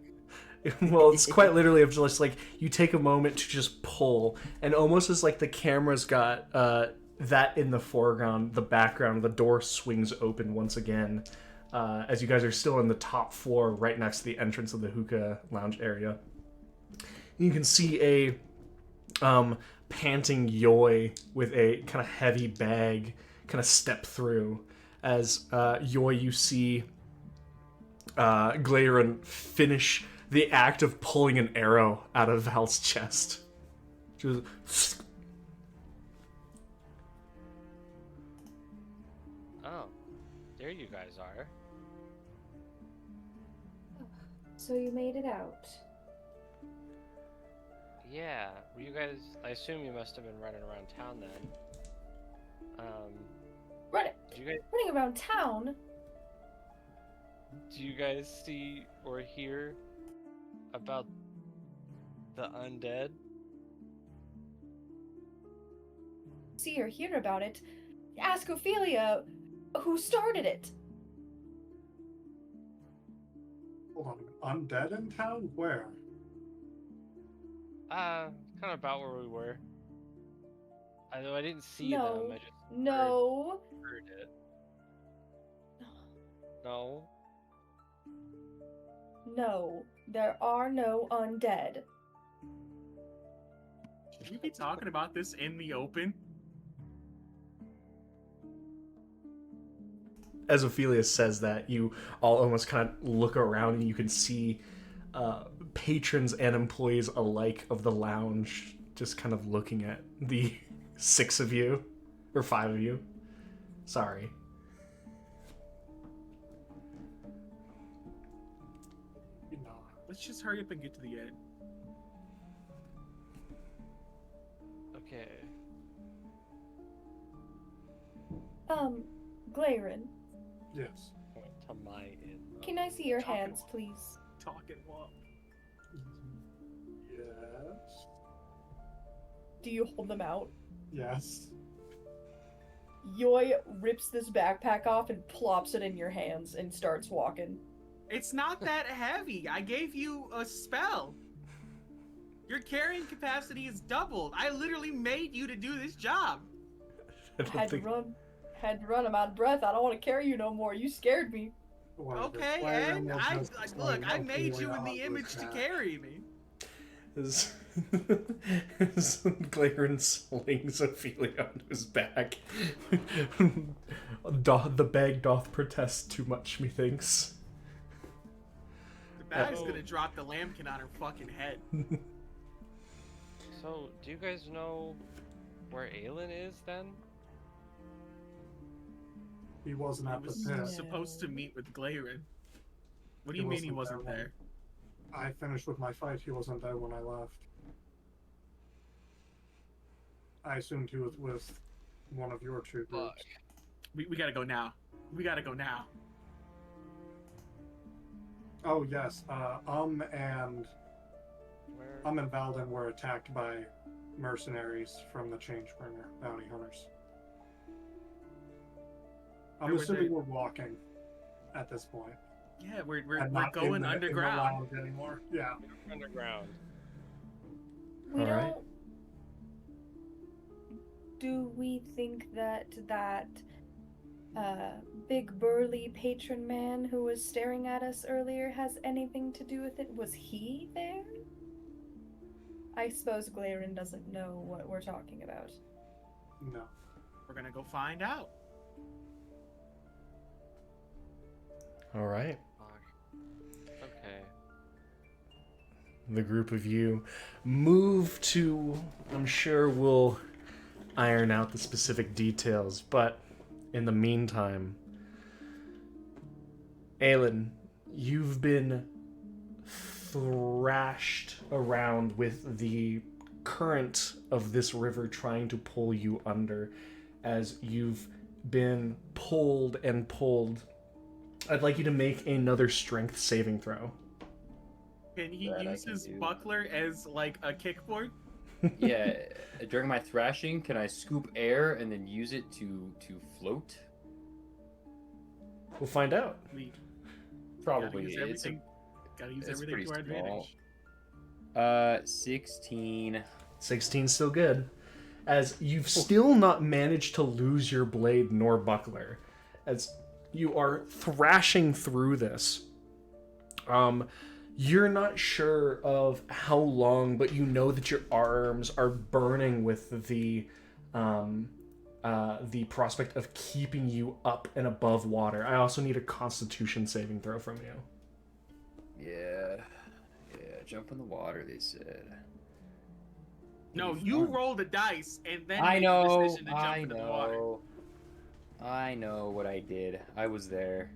Well, it's quite literally of just like you take a moment to just pull, and almost as like the camera's got that in the foreground, the background, the door swings open once again, as you guys are still in the top floor, right next to the entrance of the hookah lounge area. You can see a panting Yoy with a kind of heavy bag kind of step through. As Yoy, you see Glaerun finish the act of pulling an arrow out of Val's chest. Just Oh, there you guys are. So you made it out. Yeah, were you guys? I assume you must have been running around town then. Running, Did you guys? running around town? Do you guys see or hear about the undead? See or hear about it? Ask Ophelia who started it. Hold on a minute. Undead in town? Where? Kind of about where we were. Although I didn't see No. them, I just No. heard it. No. No. There are no undead. Should we be talking about this in the open? as Ophelia says that, you all almost kind of look around and you can see patrons and employees alike of the lounge just kind of looking at the 6 of you, or 5 of you. Sorry. No. Let's just hurry up and get to the end. Okay. Glaerun, Yes. To my inn. can I see your Talking hands, while- please? Talking while. Yes. Do you hold them out? Yes. Yoi rips this backpack off and plops it in your hands and starts walking. It's not that heavy. I gave you a spell. Your carrying capacity is doubled. I literally made you to do this job. I don't Had to think- run. Had to run. I'm out of breath. I don't want to carry you no more. You scared me. Okay, and I made you in the image to carry me. As Glaerun slings Ophelia onto his back. The bag doth protest too much, methinks. The bag's gonna drop the lambkin on her fucking head. So, do you guys know where Aelon is then? He wasn't He at the was pit. supposed to meet with Glaerun. What do He you mean he wasn't wasn't there. there? I finished with my fight. He wasn't there when I left. I assumed he was with one of your two groups. We gotta go now. We gotta go now. Oh yes, and Where? and Valden were attacked by mercenaries from the Changebringer bounty hunters. I'm Where were assuming they? we're walking at this point. Yeah, we're and we're not going in the underground. lounge anymore. Yeah. Underground. We All don't. right. Do we think that big burly patron man who was staring at us earlier has anything to do with it? Was he there? I suppose Glaerun doesn't know what we're talking about. No. We're gonna go find out. All right. Okay. The group of you move to, I'm sure we'll iron out the specific details, but in the meantime, Aelon, you've been thrashed around with the current of this river trying to pull you under as you've been pulled and pulled. I'd like you to make another strength saving throw. Can he That I use can his do. buckler as like a kickboard? Yeah, during my thrashing, can I scoop air and then use it to float? We'll find out. We Probably. gotta use everything. Gotta use it's everything to our pretty small. advantage. 16. 16's still good. As you've still not managed to lose your blade nor buckler. As you are thrashing through this. You're not sure of how long, but you know that your arms are burning with the prospect of keeping you up and above water. I also need a Constitution saving throw from you. Yeah, jump in the water, they said. No, Pretty you fun. roll the dice and then I make know, the decision to jump I into the water. know. I know what I did. I was there.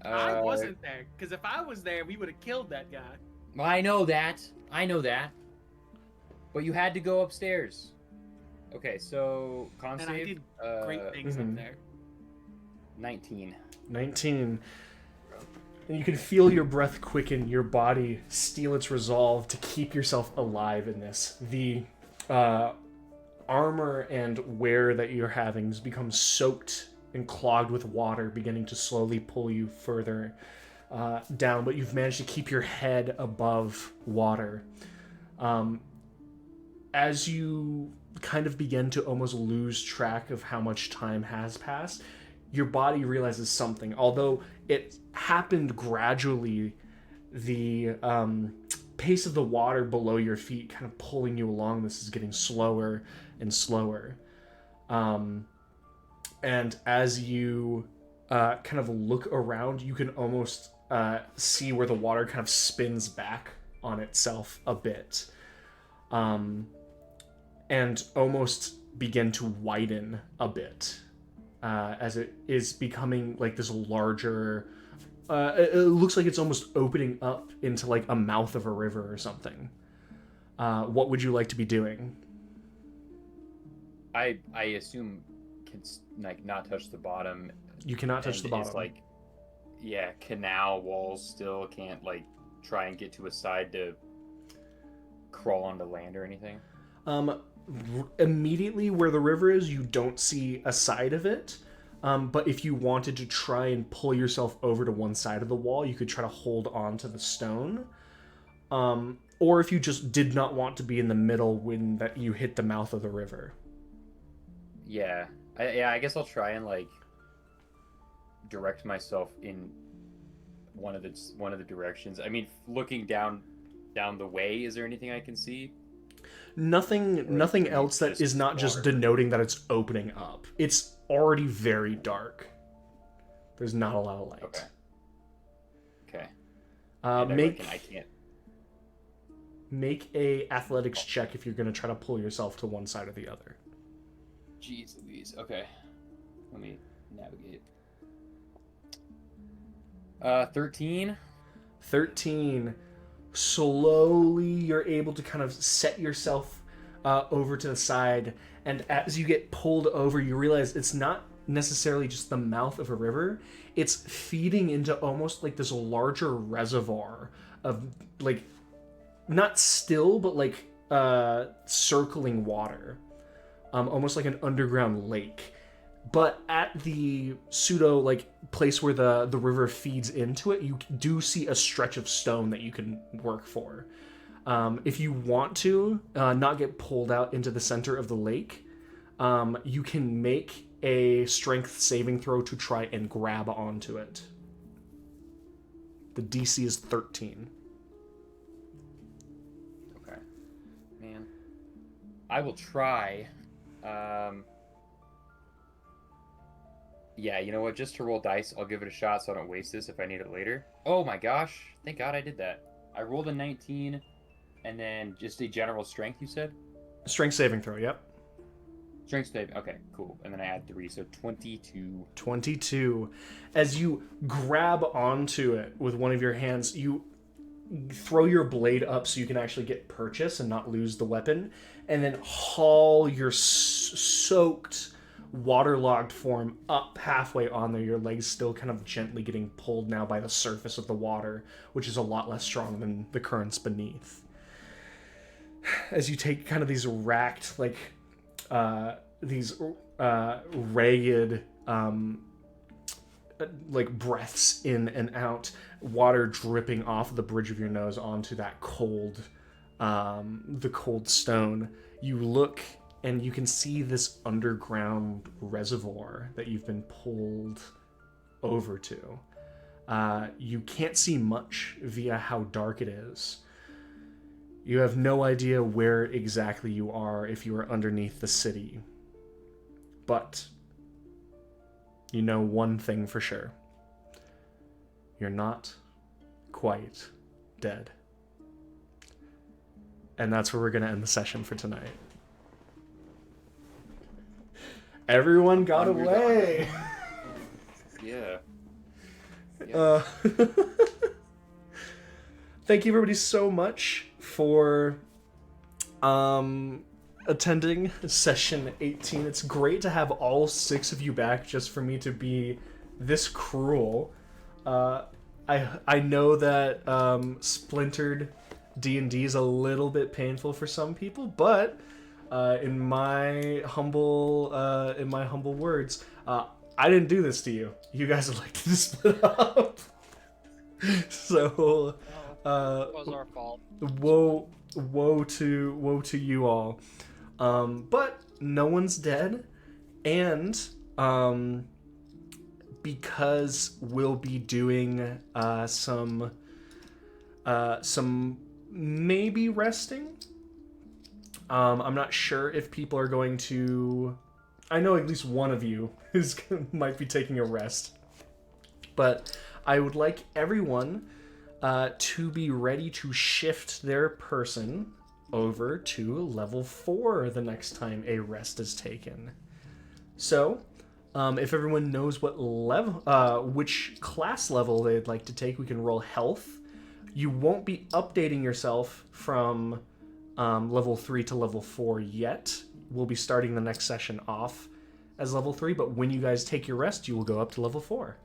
I wasn't there, because if I was there, we would have killed that guy. I know that. But you had to go upstairs. Okay, so con And save. I did great things mhm. up there. 19. 19. And you can feel your breath quicken, your body steel its resolve to keep yourself alive in this. The armor and wear that you're having has become soaked and clogged with water, beginning to slowly pull you further down, but you've managed to keep your head above water. As you kind of begin to almost lose track of how much time has passed, your body realizes something. Although it happened gradually, the pace of the water below your feet kind of pulling you along this is getting slower and slower. And as you kind of look around, you can almost see where the water kind of spins back on itself a bit. And almost begin to widen a bit as it is becoming like this larger... it looks like it's almost opening up into like a mouth of a river or something. What would you like to be doing? I assume can like not touch the bottom. You cannot touch and the bottom. It's like, yeah, canal walls still can't like try and get to a side to crawl onto land or anything. Immediately where the river is, you don't see a side of it. But if you wanted to try and pull yourself over to one side of the wall, you could try to hold on to the stone. Or if you just did not want to be in the middle when that you hit the mouth of the river. Yeah. I guess I'll try and like direct myself in one of the directions. I mean, looking down the way, is there anything I can see? Nothing else that is not just water? denoting that it's opening up. It's already very dark. There's not a lot of light. Okay. And I reckon I Make can't. make a athletics check if you're going to try to pull yourself to one side or the other. Jeez Louise. Okay. Let me navigate. 13. 13. Slowly you're able to kind of set yourself over to the side, and as you get pulled over, you realize it's not necessarily just the mouth of a river. It's feeding into almost like this larger reservoir of like not still, but like circling water, almost like an underground lake. But at the pseudo like place where the river feeds into it, you do see a stretch of stone that you can work for. If you want to not get pulled out into the center of the lake, you can make a strength saving throw to try and grab onto it. The DC is 13. Okay. Man. I will try. Yeah, you know what? Just to roll dice, I'll give it a shot so I don't waste this if I need it later. Oh my gosh. Thank God I did that. I rolled a 19 and then just a general strength, you said? Strength saving throw, yep. Strength save. Okay, cool. And then I add 3, so 22. 22. As you grab onto it with one of your hands, you throw your blade up so you can actually get purchase and not lose the weapon, and then haul your soaked, waterlogged form up halfway on there, your legs still kind of gently getting pulled now by the surface of the water, which is a lot less strong than the currents beneath. As you take kind of these racked, like, ragged, like breaths in and out, water dripping off the bridge of your nose onto that cold, the cold stone, you look and you can see this underground reservoir that you've been pulled over to. You can't see much via how dark it is. You have no idea where exactly you are if you are underneath the city. But you know one thing for sure. You're not quite dead. And that's where we're going to end the session for tonight. Everyone got away. Yeah. Thank you everybody so much for attending session 18. It's great to have all 6 of you back just for me to be this cruel. I know that splintered D&D is a little bit painful for some people, but in my humble words, I didn't do this to you. You guys elected to split up. So It was our fault. woe to you all. But no one's dead, and because we'll be doing some maybe resting. I'm not sure if people are going to. I know at least one of you might be taking a rest, but I would like everyone to be ready to shift their person over to level 4 the next time a rest is taken. So, if everyone knows what level, which class level they'd like to take, we can roll health. You won't be updating yourself from level 3 to level 4 yet. We'll be starting the next session off as level 3, but when you guys take your rest, you will go up to level 4.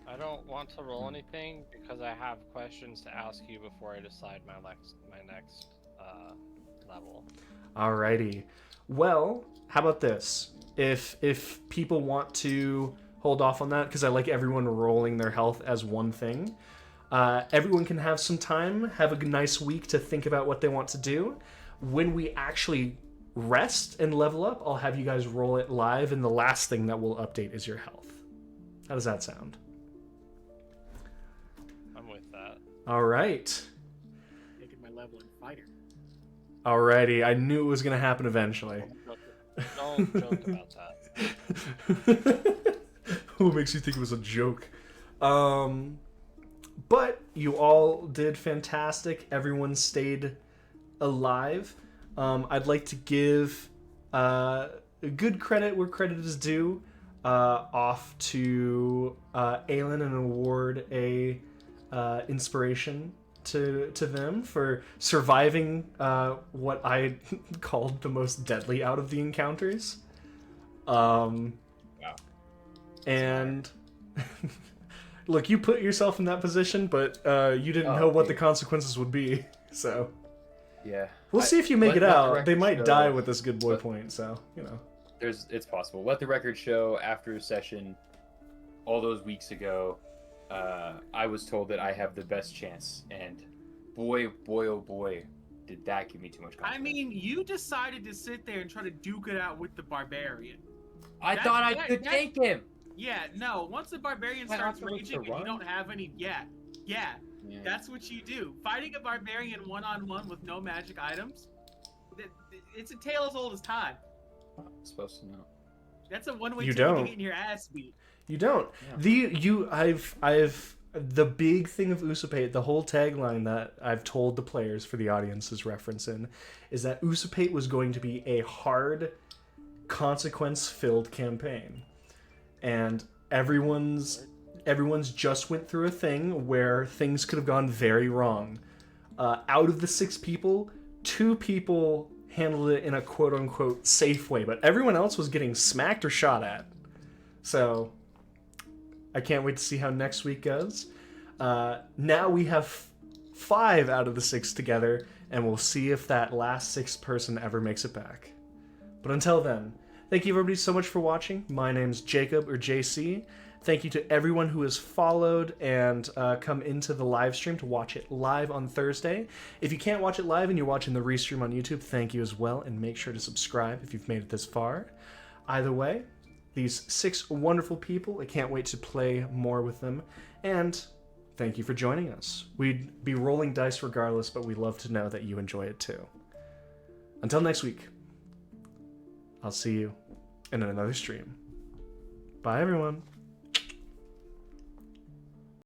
I don't want to roll anything because I have questions to ask you before I decide my next level. Alrighty. Well, how about this? If people want to hold off on that, because I like everyone rolling their health as one thing, everyone can have some time, have a nice week to think about what they want to do. When we actually rest and level up, I'll have you guys roll it live, and the last thing that we'll update is your health. How does that sound? I'm with that. All right. Making my level in fighter. Alrighty. I knew it was going to happen eventually. Don't joke about that. Who makes you think it was a joke? But you all did fantastic. Everyone stayed alive. I'd like to give good credit where credit is due. Off to Aelon and award a inspiration to them for surviving what I called the most deadly out of the encounters. Wow. And look, you put yourself in that position, but you didn't know what the consequences would be. So Yeah. we'll see if you make it let the out. They record might show- die with this good boy point. So It's possible. Let the record show after a session all those weeks ago, I was told that I have the best chance, and boy, oh boy, did that give me too much confidence. I mean, you decided to sit there and try to duke it out with the barbarian. I that- thought I that- could that- take him. Yeah, no. Once the barbarian Am I starts not supposed to raging and you run? don't have any, yeah, that's what you do. Fighting a barbarian one-on-one with no magic items, it's a tale as old as time. I'm supposed to know. That's a one-way You ticket don't. to getting your ass beat. you don't. I've the big thing of Usapait, the whole tagline that I've told the players for the audience's reference in, is that Usapait was going to be a hard, consequence-filled campaign, and everyone's just went through a thing where things could have gone very wrong. Out of the 6 people, 2 people handled it in a quote-unquote safe way, but everyone else was getting smacked or shot at. So I can't wait to see how next week goes. Now we have 5 out of the 6 together, and we'll see if that last 6th person ever makes it back. But until then, thank you everybody so much for watching. My name's Jacob, or JC. Thank you to everyone who has followed and come into the live stream to watch it live on Thursday. If you can't watch it live and you're watching the restream on YouTube, thank you as well, and make sure to subscribe if you've made it this far. Either way, these 6 wonderful people, I can't wait to play more with them, and thank you for joining us. We'd be rolling dice regardless, but we'd love to know that you enjoy it too. Until next week, I'll see you in another stream. Bye, everyone.